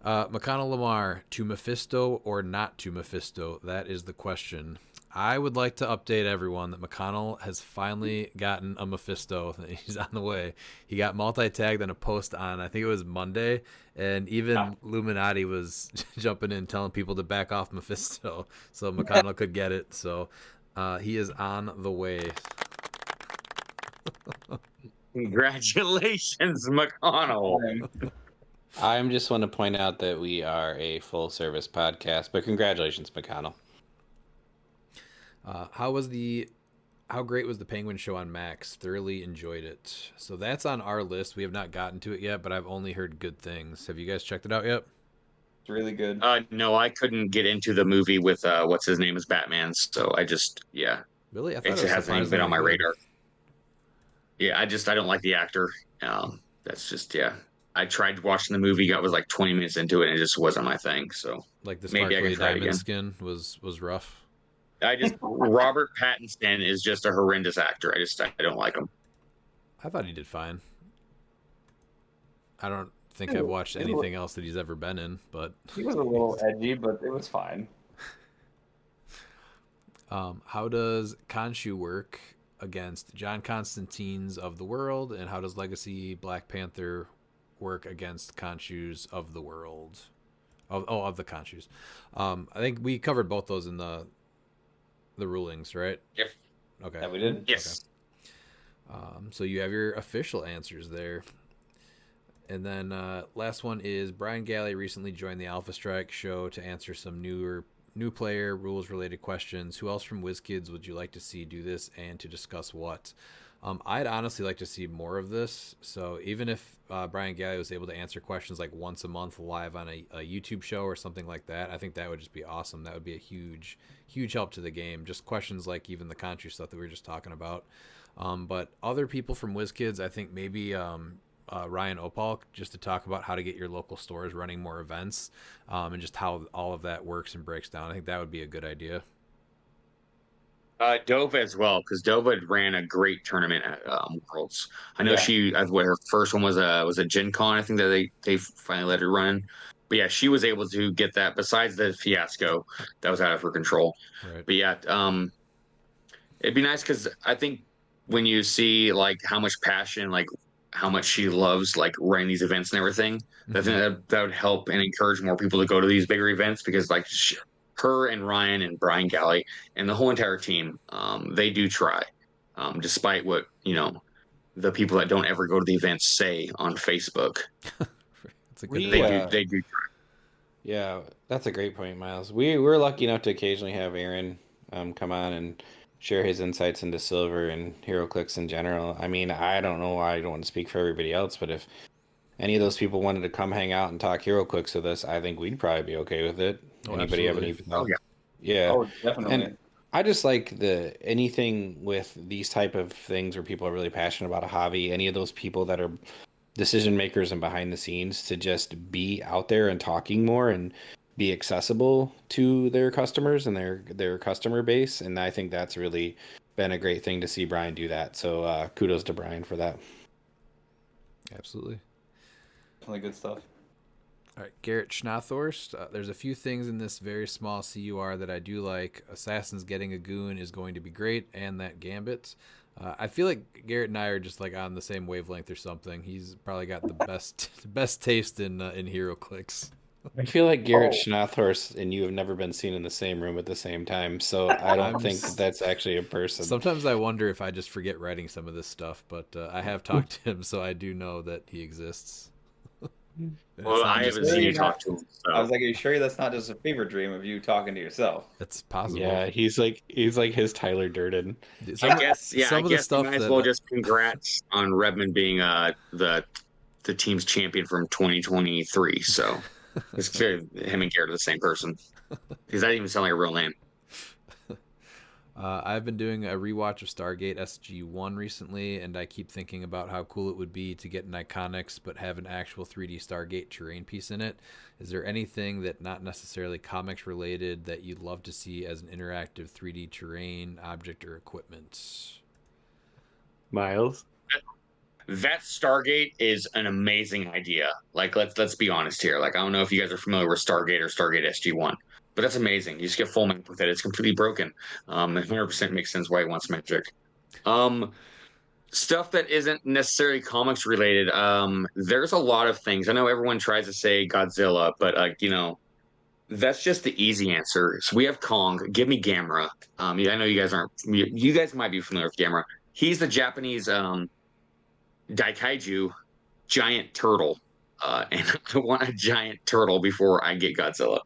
McConnell Lamar, to Mephisto or not to Mephisto? That is the question. I would like to update everyone that McConnell has finally gotten a Mephisto. He's on the way. He got multi-tagged on a post on, I think it was Monday, and even Illuminati was jumping in telling people to back off Mephisto so McConnell could get it. So he is on the way. Congratulations, McConnell. I just want to point out that we are a full-service podcast, but congratulations, McConnell. How great was the Penguin show on Max? Thoroughly enjoyed it. So that's on our list. We have not gotten to it yet, but I've only heard good things. Have you guys checked it out yet? It's really good. No, I couldn't get into the movie with what's his name as Batman, so I just Really? I it thought just it was hasn't even been on my surprisingly radar. Yeah, I don't like the actor. That's just I tried watching the movie, I was like 20 minutes into it, and it just wasn't my thing. So Like the maybe I sparkly can try it diamond again. skin was rough. Robert Pattinson is just a horrendous actor. I don't like him. I thought he did fine. I don't think I've watched anything else that he's ever been in, but He was a little edgy, but it was fine. how does Khonshu work against John Constantine's of the world, and how does Legacy Black Panther work against Khonshu's of the world? Of the Khonshu's. I think we covered both those in the rulings, right? Yep. Okay. Yeah, we did. Yes. So you have your official answers there. And then last one is Brian Galley recently joined the Alpha Strike show to answer some new player rules related questions. Who else from WizKids would you like to see do this, and to discuss what? I'd honestly like to see more of this. So even if Brian Galley was able to answer questions like once a month live on a YouTube show or something like that, I think that would just be awesome. That would be a huge help to the game. Just questions like even the country stuff that we were just talking about. But other people from WizKids, I think maybe Ryan Opal, just to talk about how to get your local stores running more events, and just how all of that works and breaks down. I think that would be a good idea. Dova as well, because Dova ran a great tournament at Worlds. I know her first one was a Gen Con. I think that they finally let her run. But yeah, she was able to get that. Besides the fiasco, that was out of her control. Right. But yeah, it'd be nice because I think when you see like how much passion, like how much she loves like running these events and everything, I think that would help and encourage more people to go to these bigger events, because like her and Ryan and Brian Galley and the whole entire team, they do try, despite what the people that don't ever go to the events say on Facebook. That's a good They do try. Yeah, that's a great point, Miles. We're lucky enough to occasionally have Aaron come on and share his insights into Silver and Heroclix in general. I mean, I don't know, I don't want to speak for everybody else, but if any of those people wanted to come hang out and talk Heroclix with us, I think we'd probably be okay with it. Oh, Anybody have absolutely. any thoughts? Oh, Yeah. Oh, definitely. And I just like anything with these type of things where people are really passionate about a hobby, any of those people that are decision makers and behind the scenes, to just be out there and talking more and be accessible to their customers and their customer base. And I think that's really been a great thing to see Brian do that. So kudos to Brian for that. Absolutely. Definitely good stuff. All right, Garrett Schnathorst. There's a few things in this very small CUR that I do like. Assassins getting a goon is going to be great, and that Gambit. I feel like Garrett and I are just like on the same wavelength or something. He's probably got the best taste in Heroclix. I feel like Garrett Schnathorst and you have never been seen in the same room at the same time, so I don't think that's actually a person. Sometimes I wonder if I just forget writing some of this stuff, but I have talked to him, so I do know that he exists. Well, I haven't seen you talk to him. So. I was like, are you sure that's not just a fever dream of you talking to yourself? It's possible. Yeah, he's like his Tyler Durden. I guess some of the stuff might as well just congrats on Redmond being the team's champion from 2023. So it's clear him and Garrett are the same person, because that didn't even sound like a real name. I've been doing a rewatch of Stargate SG-1 recently, and I keep thinking about how cool it would be to get an Iconics but have an actual 3D Stargate terrain piece in it. Is there anything that not necessarily comics related that you'd love to see as an interactive 3D terrain object or equipment? Miles? that Stargate is an amazing idea. Like, let's be honest here. Like, I don't know if you guys are familiar with Stargate or Stargate SG-1, but that's amazing. You just get full map with it. It's completely broken. It 100% makes sense why he wants magic. Stuff that isn't necessarily comics related. There's a lot of things. I know everyone tries to say Godzilla, but that's just the easy answer. So we have Kong. Give me Gamera. Yeah, I know you guys aren't. You guys might be familiar with Gamera. He's the Japanese Daikaiju giant turtle, and I want a giant turtle before I get Godzilla.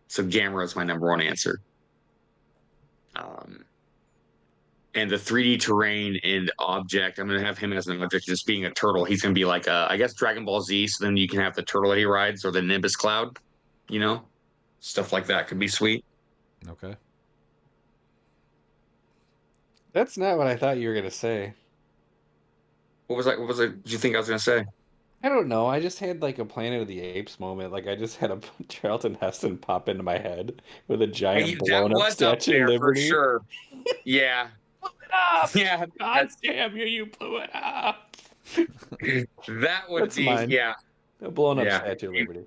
So Gamera is my number one answer. And the 3D terrain and object, I'm going to have him as an object, just being a turtle. He's going to be like, I guess, Dragon Ball Z. So then you can have the turtle that he rides or the Nimbus Cloud, stuff like that could be sweet. Okay. That's not what I thought you were gonna say. What was it? Did you think I was going to say? I don't know. I just had like a Planet of the Apes moment. Like I just had a Charlton Heston pop into my head with a giant Hey, blown that up was up Statue of there for Liberty. sure. Yeah. Yeah. God damn you! You blew it up. That would That's be mine. yeah. A blown up Yeah. Statue of Liberty.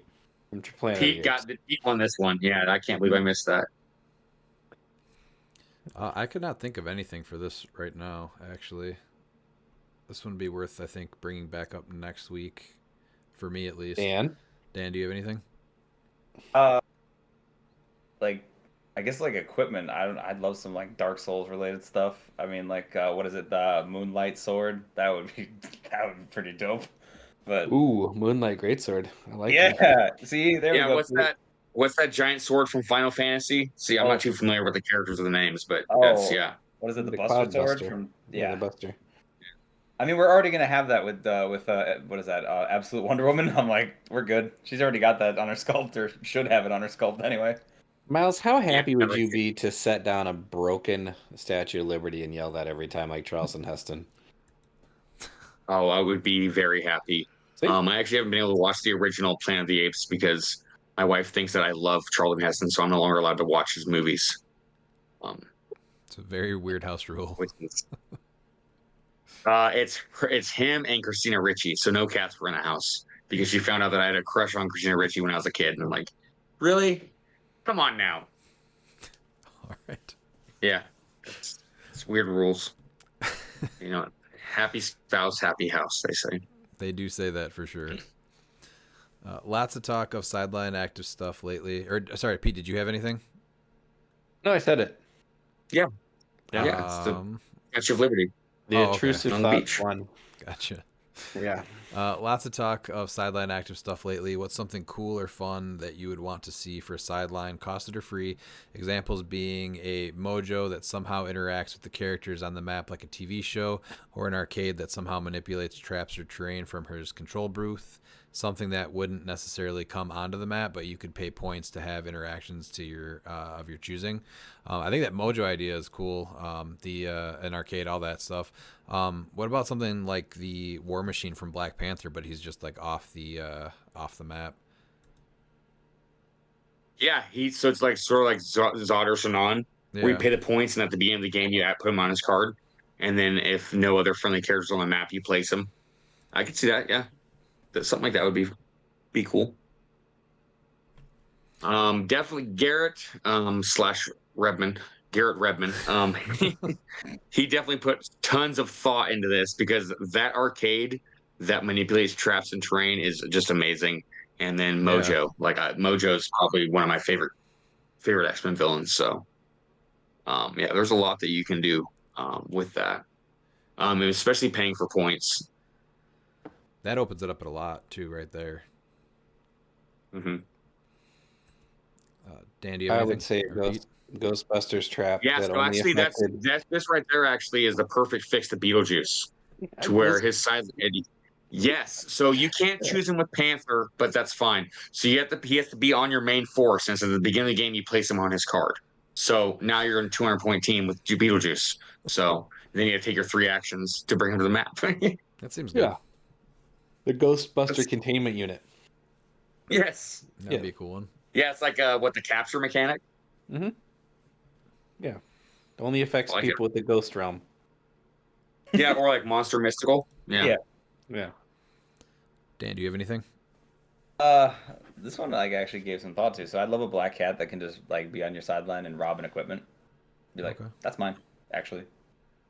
From Planet of Pete the got Apes. the Pete on this one. Yeah, I can't believe I missed that. I could not think of anything for this right now, actually. This one would be worth, I think, bringing back up next week, for me at least. Dan? Dan, do you have anything? Like, I guess like equipment. I'd love some like Dark Souls related stuff. I mean, like what is it? The Moonlight Sword. That would be pretty dope. But Ooh, Moonlight Greatsword. I like yeah, that. see there we Yeah, go. what's that giant sword from Final Fantasy? See, I'm Oh. not too familiar with the characters or the names, but Oh, that's yeah. What is it? The Buster Cloud Sword Buster. from Yeah, the Buster. I mean, we're already gonna have that with what is that? Absolute Wonder Woman. I'm like, we're good. She's already got that on her sculpt, or should have it on her sculpt anyway. Miles, how happy would everything. you be to set down a broken Statue of Liberty and yell that every time like Charlton Heston? Oh, I would be very happy. See? I actually haven't been able to watch the original Planet of the Apes because my wife thinks that I love Charlton Heston, so I'm no longer allowed to watch his movies. It's a very weird house rule. Which is, it's him and Christina Ricci, so no cats were in the house because she found out that I had a crush on Christina Ricci when I was a kid, and I'm like, really? Come on now. All right. Yeah, it's weird rules. Happy spouse, happy house, they say. They do say that for sure. Lots of talk of sideline active stuff lately. Or sorry, Pete, did you have anything? No, I said it. Yeah, it's the Statue of Liberty. The Oh, okay. intrusive On the thought beach. one. Gotcha. Yeah. Lots of talk of sideline active stuff lately. What's something cool or fun that you would want to see for sideline, costed or free? Examples being a mojo that somehow interacts with the characters on the map like a TV show, or an arcade that somehow manipulates traps or terrain from his control booth. Something that wouldn't necessarily come onto the map, but you could pay points to have interactions to your of your choosing. I think that mojo idea is cool. An arcade, all that stuff. What about something like the War Machine from Black Panther, but he's just like off the map? Yeah, so it's like sort of like Zod or Sanan, where you Yeah. pay the points, and at the beginning of the game you put him on his card, and then if no other friendly characters on the map, you place him. I could see that. Yeah, something like that would be cool. Definitely Garrett slash Redman. Garrett Redman. He definitely put tons of thought into this because that arcade that manipulates traps and terrain is just amazing. And then Mojo, Mojo is probably one of my favorite X-Men villains. So, yeah, there's a lot that you can do with that, and especially paying for points. That opens it up a lot too, right there. Mm-hmm. Dan, do you have I anything? would say Or Pete? Ghostbusters trap. Yeah, that so only actually, affected... that's this right there. Actually, is the perfect fix to Beetlejuice, to where his side. Yes, so you can't choose him with Panther, but that's fine. So he has to be on your main force, since at the beginning of the game you place him on his card. So now you're in a 200-point team with Beetlejuice. So then you have to take your 3 actions to bring him to the map. That seems good. Yeah. The Ghostbuster containment unit. Yes. That'd be a cool one. Yeah, it's like the capture mechanic. Mm-hmm. Yeah. It only affects I like people with the ghost realm. Yeah, or like Monster Mystical. Yeah. Yeah. Dan, do you have anything? This one like actually gave some thought to. So I'd love a black cat that can just like be on your sideline and rob an equipment. Be like, Okay. that's mine, actually.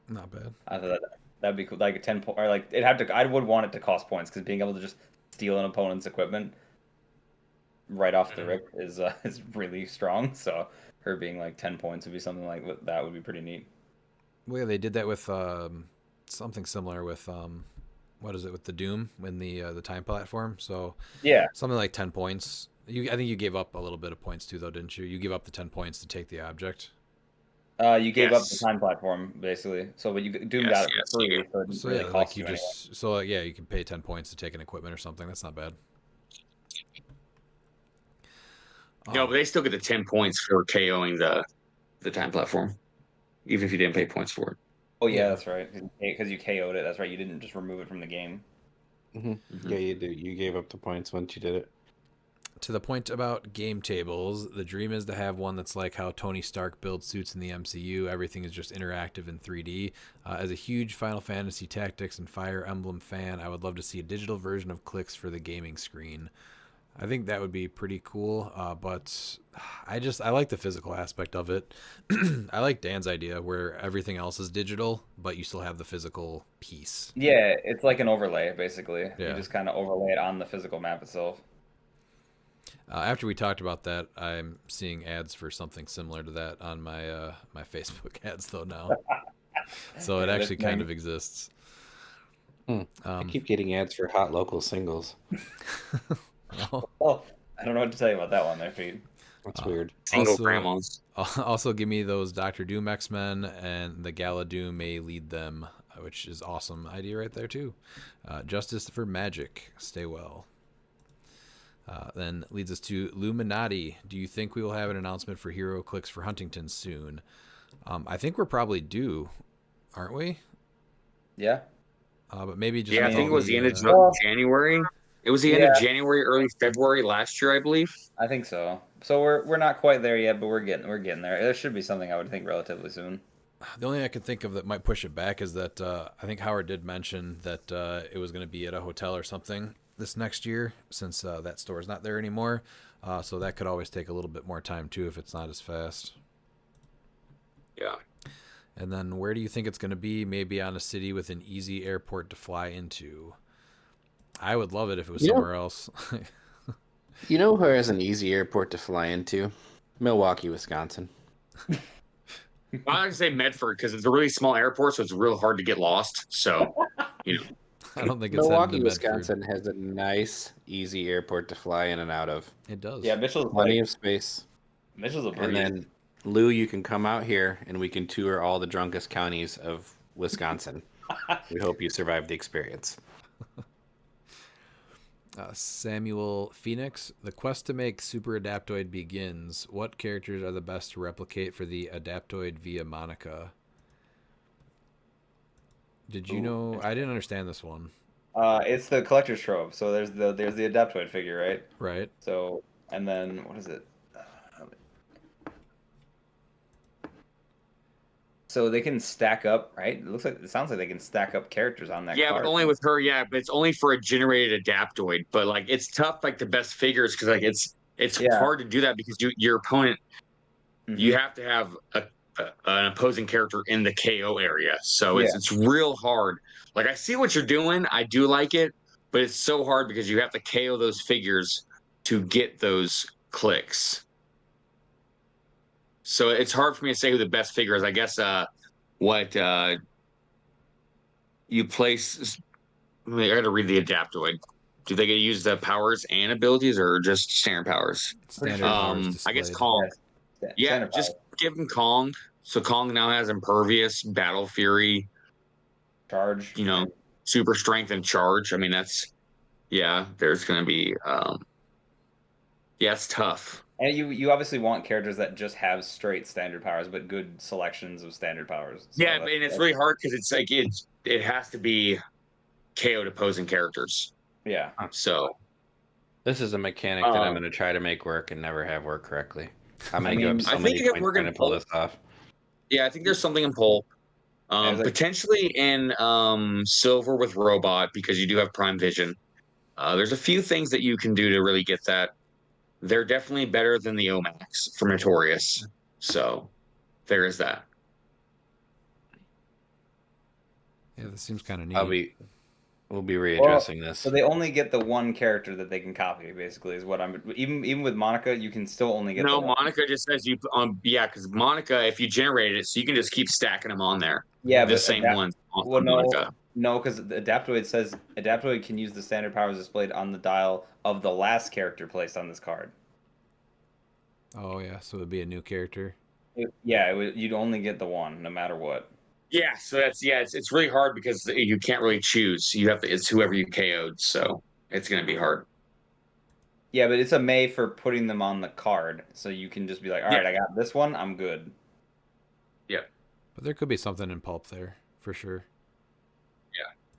Not bad. I thought that'd be cool. Like a 10 or like it had to. I would want it to cost points because being able to just steal an opponent's equipment right off the rip is really strong. So her being like 10 points would be something like that would be pretty neat. Well, yeah, they did that with something similar with what is it with the Doom in the time platform? So Yeah. something like 10 points. I think you gave up a little bit of points too, though, didn't you? You gave up the 10 points to take the object. You gave up the Yes. time platform basically. So but you Doom Yes, got it yes, for free, you so it didn't So really yeah, cost like you anything. yeah, you can pay 10 points to take an equipment or something. That's not bad. No, but they still get the 10 points for KOing the time platform, even if you didn't pay points for it. Oh yeah, Yeah. that's right. Because you KO'd it. That's right. You didn't just remove it from the game. Yeah, you do. You gave up the points once you did it. To the point about game tables, the dream is to have one that's like how Tony Stark builds suits in the MCU. Everything is just interactive in 3D. As a huge Final Fantasy Tactics and Fire Emblem fan, I would love to see a digital version of cliX for the gaming screen. I think that would be pretty cool, but I like the physical aspect of it. I like Dan's idea where everything else is digital, but you still have the physical piece. Yeah, it's like an overlay basically. Yeah. You just kind of overlay it on the physical map itself. After we talked about that, I'm seeing ads for something similar to that on my my Facebook ads though now. So it Yeah, actually that's kind nice. of exists. I keep getting ads for hot local singles. Well, Oh, I don't know what to tell you about that one there, Pete. That's weird. Single Also- grandmas. also give me those Doctor Doom X-Men and the Gala Doom may lead them, which is awesome idea right there too. Justice for Magic, stay well. Then leads us to Illuminati. Do you think we will have an announcement for Heroclix for Huntington soon? I think we're probably due, aren't we? Yeah. But maybe just Yeah, I with think it all was the end of Well, January. It was the end of January, early February last year, I believe. I think so. So we're not quite there yet, but we're getting there. There should be something I would think relatively soon. The only thing I can think of that might push it back is that I think Howard did mention that it was going to be at a hotel or something this next year, since that store is not there anymore. So that could always take a little bit more time too if it's not as fast. Yeah. And then where do you think it's going to be? Maybe on a city with an easy airport to fly into. I would love it if it was somewhere else. You know who has an easy airport to fly into? Milwaukee, Wisconsin. I like to say Medford because it's a really small airport, so it's real hard to get lost. So, you know, I don't think it's Milwaukee, heading to Medford. Wisconsin has a nice, easy airport to fly in and out of. It does. Yeah, Mitchell's Plenty like, of space. Mitchell's a And breeze. then, Lou, you can come out here and we can tour all the drunkest counties of Wisconsin. We hope you survive the experience. Samuel Phoenix, the quest to make Super Adaptoid begins. What characters are the best to replicate for the Adaptoid via Monica? Did you know? I didn't understand this one. It's the collector's trove. So there's the Adaptoid figure, right? Right. So and then what is it? So they can stack up, right? It sounds like they can stack up characters on that yeah, card. but only with her. Yeah, but it's only for a generated Adaptoid. But like, it's tough. Like the best figures because like it's Yeah. hard to do that because your opponent you have to have an opposing character in the KO area. So it's real hard. Like I see what you're doing. I do like it, but it's so hard because you have to KO those figures to get those clicks. So it's hard for me to say who the best figure is. I guess what you place. I got to read the Adaptoid. Do they get to use the powers and abilities or just standard powers? Standard powers I guess displayed. Kong. Yeah, Standard just power. give him Kong. So Kong now has Impervious, Battle Fury, Charge. you know, Super Strength and Charge. I mean, there's going to be, it's tough. And you obviously want characters that just have straight standard powers, but good selections of standard powers. So Yeah, and it's really hard because it's like it has to be KO'd opposing characters. Yeah. So This is a mechanic that I'm going to try to make work and never have work correctly. I'm going to give up I so think many it could points work trying in to pull Pulp. this off. Yeah, I think there's something in Pulp. I was like, Potentially in silver with robot because you do have prime vision. There's a few things that you can do to really get that. They're definitely better than the Omax for Notorious. So there is that. Yeah, this seems kind of I'll neat. be we'll be readdressing this. so they only get the one character that they can copy. Basically, is what I'm. Even with Monica, you can still only get No, the one. Monica just says you yeah, because Monica, if you generated it, so you can just keep stacking them on there. Yeah, The but same ones well, on Monica. no, because the Adaptoid says Adaptoid can use the standard powers displayed on the dial of the last character placed on this card. Oh yeah, so it would be a new character. You'd only get the one, no matter what. Yeah, so it's really hard because you can't really choose. You have to, it's whoever you KO'd, so it's gonna be hard. Yeah, but it's a May for putting them on the card, so you can just be like, all right, I got this one, I'm good. Yeah, But there could be something in pulp there for sure.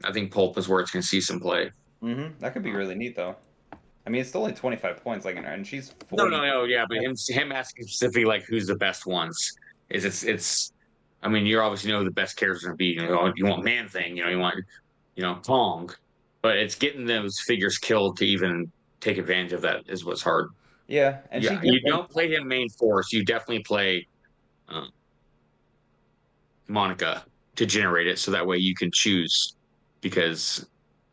I think Pulp is where it's gonna see some play. That could be really neat, though. I mean, it's still only 25 points, like, and she's 40. No, yeah, but him asking specifically like who's the best ones is it's. I mean, you obviously know who the best characters are gonna be. You want Man Thing, you want Kong, but it's getting those figures killed to even take advantage of that is what's hard. Yeah, and Yeah, you don't play him main force. You definitely play Monica to generate it, so that way you can choose because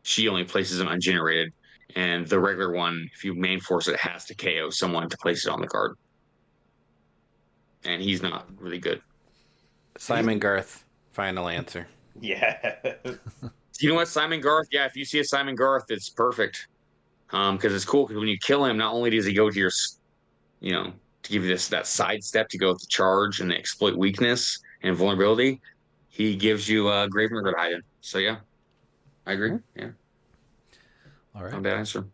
she only places them ungenerated, and the regular one, if you main force it, has to KO someone to place it on the card, and he's not really good. Simon Garth, final answer. Yeah. You know what, Simon Garth? Yeah, if you see a Simon Garth, it's perfect. Because it's cool. Because when you kill him, not only does he go to your, to give you that side step to go with the charge and the exploit weakness and vulnerability, he gives you a Gravedigger Hidden. So yeah, I agree. Yeah, All right. not a bad answer.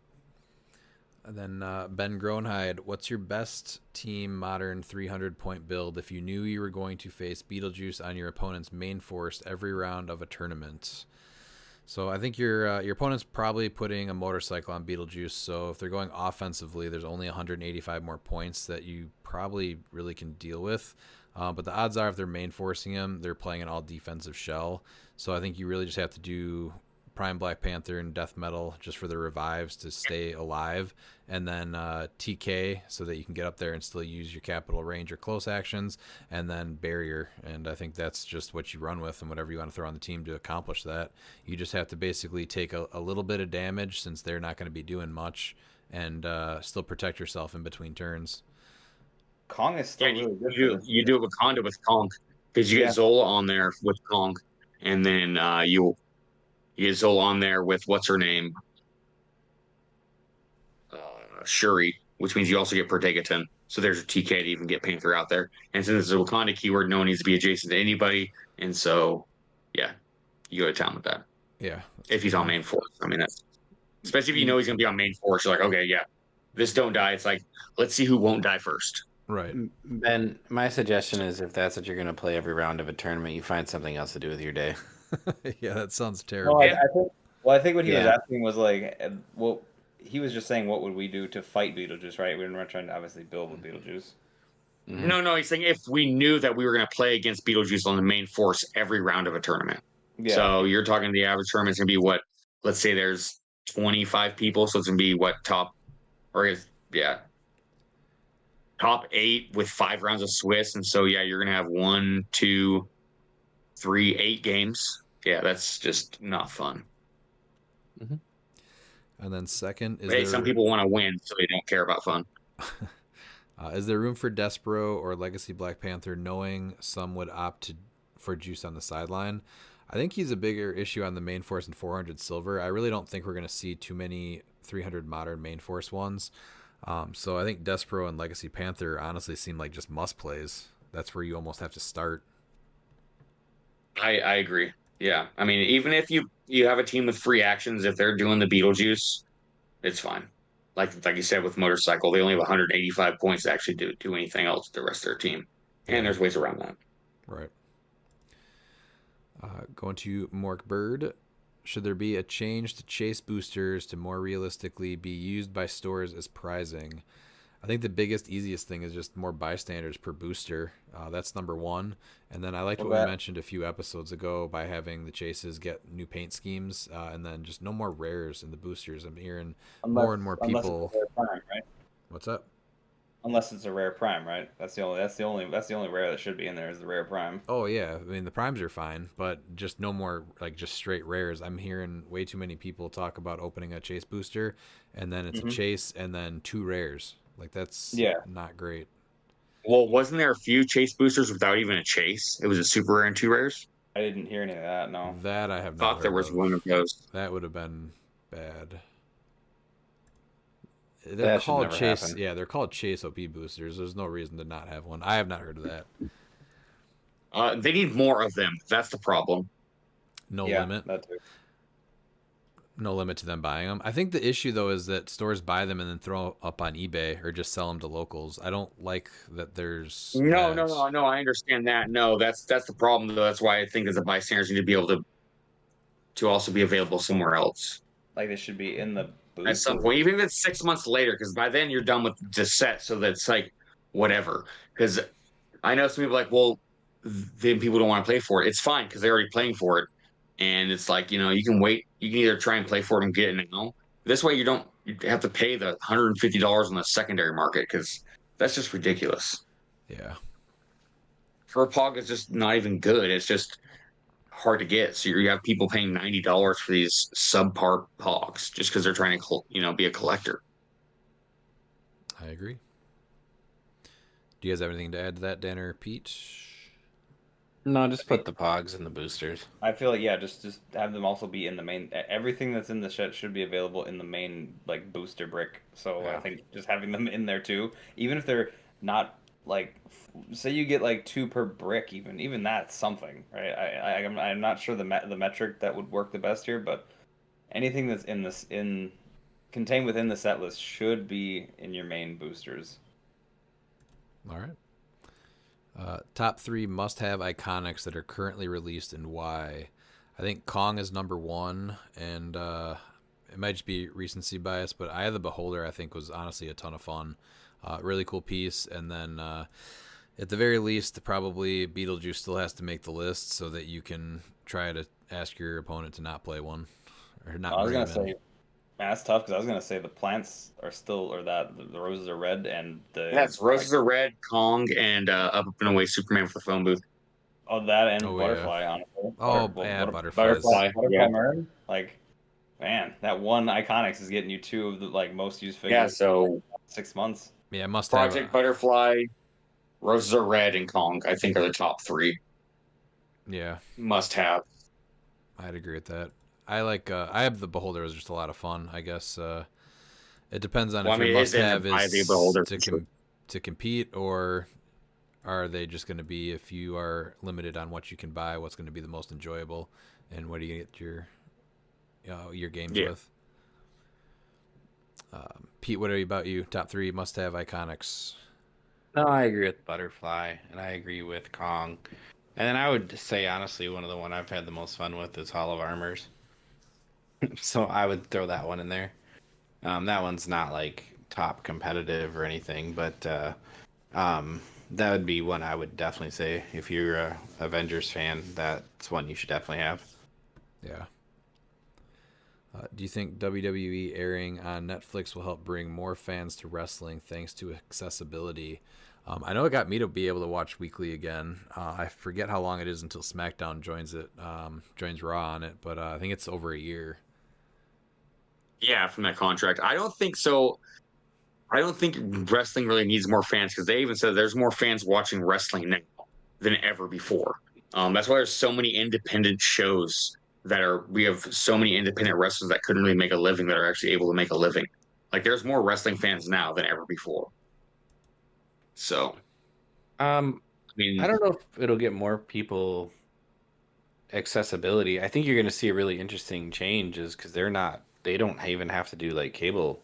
And then Ben Groenhide, what's your best team modern 300-point build if you knew you were going to face Beetlejuice on your opponent's main force every round of a tournament? So I think your opponent's probably putting a motorcycle on Beetlejuice. So if they're going offensively, there's only 185 more points that you probably really can deal with. But the odds are if they're main forcing him, they're playing an all defensive shell. So I think you really just have to do Prime Black Panther and Death Metal just for the revives to stay alive, and then TK so that you can get up there and still use your capital range or close actions, and then barrier. And I think that's just what you run with, and whatever you want to throw on the team to accomplish that. You just have to basically take a little bit of damage since they're not going to be doing much, and still protect yourself in between turns. Kong is still really good. You do a Wakanda with Kong because you get Zola on there with Kong, and then you get Zola on there with what's her name, Shuri, which means you also get Protegaton. So there's a TK to even get Panther out there. And since it's a Wakanda keyword, no one needs to be adjacent to anybody. And so, yeah, you go to town with that. Yeah. If he's on main force. I mean, that's especially if you know he's going to be on main force. You're like, okay, yeah, this don't die. It's like, let's see who won't die first. Right. Ben, my suggestion is if that's what you're going to play every round of a tournament, you find something else to do with your day. Yeah, that sounds terrible. I think what he was asking was like, well, he was just saying, what would we do to fight Beetlejuice, right? We were not trying to obviously build with Beetlejuice. Mm-hmm. No, he's saying if we knew that we were going to play against Beetlejuice on the main force every round of a tournament. Yeah. So you're talking the average tournament's going to be what? Let's say there's 25 people, so it's going to be what top 8 with 5 rounds of Swiss, and so you're going to have 1, 2, 3, 8 games. Yeah, that's just not fun. Mm-hmm. And then second is some people want to win, so they don't care about fun. Is there room for Despero or Legacy Black Panther, knowing some would opt for Juice on the sideline? I think he's a bigger issue on the main force and 400 silver. I really don't think we're going to see too many 300 modern main force ones. So I think Despero and Legacy Panther honestly seem like just must plays. That's where you almost have to start. I agree. Yeah. I mean, even if you have a team with free actions, if they're doing the Beetlejuice, it's fine. Like you said with Motorcycle, they only have 185 points to actually do anything else with the rest of their team. And there's ways around that. Right. Going to Mork Bird. Should there be a change to chase boosters to more realistically be used by stores as prizing? I think the biggest, easiest thing is just more bystanders per booster. That's number one. And then I liked what we mentioned a few episodes ago by having the chases get new paint schemes, and then just no more rares in the boosters. I'm hearing more and more people. Unless it's a rare prime, right? What's up? Unless it's a rare prime, right? That's the only rare that should be in there is the rare prime. Oh yeah, I mean the primes are fine, but just no more like just straight rares. I'm hearing way too many people talk about opening a chase booster, and then it's a chase and then 2 rares. Like that's not great. Well, wasn't there a few chase boosters without even a chase? It was a super rare and 2 rares. I didn't hear any of that. No. That I have not Thought there heard was of. one of those. That would have been bad. They're That should called never chase. happen. Yeah, they're called chase OP boosters. There's no reason to not have one. I have not heard of that. They need more of them. That's the problem. No limit. That too. No limit to them buying them. I think the issue though is that stores buy them and then throw up on eBay or just sell them to locals. I don't like that. There's No. I understand that. No, that's the problem though. That's why I think as a bystanders need to be able to also be available somewhere else Like they should be in the booth at some point, even if it's 6 months later, because by then you're done with the set. So that's like whatever. Because I know some people are like, well, then people don't want to play for it. It's fine because they're already playing for it. And it's like, you can wait. You can either try and play for it and get it now. This way, you have to pay the $150 on the secondary market because that's just ridiculous. Yeah. For a Pog, it's just not even good. It's just hard to get. So you have people paying $90 for these subpar Pogs just because they're trying to, be a collector. I agree. Do you guys have anything to add to that, Dan or Pete? No, just put the pogs in the boosters. I feel like just have them also be in the main. Everything that's in the set should be available in the main like booster brick. So I think just having them in there too, even if they're not like, say you get like 2 per brick, even that's something, right? I'm not sure the metric that would work the best here, but anything that's contained within the set list should be in your main boosters. All right. Top 3 must-have iconics that are currently released and why. I think Kong is number 1, and it might just be recency bias, but Eye of the Beholder I think was honestly a ton of fun. Really cool piece, and then at the very least, probably Beetlejuice still has to make the list so that you can try to ask your opponent to not play one or not. I was gonna say, man, that's tough because I was gonna say the plants are still, or that the roses are red and the Roses are red, Kong, and Up and Away Superman for the phone booth. Oh, that and Butterfly, honestly. Butterfly. Butterfly Mern. Like, man, that one Iconics is getting you 2 of the most used figures. Yeah, so 6 months. Yeah, must Project have Butterfly, Roses are red, and Kong, I think, are the top 3. Yeah, must have. I'd agree with that. I like. I have the Beholder is just a lot of fun. I guess it depends on if your must-have is to compete, or are they just going to be, if you are limited on what you can buy, what's going to be the most enjoyable, and what do you get your games with? Pete, what about you? Top 3 must-have iconics. No, I agree with Butterfly, and I agree with Kong. And then I would say, honestly, one of the one I've had the most fun with is Hall of Armors. So I would throw that one in there. That one's not like top competitive or anything, but that would be one I would definitely say if you're a Avengers fan, that's one you should definitely have. Yeah. Do you think WWE airing on Netflix will help bring more fans to wrestling thanks to accessibility? I know it got me to be able to watch weekly again. I forget how long it is until SmackDown joins Raw on it, but I think it's over a year. Yeah, from that contract. I don't think so. I don't think wrestling really needs more fans because they even said there's more fans watching wrestling now than ever before. That's why there's so many independent shows we have so many independent wrestlers that couldn't really make a living that are actually able to make a living. Like there's more wrestling fans now than ever before. So, I don't know if it'll get more people accessibility. I think you're going to see a really interesting change is because they don't even have to do like cable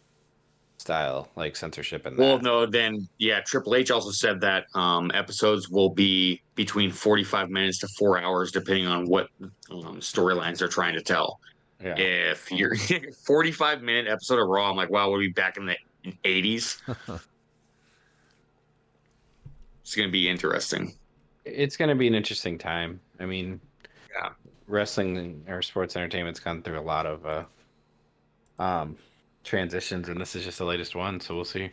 style like censorship and well, no, then Triple H also said that episodes will be between 45 minutes to 4 hours depending on what storylines they're trying to tell. Yeah. If you're 45-minute episode of Raw, I'm like, wow, we'll be back in the 80s. It's going to be interesting. It's going to be an interesting time. I mean, Yeah. wrestling or sports entertainment's gone through a lot of transitions, and this is just the latest one, so we'll see.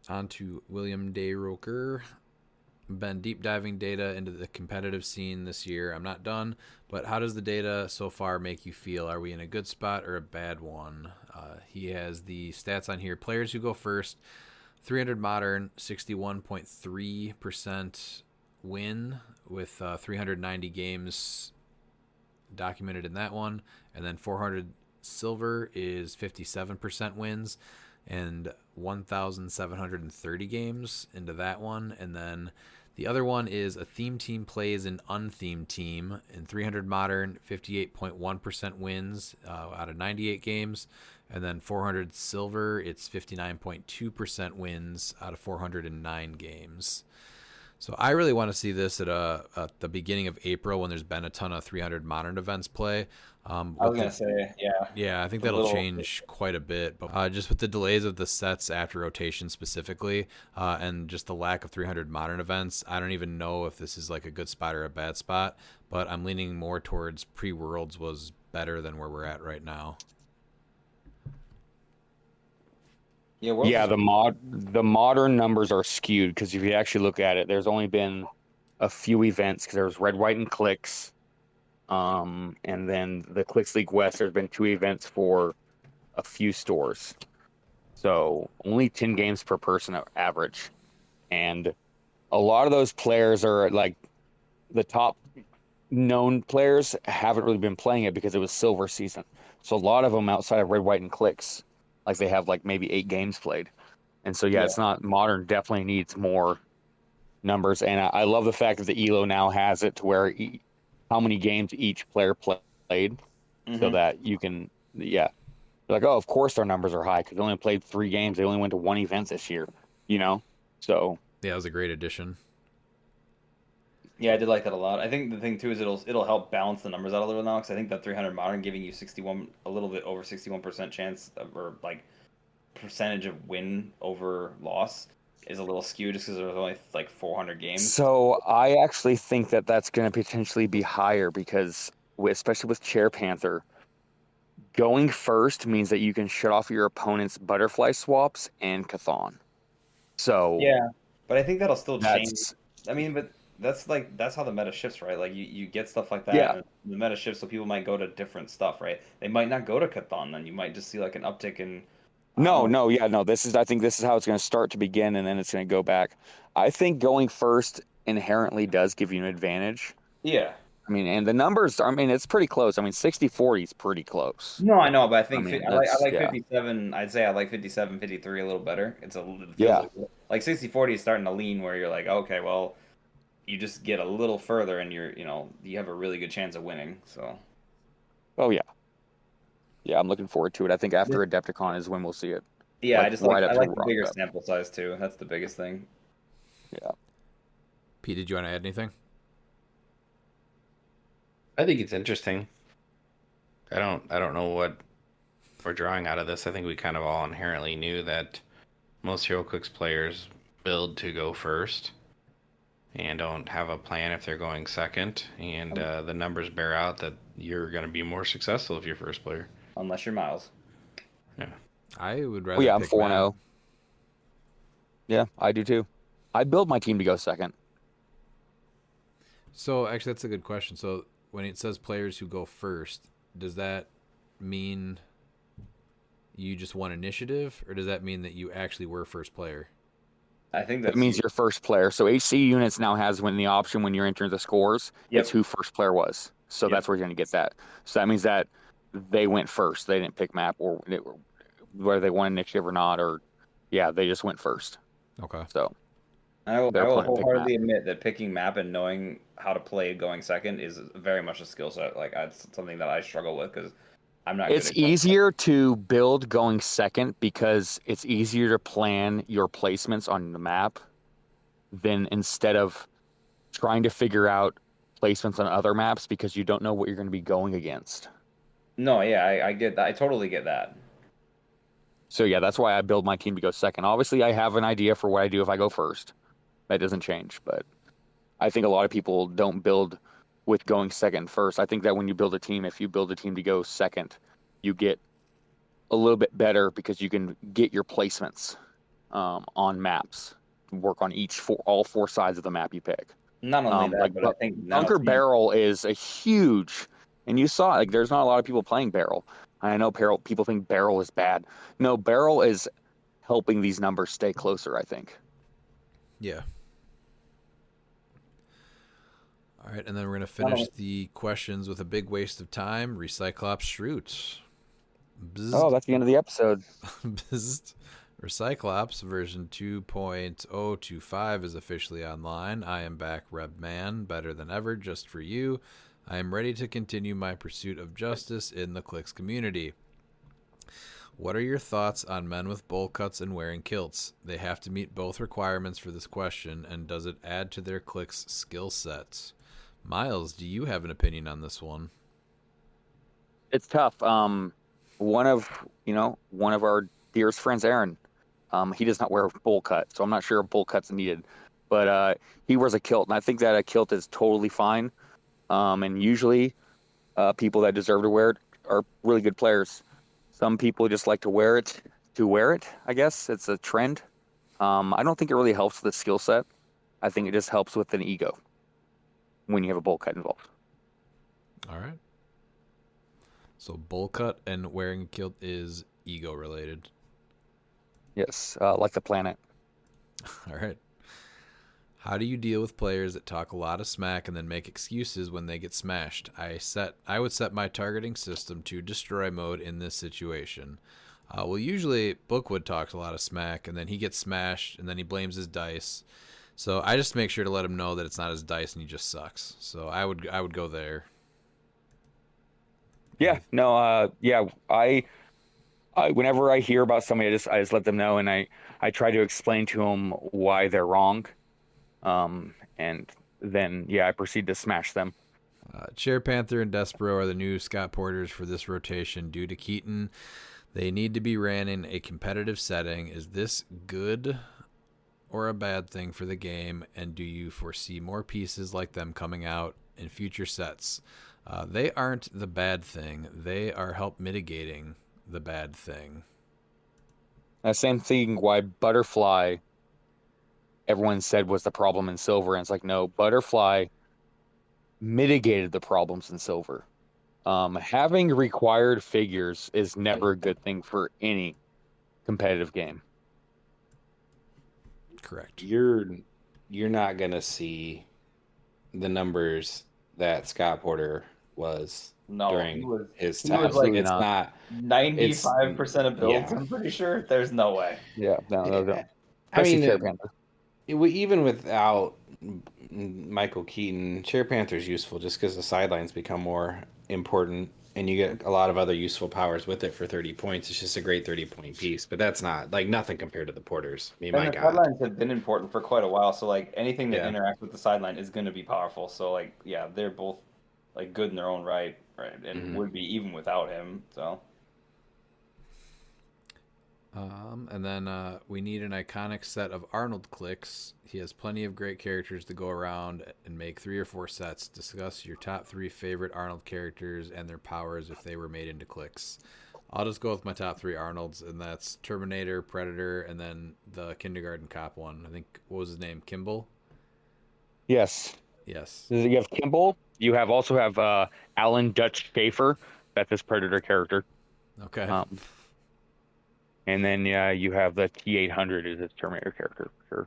On to William Day Roker. Been deep diving data into the competitive scene this year. I'm not done, but how does the data so far make you feel? Are we in a good spot or a bad one? He has the stats on here. Players who go first: 300 modern, 61.3% win with 390 games documented in that one, and then 400 silver is 57% wins and 1,730 games into that one. And then the other one is a theme team plays an unthemed team. In 300 modern, 58.1% wins out of 98 games. And then 400 silver, it's 59.2% wins out of 409 games. So I really want to see this at the beginning of April when there's been a ton of 300 modern events play. I was gonna say, yeah. Yeah, I think that'll change quite a bit. But just with the delays of the sets after rotation specifically, and just the lack of 300 modern events, I don't even know if this is like a good spot or a bad spot. But I'm leaning more towards pre-Worlds was better than where we're at right now. Yeah, the modern numbers are skewed because if you actually look at it, there's only been a few events because there was Red, White, and cliX, and then the cliX League West. There's been 2 events for a few stores, so only 10 games per person average, and a lot of those players are like the top known players haven't really been playing it because it was silver season. So a lot of them outside of Red, White, and cliX, like they have like maybe 8 games played. And so, yeah, it's not modern, definitely needs more numbers. And I love the fact that the ELO now has it to where how many games each player played so that you can, you're like, oh, of course our numbers are high because they only played 3 games. They only went to 1 event this year, So, yeah, it was a great addition. Yeah, I did like that a lot. I think the thing too is it'll help balance the numbers out a little now because I think that 300 modern giving you 61, a little bit over 61% chance of, or like percentage of win over loss is a little skewed just because there's only like 400 games. So I actually think that that's going to potentially be higher because, especially with Chair Panther, going first means that you can shut off your opponent's butterfly swaps and Chthon. So yeah, but I think that'll still change. I mean, but that's how the meta shifts, right? Like you get stuff like that. Yeah. And the meta shifts, so people might go to different stuff, right? They might not go to Chthon, then you might just see like an uptick in. No. I think this is how it's going to start to begin, and then it's going to go back. I think going first inherently does give you an advantage. Yeah. I mean, and the numbers, it's pretty close. I mean, 60-40 is pretty close. No, I know, but I think I like 57. I'd say I like 57, 53 a little better. It feels like 60-40 is starting to lean where you're like, okay, well, you just get a little further and you have a really good chance of winning. So. Oh yeah. Yeah, I'm looking forward to it. I think after Adepticon is when we'll see it. Yeah, I like the bigger Rock sample size too. That's the biggest thing. Yeah. Pete, did you want to add anything? I think it's interesting. I don't know what we're drawing out of this. I think we kind of all inherently knew that most Heroclix players build to go first and don't have a plan if they're going second. And the numbers bear out that you're going to be more successful if you're first player. Unless you're Miles. Yeah. I would rather I'm pick 4-0. Yeah, I do too. I build my team to go second. So actually, that's a good question. So when it says players who go first, does that mean you just won initiative, or does that mean that you actually were first player? I think that means you're first player. So HC units now has the option when you're entering the scores, it's who first player was. So that's where you're going to get that. So that means that they went first. They didn't pick map or whether they won initiative or not, or they just went first. Okay. So I will wholeheartedly admit that picking map and knowing how to play going second is very much a skill set. Like that's something that I struggle with because I'm not. It's easier to build going second because it's easier to plan your placements on the map than instead of trying to figure out placements on other maps because you don't know what you're going to be going against. No, yeah, I get that. I totally get that. So yeah, that's why I build my team to go second. Obviously, I have an idea for what I do if I go first. That doesn't change, but I think a lot of people don't build with going second first. I think that when you build a team, if you build a team to go second, you get a little bit better because you can get your placements on maps, work on all four sides of the map you pick. Not only that, but I think now Bunker Barrel is a huge, and you saw like there's not a lot of people playing Barrel. I know people think Barrel is bad. No, Barrel is helping these numbers stay closer, I think. Yeah. All right, and then we're going to finish the questions with a big waste of time. Recyclops Shroot. Oh, that's the end of the episode. Bzzzt. Recyclops version 2.025 is officially online. I am back, Rebman, better than ever, just for you. I am ready to continue my pursuit of justice in the cliX community. What are your thoughts on men with bowl cuts and wearing kilts? They have to meet both requirements for this question, and does it add to their cliX skill sets? Miles, do you have an opinion on this one? It's tough. One of our dearest friends, Aaron, he does not wear a bowl cut, so I'm not sure a bowl cut's needed. But he wears a kilt, and I think that a kilt is totally fine. And usually, people that deserve to wear it are really good players. Some people just like to wear it. I guess it's a trend. I don't think it really helps with the skill set. I think it just helps with an ego when you have a bowl cut involved. All right. So bowl cut and wearing a kilt is ego related. Yes, like the planet. All right. How do you deal with players that talk a lot of smack and then make excuses when they get smashed? I would set my targeting system to destroy mode in this situation. Well, usually Bookwood talks a lot of smack and then he gets smashed and then he blames his dice. So I just make sure to let him know that it's not his dice and he just sucks. So I would go there. Yeah, no, yeah, I whenever I hear about somebody, I just let them know, and I try to explain to them why they're wrong, and then I proceed to smash them. Chair Panther and Despero are the new Scott Porters for this rotation due to Keaton. They need to be ran in a competitive setting. Is this good or a bad thing for the game, and do you foresee more pieces like them coming out in future sets? They aren't the bad thing. They are help mitigating the bad thing. Same thing why Butterfly, everyone said was the problem in Silver, and it's like, no, Butterfly mitigated the problems in Silver. Having required figures is never a good thing for any competitive game. Correct. You're not gonna see the numbers that Scott Porter was during his time. Absolutely It's not 95% of builds. yeah. I'm pretty sure. There's no way. Yeah, no. I mean, Chair Panther. Even without Michael Keaton, Chair Panther's useful just because the sidelines become more important and you get a lot of other useful powers with it for 30 points. It's just a great 30-point piece, but that's not like nothing compared to the Porters. I mean, And my the God. sidelines have been important for quite a while, so like anything that interacts with the sideline is going to be powerful. So like, yeah, they're both like good in their own right, and would be even without him. So. And then we need an iconic set of Arnold cliques. He has plenty of great characters to go around and make 3 or 4 sets. Discuss your top 3 favorite Arnold characters and their powers if they were made into cliques. I'll just go with my top 3 Arnolds, and that's Terminator, Predator, and then the kindergarten cop one. I think, what was his name? Kimball? Yes. Yes. You have Kimball. You also have Alan Dutch Schaefer. That's his Predator character. Okay. And then you have the T-800 as his Terminator character for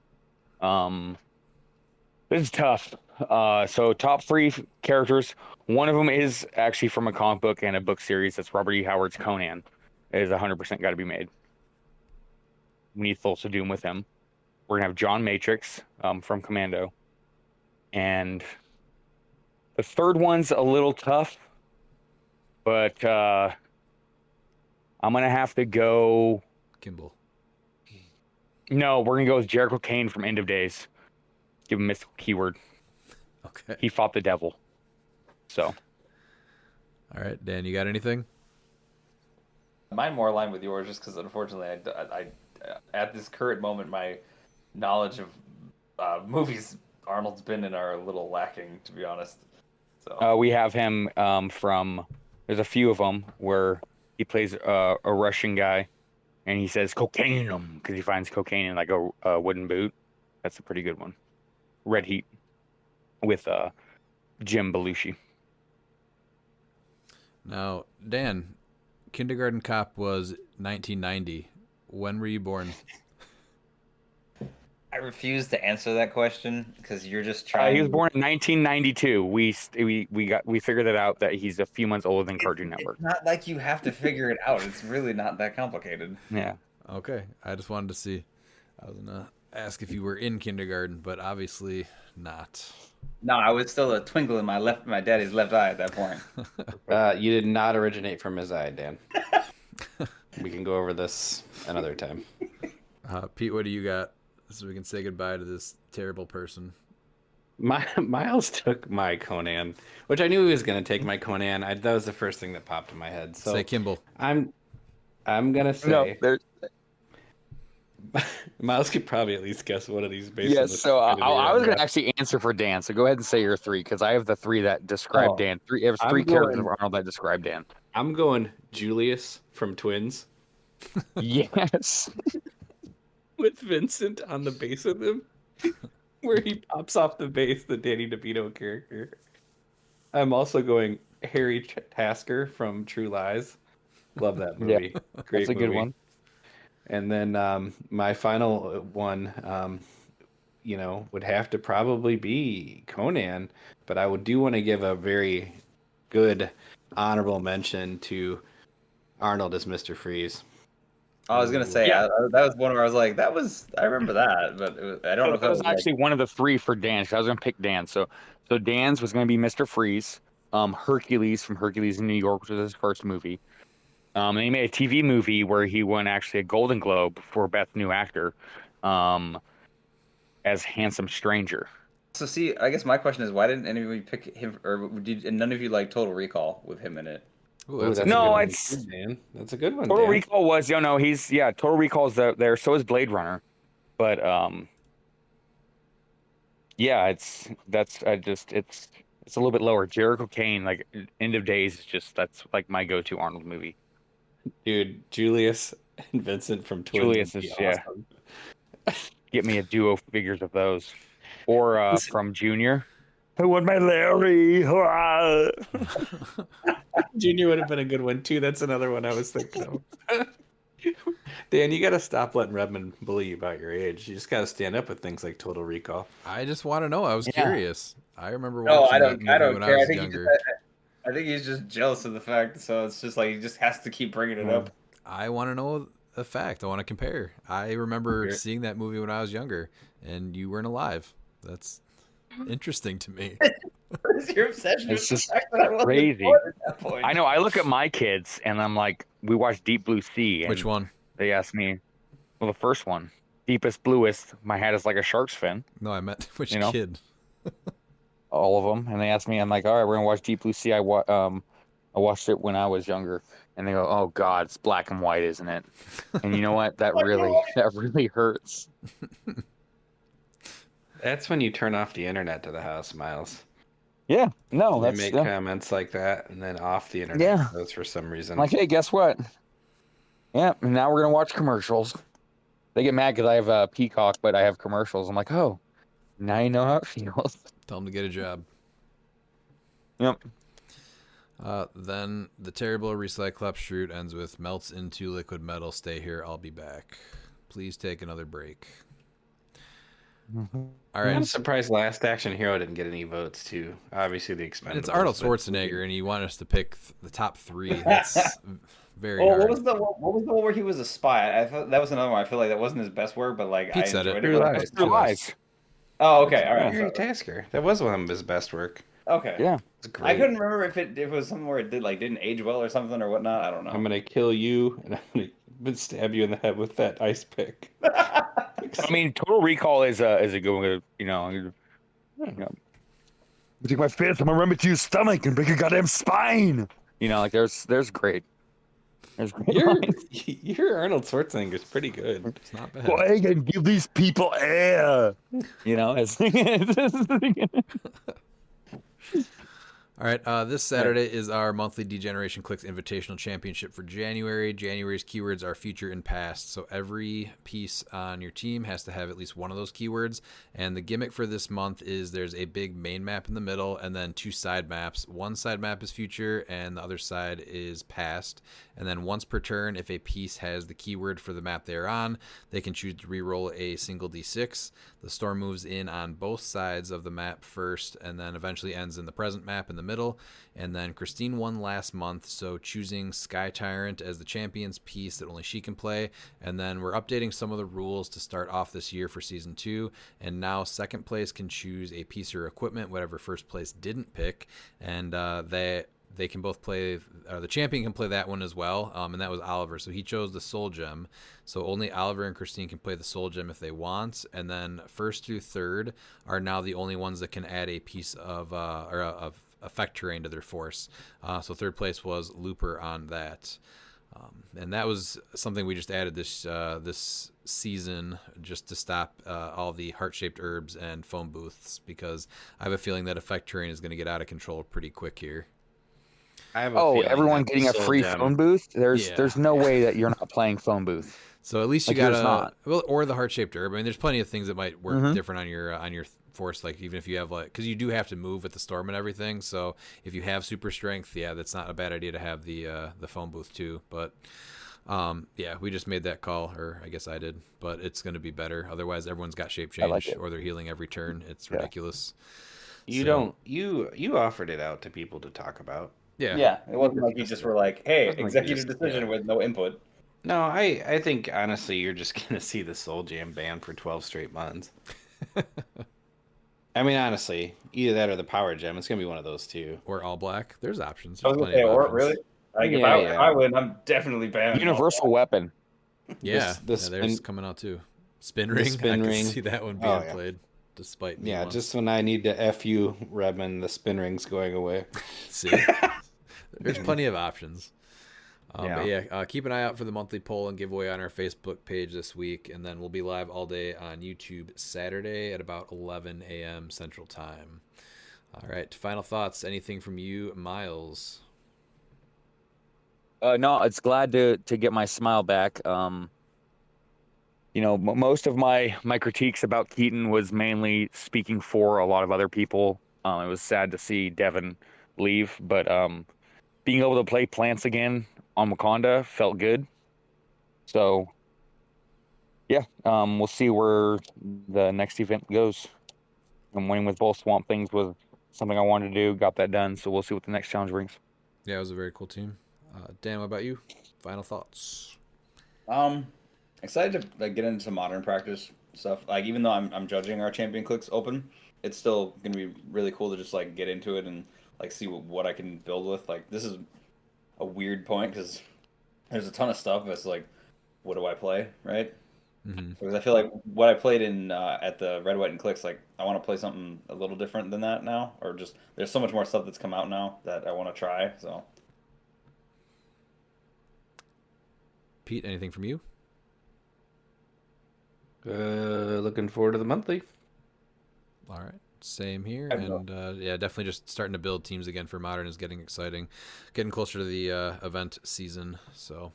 sure. This is tough. So top 3 characters. One of them is actually from a comic book and a book series. That's Robert E. Howard's Conan. It is 100% got to be made. We need Thulsa Doom with him. We're gonna have John Matrix from Commando, and the third one's a little tough, but I'm gonna have to go. Kimball. No, we're gonna go with Jericho Kane from End of Days. Give him a mythical keyword. Okay. He fought the devil. So. All right, Dan, you got anything? Mine more aligned with yours, just because unfortunately, I at this current moment, my knowledge of movies Arnold's been in are a little lacking, to be honest. So We have him from. There's a few of them where he plays a Russian guy, and he says cocaine in him because he finds cocaine in like a wooden boot. That's a pretty good one. Red Heat with Jim Belushi. Now, Dan, Kindergarten Cop was 1990. When were you born? I refuse to answer that question because you're just trying. He was born in 1992. We figured it out that he's a few months older than Cartoon Network. It's not like you have to figure it out. It's really not that complicated. Yeah. Okay, I just wanted to see. I was gonna ask if you were in kindergarten, but obviously not. No, I was still a twinkle in my daddy's left eye at that point. You did not originate from his eye, Dan. We can go over this another time. Pete, what do you got? So we can say goodbye to this terrible person. Miles took my Conan, which I knew he was going to take my Conan. That was the first thing that popped in my head. So say Kimball. I'm gonna say Miles could probably at least guess one of these. Based on So I was going to actually answer for Dan. So go ahead and say your three because I have the three that describe Dan. There's three characters of Arnold that describe Dan. I'm going Julius from Twins. Yes. With Vincent on the base with him, where he pops off the base, the Danny DeVito character. I'm also going Harry Tasker from True Lies. Love that movie. Yeah, Great that's a movie. good one. And then my final one, would have to probably be Conan, but I do want to give a very good honorable mention to Arnold as Mr. Freeze. I was gonna say that was one where I was like, I remember that, but I don't know if that was actually one of the three for Dan. I was gonna pick Dan. So Dan's was gonna be Mr. Freeze, Hercules from Hercules in New York, which was his first movie. And he made a TV movie where he won actually a Golden Globe for Best New Actor, as Handsome Stranger. So see, I guess my question is, why didn't any of you pick him, or and none of you like Total Recall with him in it? Ooh, that's no, a it's Dan. That's a good one. Total Dan. Recall was Total Recall's there. So is Blade Runner, but it's a little bit lower. Jericho Kane, like End of Days, that's like my go-to Arnold movie. Dude, Julius and Vincent from Twins. Julius is awesome. Get me a duo figures of those, or from Junior. I want my Larry. Junior would have been a good one too. That's another one I was thinking of. Dan, you got to stop letting Redmond bully you about your age. You just got to stand up with things like Total Recall. I just want to know. I was curious. I remember watching that movie when I was younger. I think he's just jealous of the fact, so it's just like he just has to keep bringing it up. I want to know a fact. I want to compare. I remember seeing that movie when I was younger, and you weren't alive. That's interesting to me. What is your obsession It's with just the fact that I wasn't crazy. born at that point? I know. I look at my kids and I'm like, we watched Deep Blue Sea. And Which one? They asked me, well, the first one, Deepest Bluest. My hat is like a shark's fin. No, I meant which kid. All of them, and they asked me, I'm like, all right, we're gonna watch Deep Blue Sea. I watched it when I was younger, and they go, oh God, it's black and white, isn't it? And you know what? That really hurts. That's when you turn off the internet to the house, Miles. Yeah, no, They that's make comments like that, and then off the internet. Yeah. Those for some reason. I'm like, hey, guess what? Yeah, and now we're gonna watch commercials. They get mad because I have a Peacock, but I have commercials. I'm like, oh, now you know how it feels. Tell him to get a job. Yep. Then the terrible Recyclops Shroot ends with melts into liquid metal. Stay here. I'll be back. Please take another break. All right. I'm surprised Last Action Hero didn't get any votes too. Obviously, the Expendables. It's Arnold Schwarzenegger, and you want us to pick the top three. That's very hard. What was the one where he was a spy? I thought that was another one. I feel like that wasn't his best work, but like Pete I said enjoyed it. it. True Lies. Oh, okay, all right. Harry Tasker. That was one of his best work. Okay. Yeah. It's great. I couldn't remember if it was something where it didn't age well or something or whatnot. I don't know. I'm gonna kill you, and I'm gonna stab you in the head with that ice pick. I mean, Total Recall is a good one. You know, take my fist, I'm gonna run it to your stomach and break your goddamn spine. You know, like there's great There's great Your lines. your Arnold Schwarzenegger's pretty good. It's not bad. Go ahead and give these people air. You know, it's All right, this Saturday is our monthly Degeneration Clicks Invitational Championship for January. January's keywords are future and past, so every piece on your team has to have at least one of those keywords. And the gimmick for this month is there's a big main map in the middle and then 2 side maps. One side map is future and the other side is past. And then once per turn, if a piece has the keyword for the map they're on, they can choose to re-roll a single d6. The storm moves in on both sides of the map first and then eventually ends in the present map in the middle. And then Christine won last month, so choosing Sky Tyrant as the champion's piece that only she can play. And then we're updating some of the rules to start off this year for season 2. And now second place can choose a piece or equipment, whatever first place didn't pick. And they can both play, the champion can play that one as well, and that was Oliver. So he chose the Soul Gem. So only Oliver and Christine can play the Soul Gem if they want. And then first through third are now the only ones that can add a piece of effect terrain to their force. So third place was Looper on that. And that was something we just added this season just to stop all the heart-shaped herbs and foam booths, because I have a feeling that effect terrain is going to get out of control pretty quick here. I have a feeling everyone that getting a Soul free Gem- phone booth? Yeah. There's no way that you're not playing phone booth. So at least you Like, there's got not. well, or the heart-shaped herb. I mean, there's plenty of things that might work Mhm. different on your force. Like even if you have because you do have to move with the storm and everything. So if you have super strength, yeah, that's not a bad idea to have the phone booth too. But yeah, we just made that call, or I guess I did. But it's going to be better. Otherwise, everyone's got shape I like change it. or they're healing every turn. It's Yeah. ridiculous. You So- don't you offered it out to people to talk about. Yeah. Yeah, it wasn't like you just were like, "Hey, Wasn't like you executive just- decision yeah. with no input." No, I think honestly you're just gonna see the Soul Jam banned for 12 straight months. I mean, honestly, either that or the Power Gem. It's gonna be one of those two. Or all black. There's options. I was There's gonna plenty say, of or options. really, like Yeah, if I win, I'm definitely banning. Universal weapon. Yeah, the yeah, there's spin- coming out too. Spin ring. spin I ring. can see that one being Oh, yeah. played. Despite me Yeah, once. just when I need to F you, Redman, the spin ring's going away. See, there's plenty of options. But yeah, keep an eye out for the monthly poll and giveaway on our Facebook page this week, and then we'll be live all day on YouTube Saturday at about 11 a.m. Central Time. All right, final thoughts. Anything from you, Miles? No, it's glad to get my smile back. You know, most of my critiques about Keaton was mainly speaking for a lot of other people. It was sad to see Devin leave, but being able to play plants again on Wakanda felt good. So, yeah, we'll see where the next event goes. I'm winning with both Swamp Things was something I wanted to do, got that done. So we'll see what the next challenge brings. Yeah, it was a very cool team. Dan, what about you? Final thoughts? Excited to get into modern practice stuff. Like even though I'm judging our Champion Clicks Open, it's still gonna be really cool to just get into it and see what I can build with. Like this is a weird point because there's a ton of stuff that's what do I play, right? Mm-hmm. Because I feel like what I played in at the Red, White, and Clicks, I want to play something a little different than that now, or just there's so much more stuff that's come out now that I want to try. So Pete, anything from you? Looking forward to the monthly. All right. Same here. I will. And yeah, definitely just starting to build teams again for Modern is getting exciting. Getting closer to the event season. So,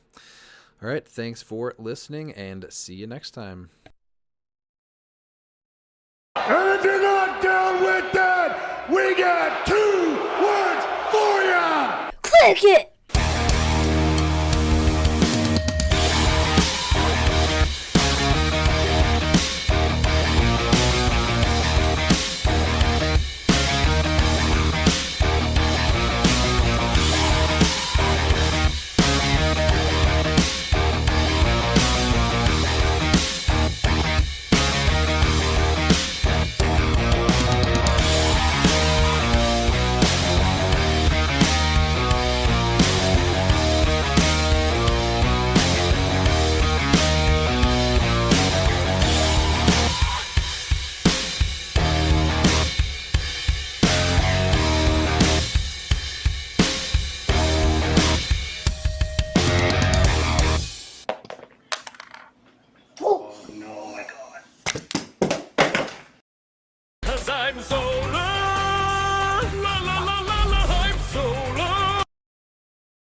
all right. Thanks for listening and see you next time. And if you're not down with that, we got 2 words for ya! Click it!